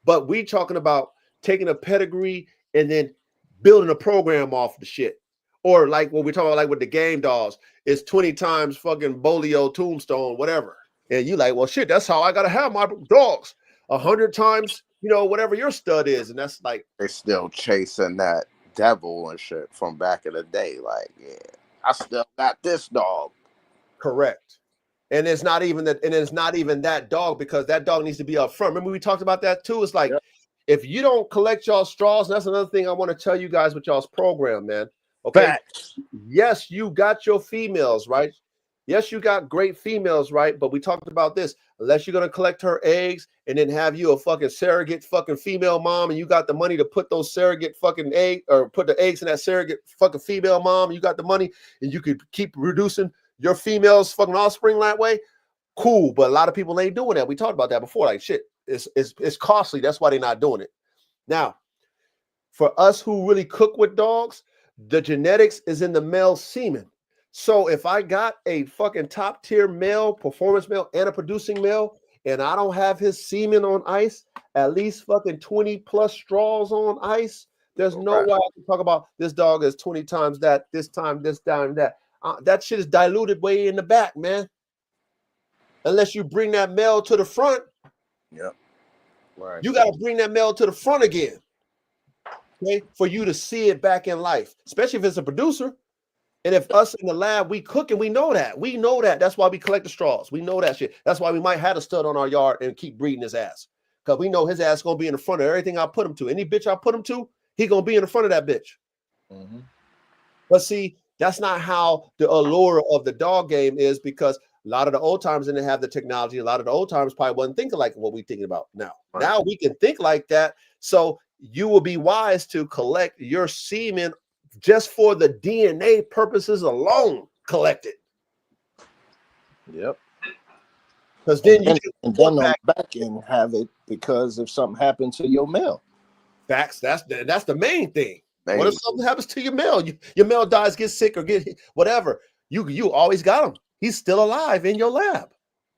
But we talking about taking a pedigree and then building a program off the shit. Or like what we're talking about, like with the game dolls, it's 20 times fucking Bolio, Tombstone, whatever. And you like, well, shit, that's how I gotta have my dogs. 100 times, whatever your stud is. And that's like they still chasing that devil and shit from back in the day. Like, yeah, I still got this dog. Correct. And it's not even that dog, because that dog needs to be up front. Remember we talked about that too. It's like, if you don't collect y'all straws, and that's another thing I want to tell you guys with y'all's program, man. Okay. Facts. Yes, you got your females, right? Yes, you got great females, right? But we talked about this. Unless you're gonna collect her eggs and then have you a fucking surrogate fucking female mom, and you got the money to put those surrogate fucking egg, or put the eggs in that surrogate fucking female mom, you got the money and you could keep reducing your females fucking offspring that way. Cool, but a lot of people ain't doing that. We talked about that before. Like shit, it's costly. That's why they're not doing it. Now, for us who really cook with dogs, the genetics is in the male semen. So if I got a fucking top tier male, performance male, and a producing male, and I don't have his semen on ice, at least fucking 20 plus straws on ice, there's no way I can talk about this dog is 20 times that, this time, this time, that. That shit is diluted way in the back, man. Unless you bring that male to the front. Yep. Right. You got to bring that male to the front again. Okay, for you to see it back in life, especially if it's a producer. And if us in the lab, we cook and we know that. We know that. That's why we collect the straws. We know that shit. That's why we might have a stud on our yard and keep breeding his ass. Because we know his ass is going to be in the front of everything I put him to. Any bitch I put him to, he going to be in the front of that bitch. Mm-hmm. But see, that's not how the allure of the dog game is, because a lot of the old timers didn't have the technology. A lot of the old timers probably wasn't thinking like what we're thinking about now. Right. Now we can think like that. So you will be wise to collect your semen just for the DNA purposes alone. Collect it. Yep. Because then and then on the back end have it, because if something happened to your male. Facts. That's the main thing. What if something happens to your male? Your male dies, gets sick, or get whatever. You always got him. He's still alive in your lab.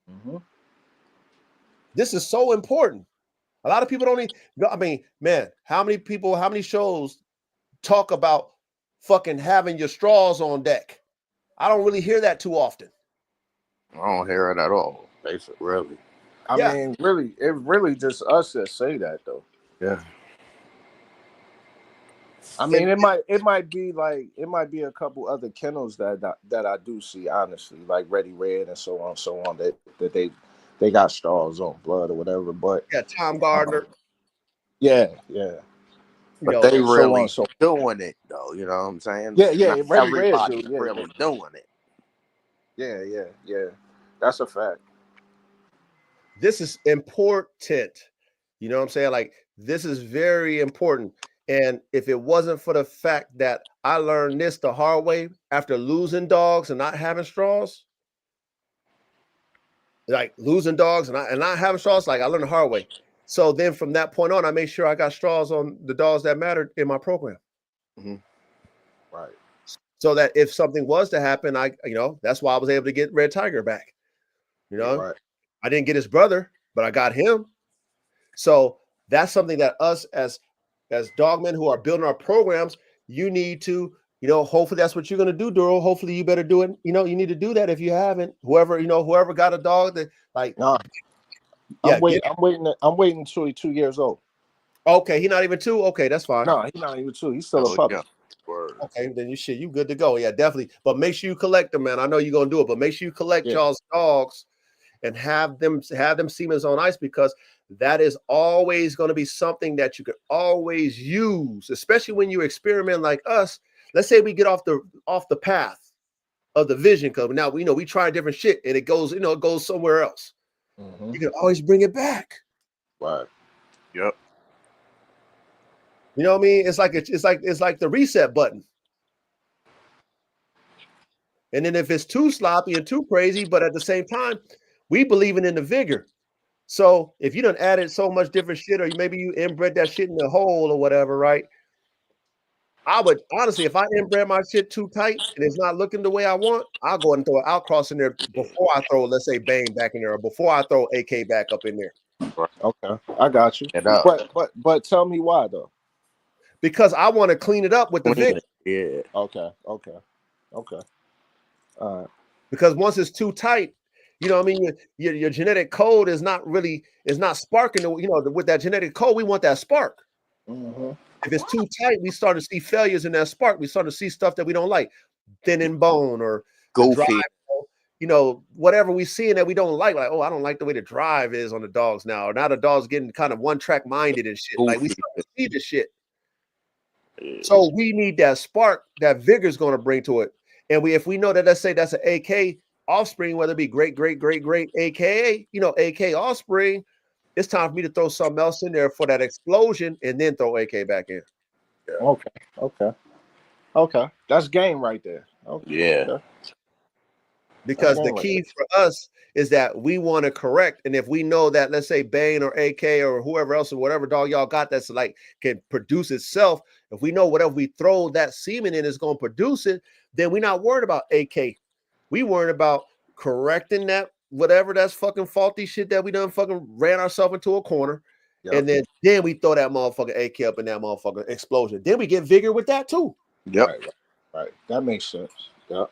Mm-hmm. This is so important. A lot of people don't even, I mean, man, how many shows talk about fucking having your straws on deck? I don't really hear that too often. I don't hear it at all. Basically, really. I mean, really, it really just us that say that though. Yeah. I mean, it might be a couple other kennels that I do see, honestly, like Ready Red and so on that they got straws on blood or whatever. But yeah, Tom Gardner. Yeah. But they really doing it though, you know what I'm saying? Yeah. Everybody really doing it. Yeah. That's a fact. This is important. You know what I'm saying? Like, this is very important. And if it wasn't for the fact that I learned this the hard way after losing dogs and not having straws, like losing dogs and not having straws, like I learned the hard way. So then from that point on, I made sure I got straws on the dogs that mattered in my program. Mm-hmm. Right. So that if something was to happen, that's why I was able to get Red Tiger back. Right. I didn't get his brother, but I got him. So that's something that us as dogmen who are building our programs, you need to, hopefully that's what you're going to do, Duro. Hopefully you better do it. You need to do that if you haven't. Whoever got a dog that like. No, I'm waiting until he's 2 years old. Okay, he's not even 2. Okay, that's fine. No, he's not even 2. He's still a puppy. Yeah. Okay, then you good to go. Yeah, definitely. But make sure you collect them, man. I know you're gonna do it, but make sure you collect y'all's dogs and have them semens on ice, because that is always going to be something that you could always use, especially when you experiment like us. Let's say we get off the path of the vision, because now we try different shit and it goes somewhere else. Mm-hmm. You can always bring it back. Right. Yep. You know what I mean? It's like the reset button. And then if it's too sloppy and too crazy, but at the same time, we believe in the vigor. So if you done added so much different shit, or maybe you inbred that shit in the hole or whatever, right? I would honestly, if I inbred my shit too tight and it's not looking the way I want, I'll go and throw an outcross in there before I throw, let's say, Bane back in there, or before I throw AK back up in there. Okay, I got you. But tell me why though. Because I want to clean it up with the Vic. Yeah. Okay. All right. Because once it's too tight, you know what I mean? Your genetic code is not sparking. You know, with that genetic code, we want that spark. Mm-hmm. If it's too tight, we start to see failures in that spark. We start to see stuff that we don't like, thin in bone or Goofy. drive, you know, whatever we see in that we don't like. Like, oh, I don't like the way the drive is on the dogs now. Or now the dog's getting kind of one track minded and shit. Like we start to see this shit. So we need that spark that vigor is going to bring to it. And if we know that, let's say that's an AK offspring, whether it be great, AKA, you know, AK offspring, it's time for me to throw something else in there for that explosion and then throw AK back in. Yeah. Okay. That's game right there. Okay. Yeah. Okay. Because the key for us is that we want to correct. And if we know that, let's say Bane or AK or whoever else or whatever dog y'all got that's like can produce itself, if we know whatever we throw that semen in is going to produce it, then we're not worried about AK. We worried about correcting that, whatever that's fucking faulty shit that we done fucking ran ourselves into a corner. Yep. And then we throw that motherfucking AK up in that motherfucking explosion. Then we get vigor with that too. Yep. Right. That makes sense. Yep.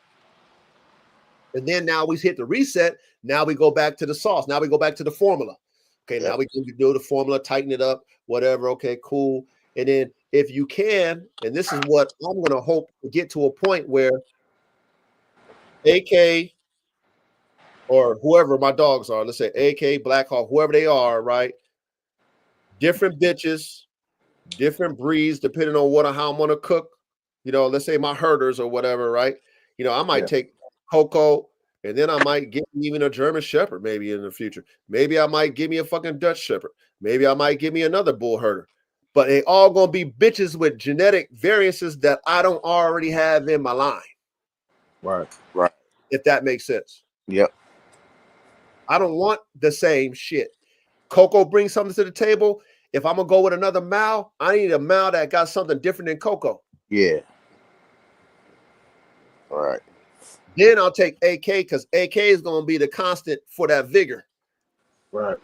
And then now we hit the reset. Now we go back to the sauce. Now we go back to the formula. Okay, now we can do the formula, tighten it up, whatever. Okay, cool. And then if you can, and this is what I'm going to hope to get to a point where AK or whoever my dogs are, let's say AK, Black Hawk, whoever they are, right? Different bitches, different breeds, depending on what or how I'm going to cook. You know, let's say my herders or whatever, right? You know, I might take Coco, and then I might get even a German Shepherd maybe in the future. Maybe I might give me a fucking Dutch Shepherd. Maybe I might give me another bull herder. But they all gonna be bitches with genetic variances that I don't already have in my line. Right. If that makes sense. Yep. I don't want the same shit. Coco brings something to the table. If I'm gonna go with another Mal, I need a Mal that got something different than Coco. Yeah. All right. Then I'll take AK because AK is going to be the constant for that vigor. Right.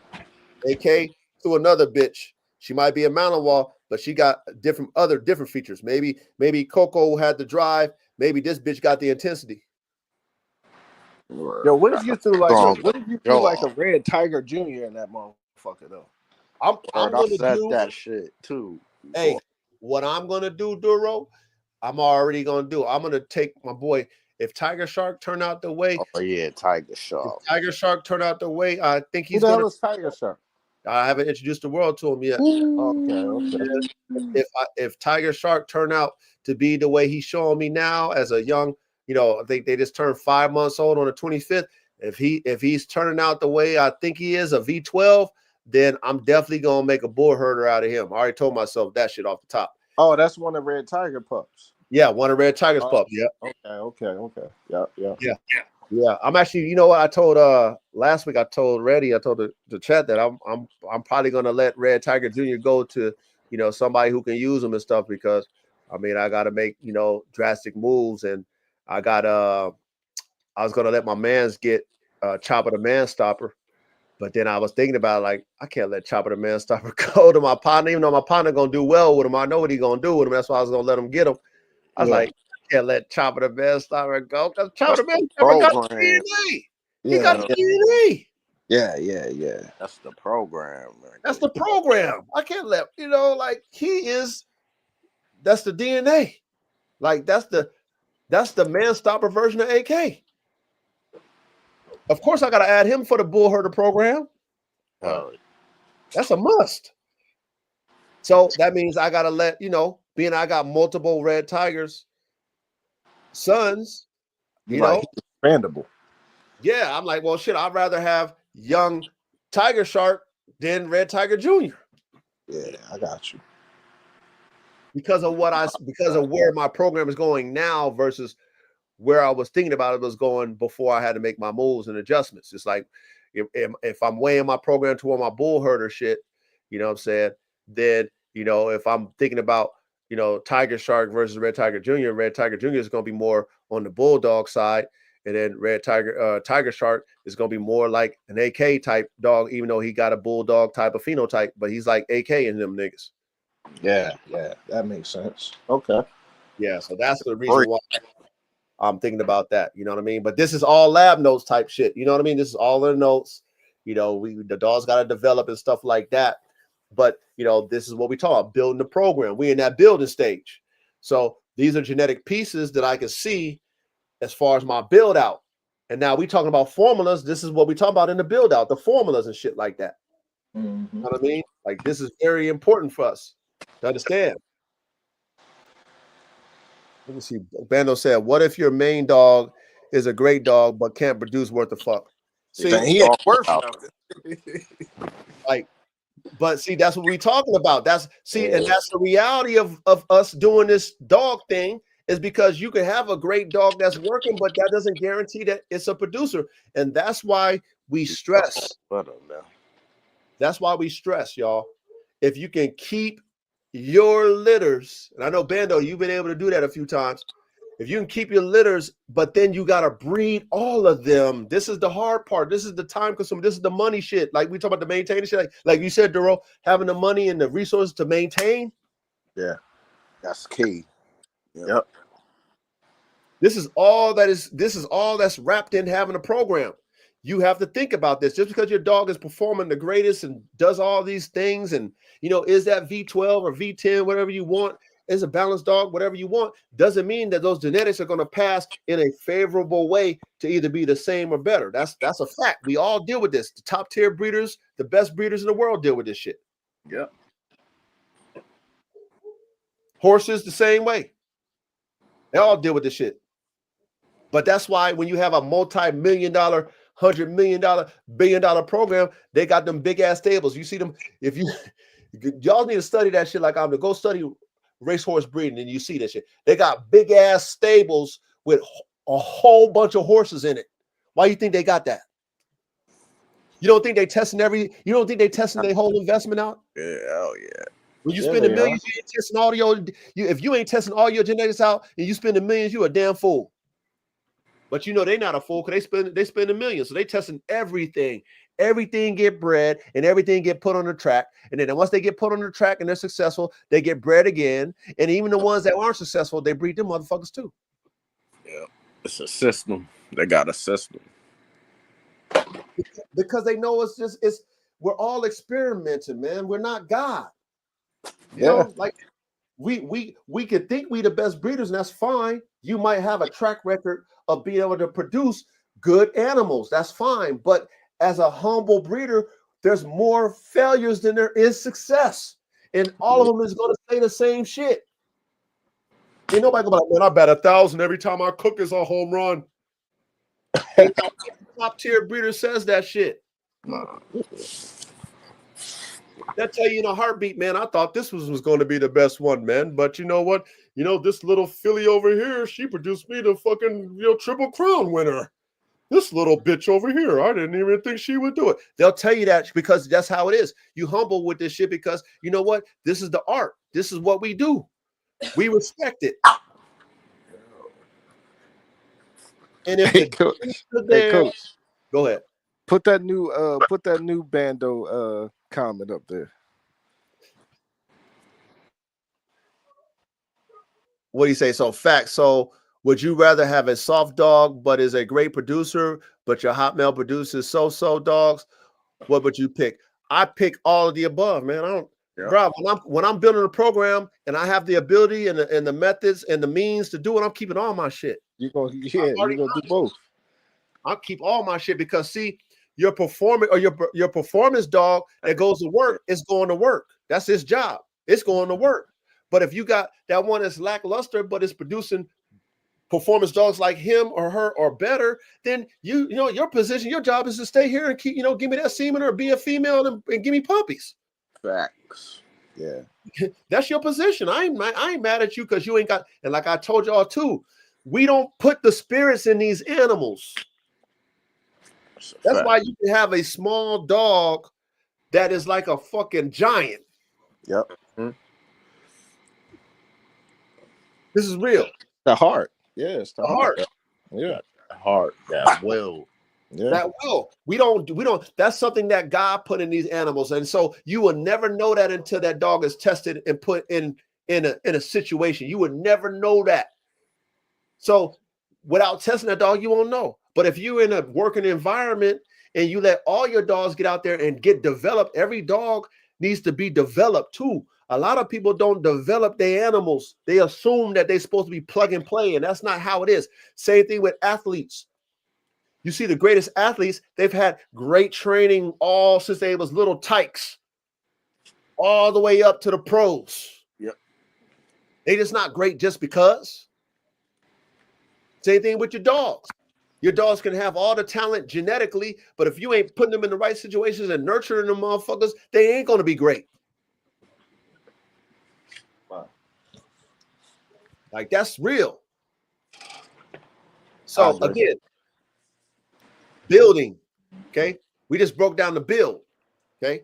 AK to another bitch. She might be a Malinois, but she got different features. Maybe Coco had the drive. Maybe this bitch got the intensity. Yo, what if you threw like a Red Tiger Jr. in that motherfucker though? I'm gonna do that shit too. Hey, what I'm gonna do, Duro, I'm already gonna do. I'm gonna take my boy. If Tiger Shark turn out the way, Tiger Shark. If Tiger Shark turn out the way, I think he's Who the hell is Tiger Shark? I haven't introduced the world to him yet. Okay. If Tiger Shark turn out to be the way he's showing me now as a young, you know, I think they just turned 5 months old on the 25th. If he's turning out the way I think he is, a V12, then I'm definitely gonna make a bull herder out of him. I already told myself that shit off the top. Oh, that's one of Red Tiger pups. Yeah, one of Red Tiger's pups. Yeah. Okay. Yeah. I'm actually, you know what I told last week, I told the chat that I'm probably gonna let Red Tiger Jr. go to, you know, somebody who can use him and stuff, because I mean I gotta make, you know, drastic moves, and I was gonna let my mans get Chopper the Man Stopper, but then I was thinking about like I can't let Chopper the Man Stopper go to my partner, even though my partner gonna do well with him. I know what he's gonna do with him. That's why I was gonna let him get him. I was like, I can't let Chopper the Man Stopper go, because Chopper the Man Stopper got the DNA. He got the DNA. Yeah. That's the program. That's the program. I can't let, you know, like that's the DNA. Like that's the Man Stopper version of AK. Of course, I gotta add him for the bull herder program. That's a must. So that means I gotta let, you know, being I got multiple Red Tigers sons, you know, expandable. Yeah, I'm like, well, shit, I'd rather have young Tiger Shark than Red Tiger Jr. Yeah, I got you. Because of where my program is going now versus where I was thinking about it was going before I had to make my moves and adjustments. It's like if I'm weighing my program toward my bull herder shit, you know what I'm saying? Then, you know, if I'm thinking about you know, Tiger Shark versus Red Tiger Jr. Red Tiger Jr. is going to be more on the bulldog side, and then Tiger Shark is going to be more like an AK type dog, even though he got a bulldog type of phenotype, but he's like AK in them niggas. Yeah, that makes sense. Okay. Yeah, so that's the reason why I'm thinking about that. You know what I mean? But this is all lab notes type shit. You know what I mean? This is all the notes. You know, the dog's got to develop and stuff like that. But, you know, this is what we talk about, building the program. We're in that building stage. So these are genetic pieces that I can see as far as my build out. And now we talking about formulas. This is what we talk about in the build out, the formulas and shit like that. Mm-hmm. You know what I mean? Like, this is very important for us to understand. Let me see. Bando said, what if your main dog is a great dog but can't produce worth the fuck? See, He ain't worth nothing. like, but see, that's what we're talking about. That's and that's the reality of us doing this dog thing, is because you can have a great dog that's working, but that doesn't guarantee that it's a producer. And that's why we stress. That's why we stress, y'all. If you can keep your litters, and I know Bando, you've been able to do that a few times. If you can keep your litters, but then you got to breed all of them. This is the hard part. This is the time consuming. This is the money shit. Like we talk about the maintaining shit. Like you said, Duro, having the money and the resources to maintain. Yeah, that's key. Yep. This is all that's wrapped in having a program. You have to think about this. Just because your dog is performing the greatest and does all these things, and you know, is that V12 or V10, whatever you want, is a balanced dog, whatever you want, doesn't mean that those genetics are going to pass in a favorable way to either be the same or better. That's a fact. We all deal with this. The top tier breeders, the best breeders in the world deal with this shit. Yep. Horses the same way. They all deal with this shit. But that's why when you have a multi-million-dollar, $100 million, billion-dollar program, they got them big ass stables. You see them. If y'all need to study that shit, like I'm to go study racehorse breeding, and you see that shit. They got big ass stables with a whole bunch of horses in it. Why do you think they got that? You don't think they testing you don't think they testing their whole investment out? Yeah, hell yeah. When you spend millions, you ain't testing all if you ain't testing all your genetics out and you spend millions, you a damn fool. But you know they're not a fool because they spend $1 million. So they testing everything. Everything get bred and everything get put on the track. And then once they get put on the track and they're successful, they get bred again. And even the ones that aren't successful, they breed them motherfuckers too. Yeah, it's a system. They got a system. Because they know we're all experimenting, man. We're not God. You know, like we can think we the best breeders, and that's fine. You might have a track record of being able to produce good animals. That's fine. But as a humble breeder, there's more failures than there is success. And all of them is going to say the same shit. Ain't nobody gonna be like, man, I bet 1,000 every time I cook is a home run. Top tier breeder says that shit. That tell you in a heartbeat, man, I thought this was going to be the best one, man. But you know what? You know, this little filly over here, she produced me the fucking, Triple Crown winner. This little bitch over here, I didn't even think she would do it. They'll tell you that because that's how it is. You humble with this shit because you know what? This is the art. This is what we do. We respect it. And if coach, go ahead. Put that new Bando comment up there. What do you say? So facts. So would you rather have a soft dog but is a great producer, but your hot male produces so dogs? What would you pick? I pick all of the above, man. I don't, bro. When I'm building a program and I have the ability and the methods and the means to do it, I'm keeping all my shit. You're gonna do both. I'll keep all my shit because see, your performance or your performance dog that goes to work is going to work. That's his job. It's going to work. But if you got that one that's lackluster, but it's producing performance dogs like him or her or better, then you know your position, your job is to stay here and keep, give me that semen or be a female and give me puppies. Facts. Yeah. That's your position. I ain't mad at you because you ain't got, and like I told y'all too, we don't put the spirits in these animals. That's why you can have a small dog that is like a fucking giant. Yep. This is real. The heart. Yeah, it's the heart. Heart. Yeah. Heart, that will. Yeah. That will. We don't. That's something that God put in these animals, and so you will never know that until that dog is tested and put in a situation. You would never know that. So without testing that dog, you won't know. But if you're in a working environment and you let all your dogs get out there and get developed, every dog needs to be developed too. A lot of people don't develop their animals. They assume that they're supposed to be plug and play, and that's not how it is. Same thing with athletes. You see the greatest athletes, they've had great training all since they was little tykes, all the way up to the pros. Yep. They just not great just because. Same thing with your dogs. Your dogs can have all the talent genetically, but if you ain't putting them in the right situations and nurturing them motherfuckers, they ain't going to be great. Wow. Like, that's real. So again, building, okay? We just broke down the build, okay?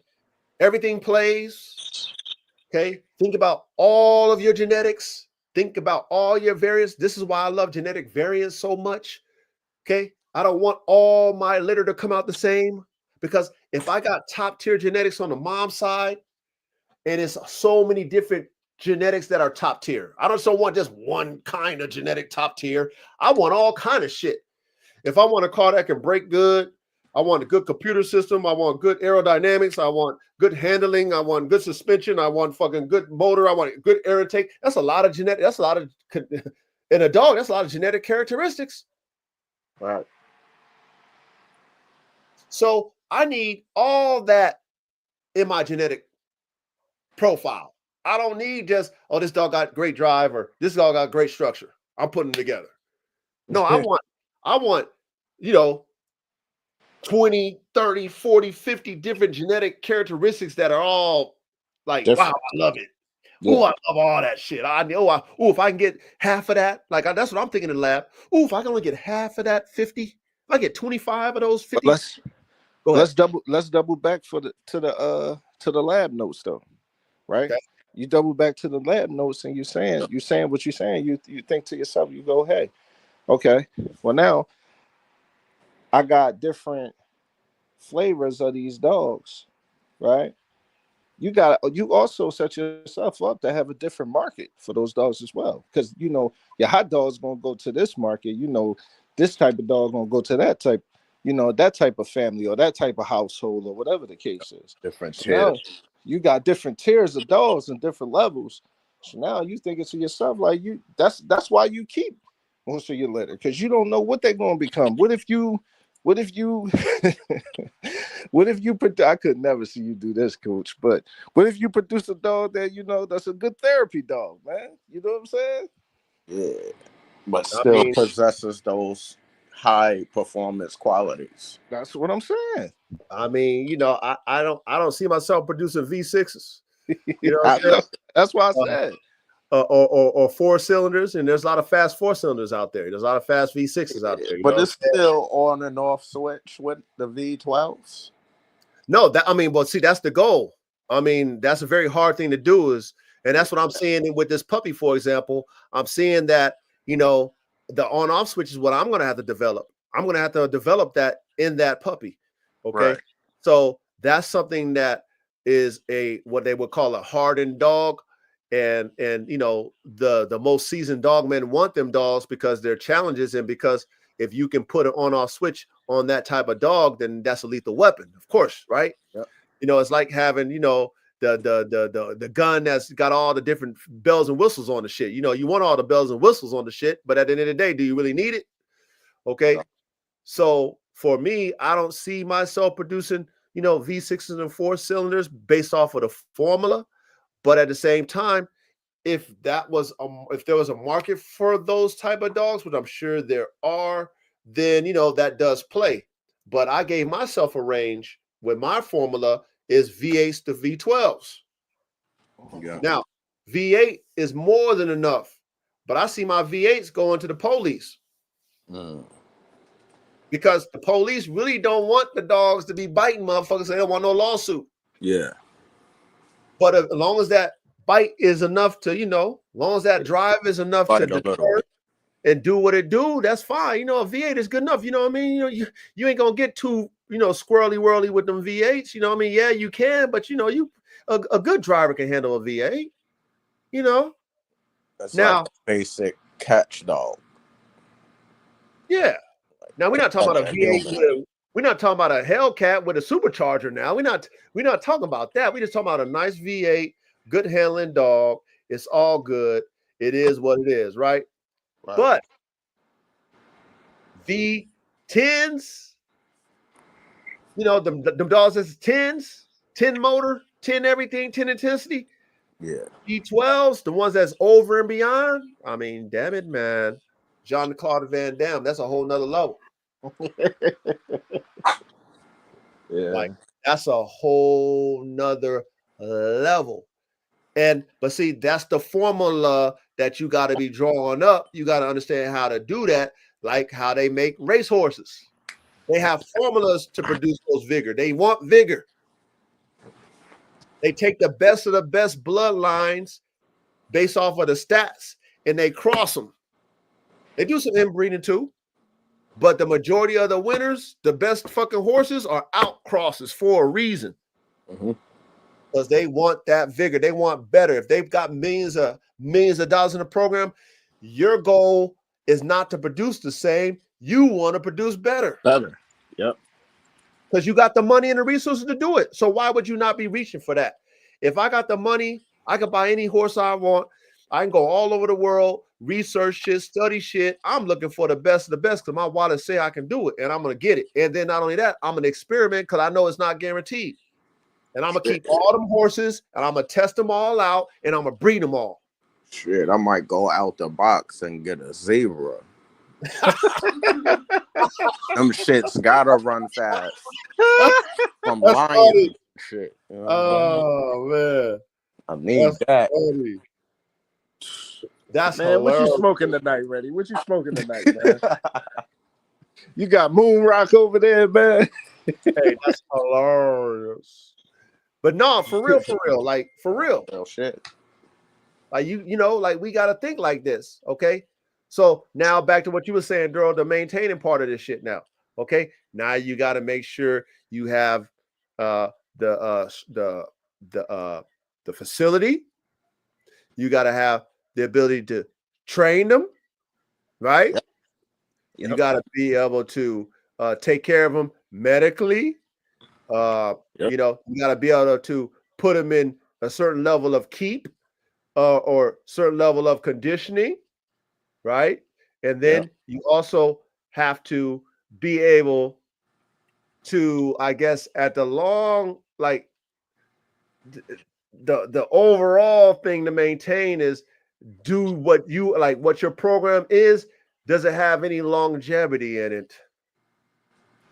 Everything plays, okay? Think about all of your genetics. Think about all your variants. This is why I love genetic variants so much, okay? I don't want all my litter to come out the same, because if I got top tier genetics on the mom side, and it's so many different genetics that are top tier. I don't want just one kind of genetic top tier. I want all kind of shit. If I want a car that can brake good, I want a good computer system. I want good aerodynamics. I want good handling. I want good suspension. I want fucking good motor. I want good air intake. That's a lot of genetic. That's a lot of, in a dog, that's a lot of genetic characteristics. Right. So I need all that in my genetic profile. I don't need just, oh, this dog got great drive or this dog got great structure. I'm putting them together. No, I want, 20, 30, 40, 50 different genetic characteristics that are all like, different. Wow, I love it. Yeah. Oh, I love all that shit. If I can get half of that, like that's what I'm thinking in the lab. Oh, if I can only get half of that 50, if I get 25 of those 50. Let's double back to the lab notes though, right? Okay. You double back to the lab notes and you're saying what you're saying. You think to yourself, you go, hey, okay, well now I got different flavors of these dogs, right? You also set yourself up to have a different market for those dogs as well, because your hot dog's gonna go to this market. This type of dog gonna go to that type, that type of family or that type of household or whatever the case is. Different tiers. Now you got different tiers of dogs and different levels. So now you thinking to yourself like that's why you keep most of your litter, because you don't know what they're gonna become. What if you I could never see you do this, coach, but what if you produce a dog that that's a good therapy dog, man? You know what I'm saying? Yeah, but still possesses those high performance qualities. That's what I'm saying. I mean, I don't see myself producing V6s. You know what I'm saying? That's why I said. Or 4 cylinders, and there's a lot of fast 4 cylinders out there. There's a lot of fast V6s out there. But it's still on and off switch with the V12s. No, see, that's the goal. I mean, that's a very hard thing to do, and that's what I'm seeing with this puppy, for example. I'm seeing that, the on-off switch is what I'm going to have to develop. I'm going to have to develop that in that puppy. Okay. Right. So that's something that is what they would call a hardened dog. And the most seasoned dog men want them dogs because they're challenges, and because if you can put an on-off switch on that type of dog, then that's a lethal weapon, of course, right? Yep. It's like having the gun that's got all the different bells and whistles on the shit. You want all the bells and whistles on the shit, but at the end of the day, do you really need it? Okay, yeah. So for me, I don't see myself producing V6s and 4 cylinders based off of the formula. But at the same time, if there was a market for those type of dogs, which I'm sure there are, then that does play. But I gave myself a range with my formula is V8s to V12s. Yeah. Now, V8 is more than enough, but I see my V8s going to the police. Because the police really don't want the dogs to be biting motherfuckers. They don't want no lawsuit. Yeah. But as long as that bite is enough to, as long as that drive is enough to deter and do what it do, that's fine. A V8 is good enough. You know what I mean? You ain't gonna get too, squirrely whirly with them V8s. You know what I mean? Yeah, you can, but a good driver can handle a V8. That's now like basic catch dog. Yeah. Now we're not talking about a V8 we're not talking about a Hellcat with a supercharger now. We're not talking about that. We're just talking about a nice V8, good handling dog. It's all good. It is what it is, right? But V10s, them dogs that's 10s, 10 motor, 10 everything, 10 intensity. Yeah. V12s, the ones that's over and beyond. I mean, damn it, man. Jean-Claude Van Damme, that's a whole nother level. Yeah. Like, that's a whole nother level. But see, that's the formula that you got to be drawing up. You got to understand how to do that, like how they make racehorses. They have formulas to produce those vigor. They want vigor. They take the best of the best bloodlines based off of the stats, and they cross them. They do some inbreeding too, but the majority of the winners, the best fucking horses, are out crosses for a reason. Because they want that vigor. They want better. If they've got millions of dollars in the program, your goal is not to produce the same. You want to produce better. Yep. Because you got the money and the resources to do it. So why would you not be reaching for that? If I got the money, I can buy any horse I want. I can go all over the world, research shit, study shit. I'm looking for the best of the best because my wallet say I can do it, and I'm going to get it. And then not only that, I'm going to experiment because I know it's not guaranteed. And I'm going to keep all them horses, and I'm going to test them all out, and I'm going to breed them all. Shit, I might go out the box and get a zebra. Them shits gotta run fast. From lion shit. Oh, man. I need that. Funny. That's man, hilarious. what you smoking tonight, Reddy? What you smoking tonight, man? You got moon rock over there, man. Hey, that's hilarious. But no, for real, like for real. Oh shit. Like like we gotta think like this, okay? So now back to what you were saying, girl, the maintaining part of this shit now. Okay. Now you gotta make sure you have the facility. You gotta have the ability to train them, right? Yep. You gotta be able to take care of them medically. You gotta be able to put them in a certain level of keep or certain level of conditioning, right? And then you also have to be able to, I guess, at the long, like the overall thing to maintain is do what you like, what your program is. Does it have any longevity in it?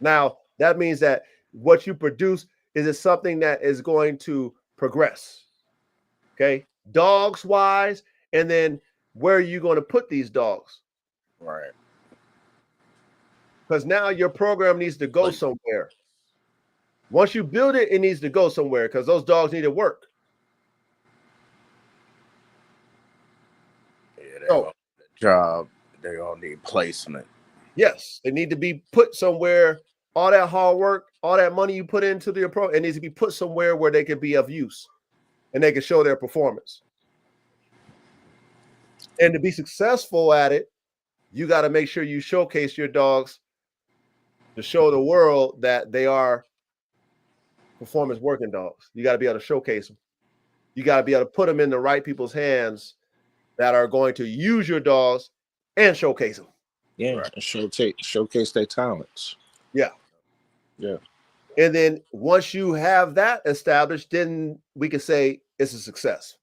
Now, that means that what you produce, is it something that is going to progress? Okay, dogs wise, and then where are you going to put these dogs? Right. Because now your program needs to go somewhere. Once you build it, it needs to go somewhere because those dogs need to work. Yeah, the job, they're gonna need placement. Yes, they need to be put somewhere. All that hard work, all that money you put into your program, it needs to be put somewhere where they can be of use and they can show their performance. And to be successful at it, you got to make sure you showcase your dogs to show the world that they are performance working dogs. You got to be able to showcase them. You got to be able to put them in the right people's hands that are going to use your dogs and showcase them. Yeah, right. Showcase their talents. Yeah. Yeah. And then once you have that established, then we can say it's a success.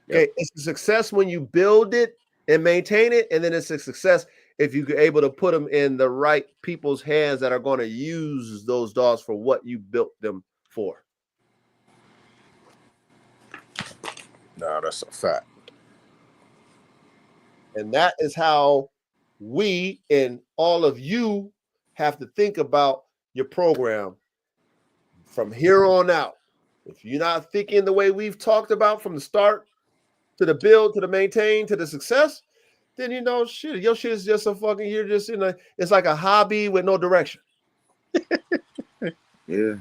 Okay. Yep. It's a success when you build it and maintain it. And then it's a success if you're able to put them in the right people's hands that are going to use those dogs for what you built them for. No, that's a fact. And that is how we and all of you have to think about your program from here on out. If you're not thinking the way we've talked about from the start, to the build, to the maintain, to the success, then you know, shit, your shit is just a fucking, you're just in a, it's like a hobby with no direction. Yeah.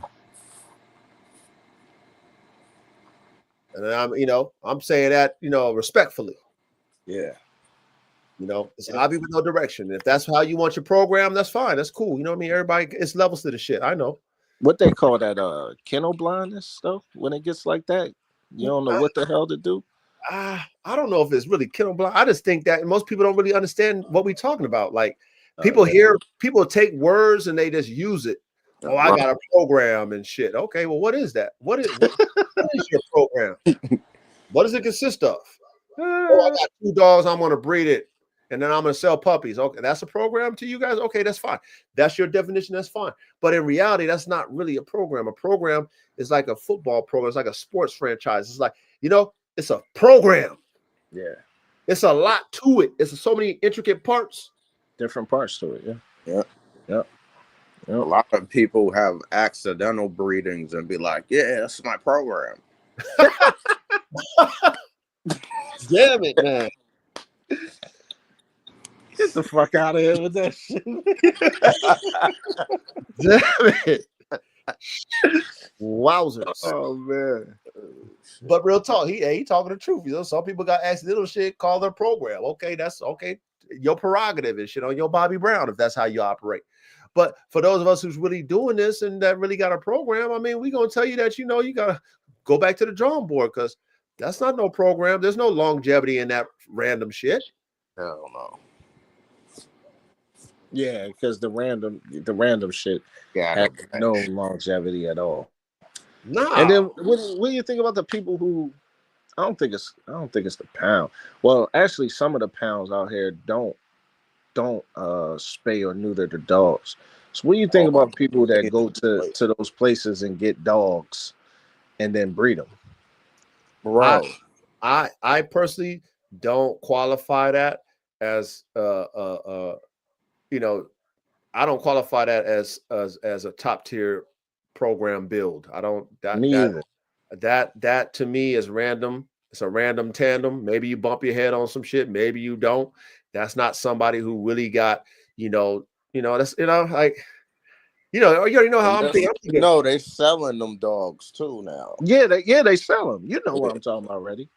And I'm saying that, respectfully. Yeah. It's a hobby with no direction. If that's how you want your program, that's fine. That's cool. You know what I mean? Everybody, it's levels to the shit. I know. What they call that kennel blindness stuff when it gets like that? You don't know what the hell to do. I don't know if it's really kennel blind. I just think that most people don't really understand what we're talking about. Like people take words and they just use it. Oh, I got a program and shit. Okay, well, what is that? What is your program? What does it consist of? Oh, I got 2 dogs. I'm going to breed it, and then I'm going to sell puppies. Okay, that's a program to you guys. Okay, that's fine. That's your definition. That's fine. But in reality, that's not really a program. A program is like a football program. It's like a sports franchise. It's like, it's a program. Yeah. It's a lot to it. It's so many intricate parts. Different parts to it. Yeah. Yep. A lot of people have accidental breedings and be like, yeah, that's my program. Damn it, man. Get the fuck out of here with that shit. Damn it. Wowzers. Oh man. But real talk, he talking the truth. Some people got accidental shit called their program. Okay, that's okay. Your prerogative is shit on your Bobby Brown if that's how you operate. But for those of us who's really doing this and that really got a program, I mean, we're gonna tell you that you gotta go back to the drawing board because that's not no program. There's no longevity in that random shit. Hell no. Yeah, because the random shit has no longevity at all. No. And then what do you think about the people who I don't think it's the pound. Well, actually some of the pounds out here don't spay or neuter the dogs. So what do you think about people that go to those places and get dogs and then breed them? Bro. I personally don't qualify that as I don't qualify that as a top tier program build. I don't that to me is random. It's a random tandem. Maybe you bump your head on some shit, maybe you don't. That's not somebody who really got, that's like, you already know how I'm thinking. No, they selling them dogs too now. Yeah, they sell them. You know what I'm talking about already.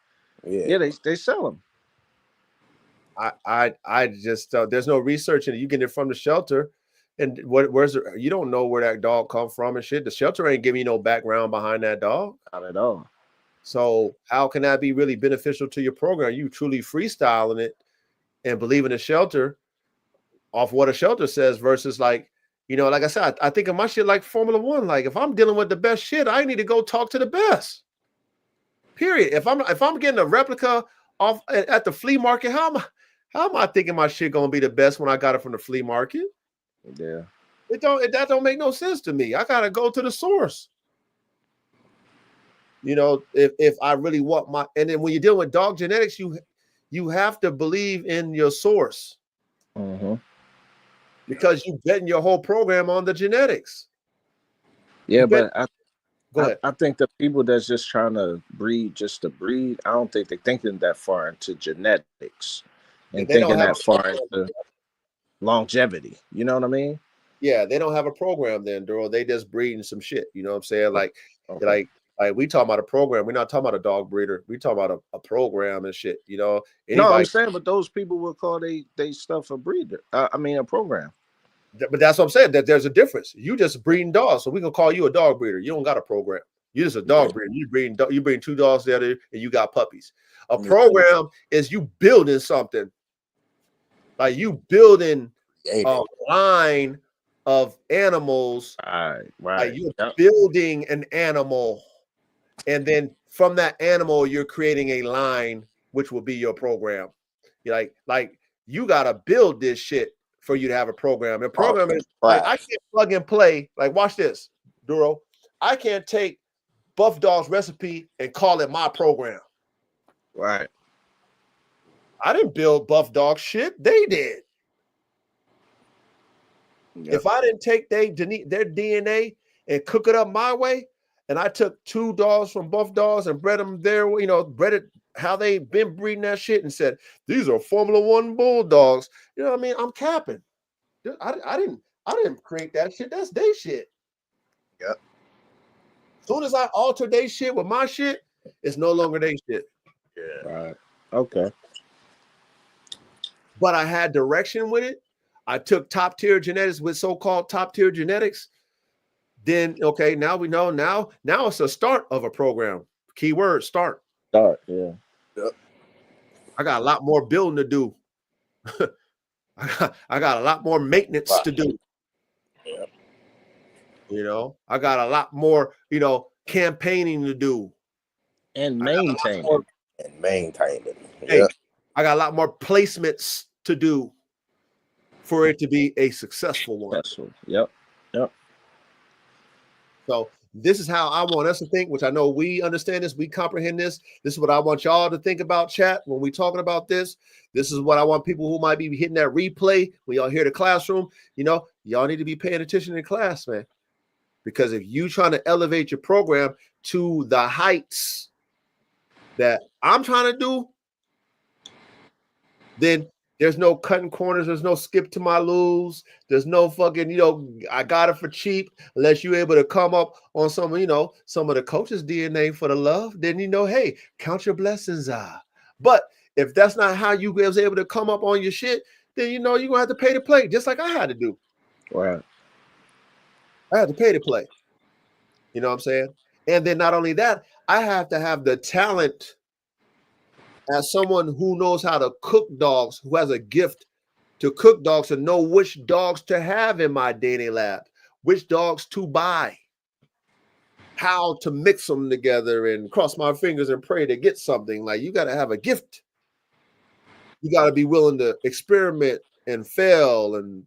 Yeah, they sell them. I just there's no research in it. You get it from the shelter, and you don't know where that dog come from and shit. The shelter ain't giving you no background behind that dog. Not at all. So how can that be really beneficial to your program? You truly freestyling it and believe in the shelter off what a shelter says versus like I said, I think of my shit like Formula One. Like if I'm dealing with the best shit, I need to go talk to the best. Period. If I'm getting a replica off at the flea market, how am I thinking my shit gonna be the best when I got it from the flea market? Yeah. That don't make no sense to me. I gotta go to the source. If I really want and then when you're dealing with dog genetics, you have to believe in your source. Mm-hmm. Because you betting your whole program on the genetics. Yeah, but go ahead. I think the people that's just trying to breed just to breed, I don't think they're thinking that far into genetics and thinking that far into longevity. You know what I mean? Yeah, they don't have a program then, Duro. They just breeding some shit. You know what I'm saying? Like we talking about a program. We're not talking about a dog breeder. We talking about a program and shit. No, I'm saying, but those people will call they stuff a breeder. A program. But that's what I'm saying. That there's a difference. You just breeding dogs, so we can call you a dog breeder. You don't got a program. You just a dog breeder. You bring 2 dogs together and you got puppies. A program is you building something. Like you building a line of animals. Right. Like you're building an animal, and then from that animal, you're creating a line, which will be your program. You're like you gotta build this shit for you to have a program. And program is like I can't plug and play. Like, watch this, Duro. I can't take Buff Dog's recipe and call it my program. Right. I didn't build Buff Dog shit. They did. Yep. If I didn't take their DNA and cook it up my way, and I took 2 dogs from Buff Dogs and bred them bred it how they been breeding that shit and said, these are Formula One bulldogs. You know what I mean? I'm capping. I didn't create that shit. That's they shit. Yep. As soon as I alter they shit with my shit, it's no longer they shit. Yeah. Right. Okay. But I had direction with it. I took top tier genetics with so-called top tier genetics. Then okay, now we know. Now it's a start of a program. Keyword start. Start. Yeah. Yep. I got a lot more building to do. I got a lot more maintenance to do. Yep. You know, I got a lot more, campaigning to do. And maintain it. And maintain it. Hey, Yeah. I got a lot more placements to do for it to be a successful one. Yep. So this is how I want us to think, which I know we understand this, we comprehend this. This is what I want y'all to think about, chat, when we talking about this. This is what I want people who might be hitting that replay when y'all hear the classroom. Y'all need to be paying attention in class, man. Because if you trying to elevate your program to the heights that I'm trying to do, then there's no cutting corners. There's no skip to my lose. There's no fucking, I got it for cheap. Unless you're able to come up on some of the coach's DNA for the love, then hey, count your blessings. But if that's not how you was able to come up on your shit, then you're gonna have to pay to play, just like I had to do. Right. I had to pay to play. You know what I'm saying? And then not only that, I have to have the talent as someone who knows how to cook dogs, who has a gift to cook dogs, to know which dogs to have in my DNA lab, which dogs to buy, how to mix them together, and cross my fingers and pray to get something. Like, you got to have a gift. You got to be willing to experiment and fail and,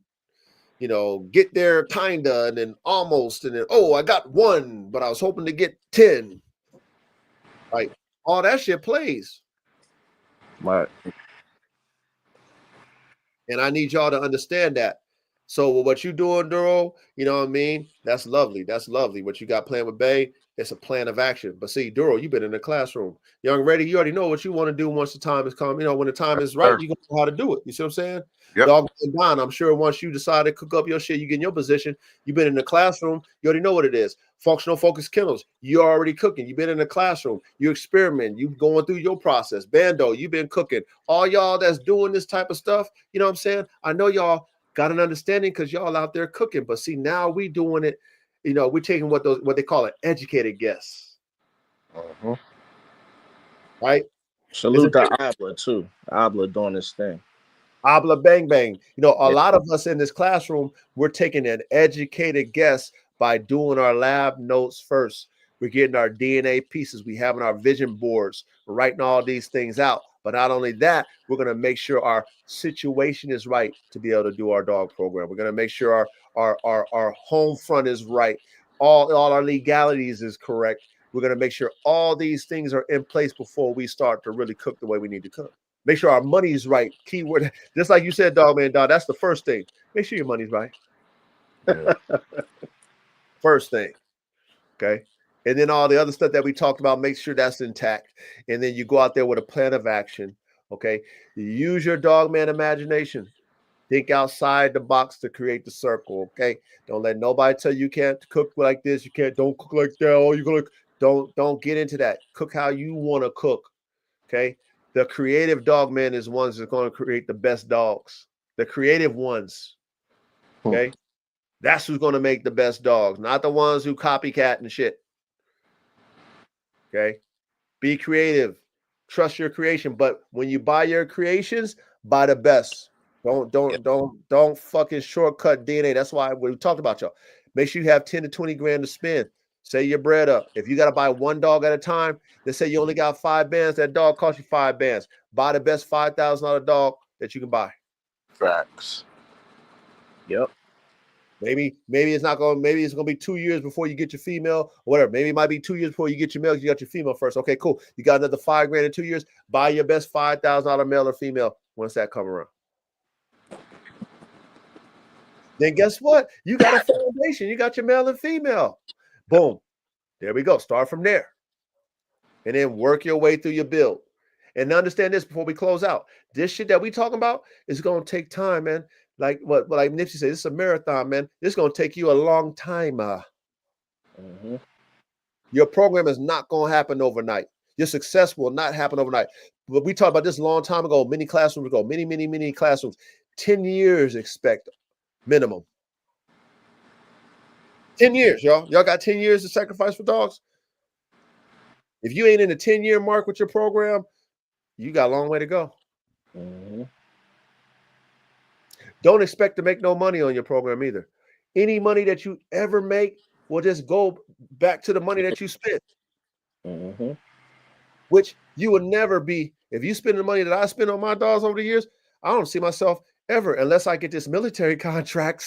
get there kinda and then almost, and then, I got one, but I was hoping to get 10. Like, all that shit plays. Right. And I need y'all to understand that. So what you doing, Duro, you know what I mean? That's lovely. That's lovely. What you got planned with Bay, it's a plan of action. But see, Duro, you've been in the classroom. Young Ready, you already know what you want to do once the time has come. When the time is right, you know how to do it. You see what I'm saying? Yep. Dog and Don, I'm sure once you decide to cook up your shit, you get in your position. You've been in the classroom. You already know what it is. Functional focus kennels. You're already cooking. You've been in the classroom. You experiment. You going through your process. Bando, you've been cooking. All y'all that's doing this type of stuff, you know what I'm saying? I know y'all got an understanding because y'all out there cooking. But see, now we doing it. We're taking what they call an educated guess. Uh-huh. Right? Salute to Abla too. Abla doing this thing. Abla bang bang. A lot of us in this classroom, we're taking an educated guess by doing our lab notes first. We're getting our DNA pieces. We having our vision boards. We're writing all these things out. But not only that, we're going to make sure our situation is right to be able to do our dog program. We're going to make sure our home front is right. All our legalities is correct. We're going to make sure all these things are in place before we start to really cook the way we need to cook. Make sure our money's right. Keyword, just like you said, dog. That's the first thing. Make sure your money's right. Yeah. First thing. Okay. And then all the other stuff that we talked about, make sure that's intact. And then you go out there with a plan of action. Okay. You use your dog man imagination. Think outside the box to create the circle. Okay. Don't let nobody tell you can't cook like this. You can't, don't cook like that. Oh, you're going to, don't get into that. Cook how you want to cook. Okay. The creative dog man is ones that's going to create the best dogs. The creative ones. Okay. That's who's going to make the best dogs, not the ones who copycat and shit. Okay. Be creative. Trust your creation. But when you buy your creations, buy the best. Don't fucking shortcut DNA. That's why we talked about y'all. Make sure you have 10 to 20 grand to spend. Say your bread up. If you got to buy one dog at a time, let's say you only got 5 bands, that dog costs you 5 bands. Buy the best $5,000 dog that you can buy. Facts. Yep. Maybe it's not going. Maybe it's going to be 2 years before you get your female, or whatever. Maybe it might be 2 years before you get your male. You got your female first. Okay, cool. You got another 5 grand in 2 years. Buy your best $5,000 male or female once that come around. Then guess what? You got a foundation. You got your male and female. Boom. There we go. Start from there. And then work your way through your build. And understand this before we close out. This shit that we talking about is going to take time, man. Like what like Nipsey said, it's a marathon, man. It's going to take you a long time. Your program is not going to happen overnight. Your success will not happen overnight. But we talked about this a long time ago, many classrooms ago, many classrooms. 10 years expect minimum. 10 years, y'all. Y'all got 10 years to sacrifice for dogs? If you ain't in the 10-year mark with your program, you got a long way to go. Don't expect to make no money on your program either. Any money that you ever make will just go back to the money that you spent. Which you would never be. If you spend the money that I spend on my dogs over the years, I don't see myself ever, unless I get this military contract.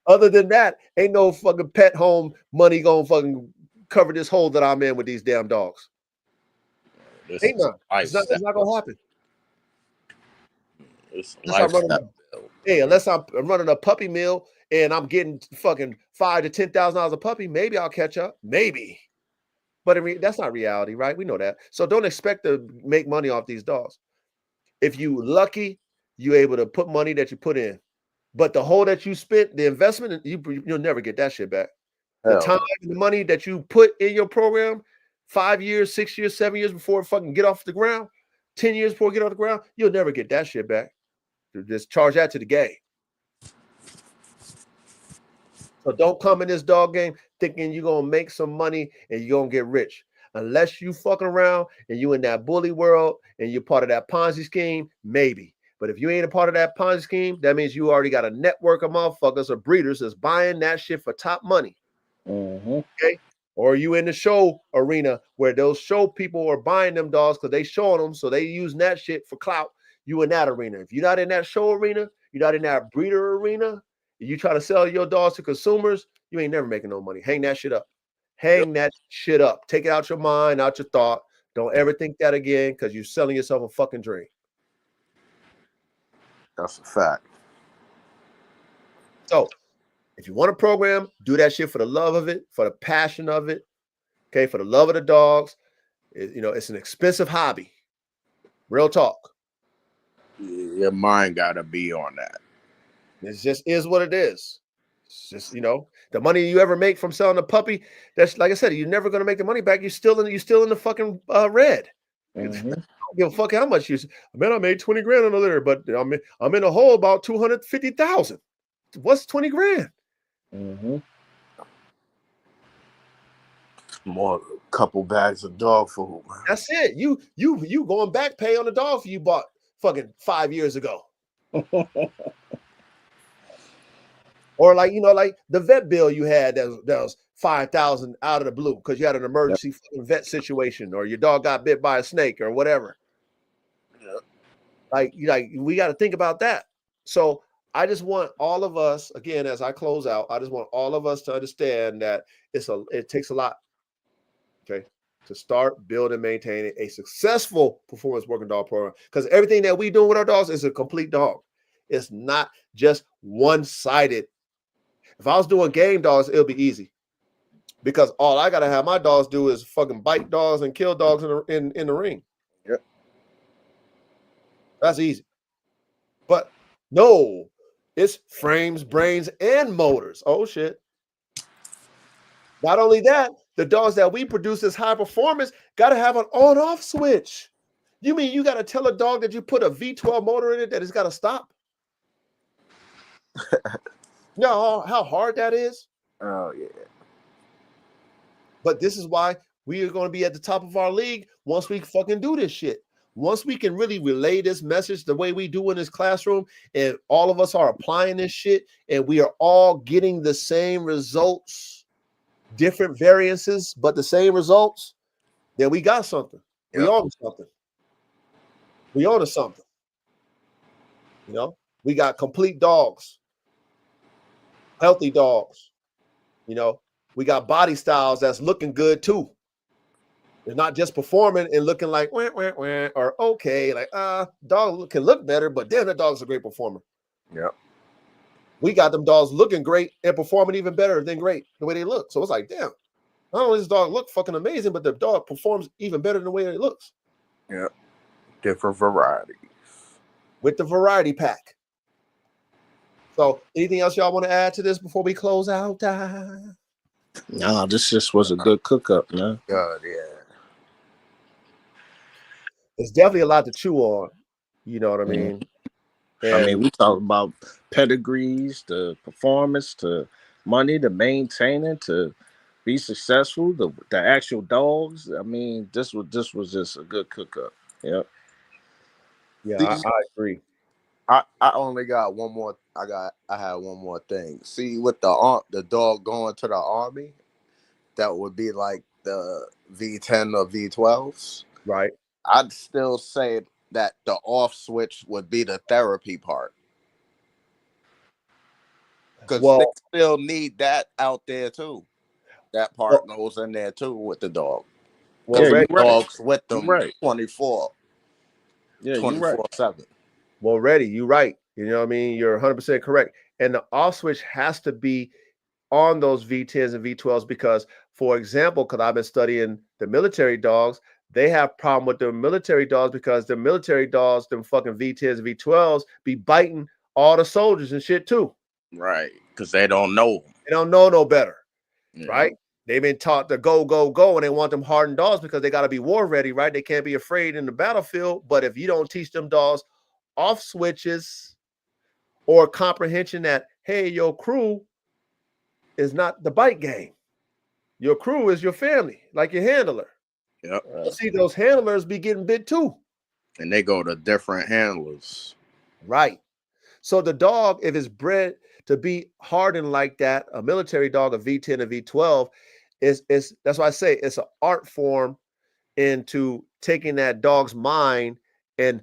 Other than that, ain't no fucking pet home money gonna fucking cover this hole that I'm in with these damn dogs. Ain't none. It's not gonna happen. Unless I'm running a puppy mill and I'm getting fucking $5,000 to $10,000 a puppy, maybe I'll catch up. Maybe. But that's not reality, right? We know that. So don't expect to make money off these dogs. If you lucky, you're able to put money that you put in. But the hole that you spent, the investment, you'll never get that shit back. The time and the money that you put in your program, 5 years, 6 years, 7 years before it fucking get off the ground, 10 years before it get off the ground, you'll never get that shit back. Just charge that to the game. So don't come in this dog game thinking you're going to make some money and you're going to get rich. Unless you fucking around and you in that bully world and you're part of that Ponzi scheme, maybe. But if you ain't a part of that Ponzi scheme, that means you already got a network of motherfuckers or breeders that's buying that shit for top money. Okay? Or you in the show arena where those show people are buying them dogs because they showing them, so they using that shit for clout. You in that arena. If you're not in that show arena, you're not in that breeder arena, you try to sell your dogs to consumers, you ain't never making no money. Hang that shit up. Hang that shit up. Take it out your mind, out your thought. Don't ever think that again because you're selling yourself a fucking dream. That's a fact. So if you want a program, do that shit for the love of it, for the passion of it, okay, for the love of the dogs. It's an expensive hobby. Real talk. Your mind got to be on that. It just is what it is. It's just, the money you ever make from selling a puppy, that's like I said, you're never going to make the money back. You're still in the fucking red. I don't give a fuck how much you. Man, I made 20 grand on the litter, but I'm in a hole about 250,000. What's 20 grand? More a couple bags of dog food. That's it. You going back pay on the dog food you bought fucking 5 years ago. Or like the vet bill you had that was $5,000 out of the blue because you had an emergency vet situation, or your dog got bit by a snake or whatever. Like we got to think about that. So I just want all of us, again, as I close out, I just want all of us to understand that it takes a lot, okay, to start, build, and maintain a successful performance working dog program. Because everything that we do with our dogs is a complete dog. It's not just one-sided. If I was doing game dogs, it'll be easy. Because all I gotta have my dogs do is fucking bite dogs and kill dogs in the ring. Yep. That's easy. But no, it's frames, brains, and motors. Oh shit. Not only that, the dogs that we produce as high performance gotta have an on-off switch. You mean you gotta tell a dog that you put a V12 motor in it that it's gotta stop? You know how hard that is? Oh, yeah. But this is why we are going to be at the top of our league once we fucking do this shit. Once we can really relay this message the way we do in this classroom, and all of us are applying this shit, and we are all getting the same results, different variances, but the same results, then we got something. Yep. We own something. We own something. We got complete dogs. Healthy dogs, we got body styles that's looking good too. They're not just performing and looking like wah, wah, wah, or okay, like dog can look better, but damn, that dog's a great performer. Yep. We got them dogs looking great and performing even better than great the way they look. So it's like, damn, not only does this dog look fucking amazing, but the dog performs even better than the way it looks. Yeah. Different varieties. With the variety pack. So anything else y'all want to add to this before we close out? No, this just was a good cook up, man. God, yeah. It's definitely a lot to chew on. You know what I mean? I mean, we talk about pedigrees, the performance, to money, to maintaining, to be successful, the actual dogs. I mean, this was just a good cook up. Yep. Yeah, I agree. I only got one more. I had one more thing. See, with the dog going to the army, that would be like the V10 or V12s. Right. I'd still say that the off switch would be the therapy part. Because they still need that out there too. That part goes in there too with the dog. Because the dog's with them 24. Yeah, 24/7. Well, ready, you're right. You know what I mean? You're 100% correct. And the off switch has to be on those V10s and V12s because, for example, because I've been studying the military dogs, they have problem with the military dogs because the military dogs, them fucking V10s and V12s, be biting all the soldiers and shit too. Right, because they don't know. They don't know no better, right? They've been taught to go, go, go, and they want them hardened dogs because they got to be war ready, right? They can't be afraid in the battlefield. But if you don't teach them dogs off switches or comprehension that, hey, your crew is not the bite game. Your crew is your family, like your handler. Yep. See, those handlers be getting bit too. And they go to different handlers. Right. So the dog, if it's bred to be hardened like that, a military dog, a V10, a V12, is that's why I say it's an art form into taking that dog's mind and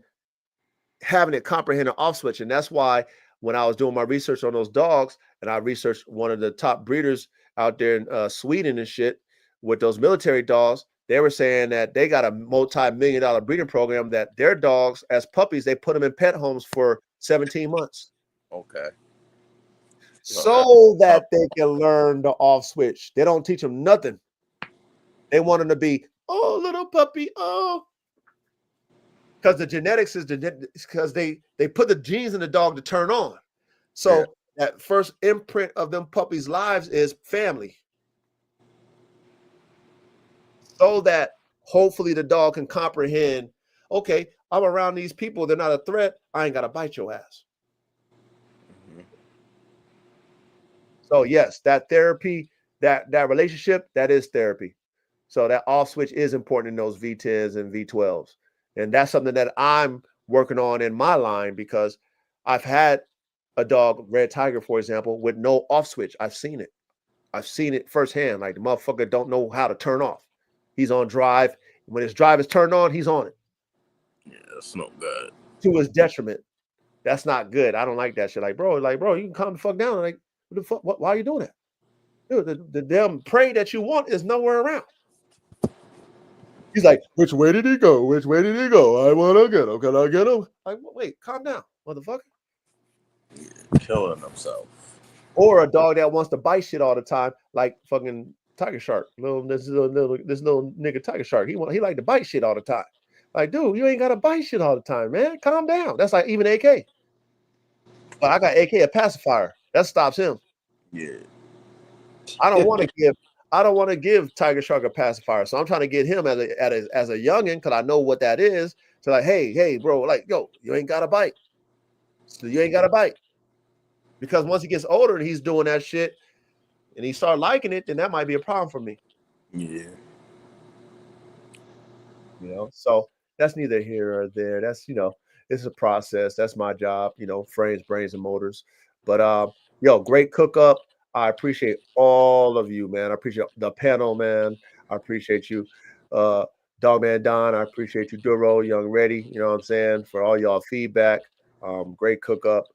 having it comprehend an off switch. And that's why when I was doing my research on those dogs, and I researched one of the top breeders out there in Sweden and shit with those military dogs, they were saying that they got a multi-million-dollar breeding program that their dogs, as puppies, they put them in pet homes for 17 months. Okay. So that they can learn the off switch. They don't teach them nothing. They want them to be, oh, little puppy, oh. Because the genetics is because they put the genes in the dog to turn on. So that first imprint of them puppies' lives is family. So that hopefully the dog can comprehend, okay, I'm around these people, they're not a threat, I ain't got to bite your ass. So yes, that therapy, that relationship, that is therapy. So that off switch is important in those V10s and V12s. And that's something that I'm working on in my line because I've had a dog, Red Tiger, for example, with no off switch. I've seen it. I've seen it firsthand. Like the motherfucker don't know how to turn off. He's on drive. When his drive is turned on, he's on it. Yeah, that's no good. To his detriment. That's not good. I don't like that shit. Like, bro, you can calm the fuck down. Like, what the fuck? Why are you doing that? Dude, the damn prey that you want is nowhere around. He's like, which way did he go? Which way did he go? I want to get him. Can I get him? Like, wait, calm down, motherfucker. Yeah, killing himself. Or a dog that wants to bite shit all the time, like fucking Tiger Shark. This little nigga Tiger Shark. He like to bite shit all the time. Like, dude, you ain't got to bite shit all the time, man. Calm down. That's like even AK. But I got AK a pacifier. That stops him. Yeah. I don't want to give Tiger Shark a pacifier. So I'm trying to get him as a youngin' because I know what that is. So like, hey, bro, like, yo, you ain't got to bite. So you ain't got to bite. Because once he gets older and he's doing that shit and he start liking it, then that might be a problem for me. Yeah. You know, so that's neither here or there. That's, it's a process. That's my job, frames, brains, and motors. But great cook up. I appreciate all of you, man. I appreciate the panel, man. I appreciate you. Dogman Don, I appreciate you, Duro, Young Ready, you know what I'm saying, for all y'all feedback. Great cook up.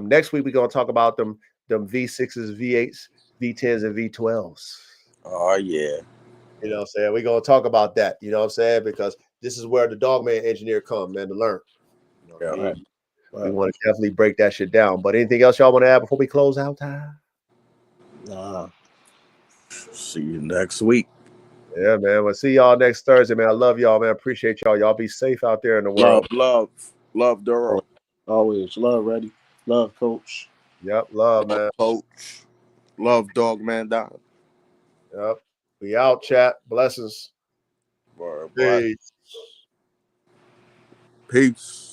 Next week we're gonna talk about them V6s, V8s, V10s, and V12s. Oh yeah. You know what I'm saying? We're gonna talk about that, you know what I'm saying? Because this is where the Dogman engineer come, man, to learn. You know what I mean? We want to definitely break that shit down. But anything else y'all want to add before we close out time? Nah. See you next week. Yeah, man. We'll see y'all next Thursday, man. I love y'all, man. Appreciate y'all. Y'all be safe out there in the world. Love, Duro. Always love, ready, love, coach. Yep, love, man. Coach. Love, Dog Man Don. Yep. We out, chat. Blessings. Boy. Peace. Peace.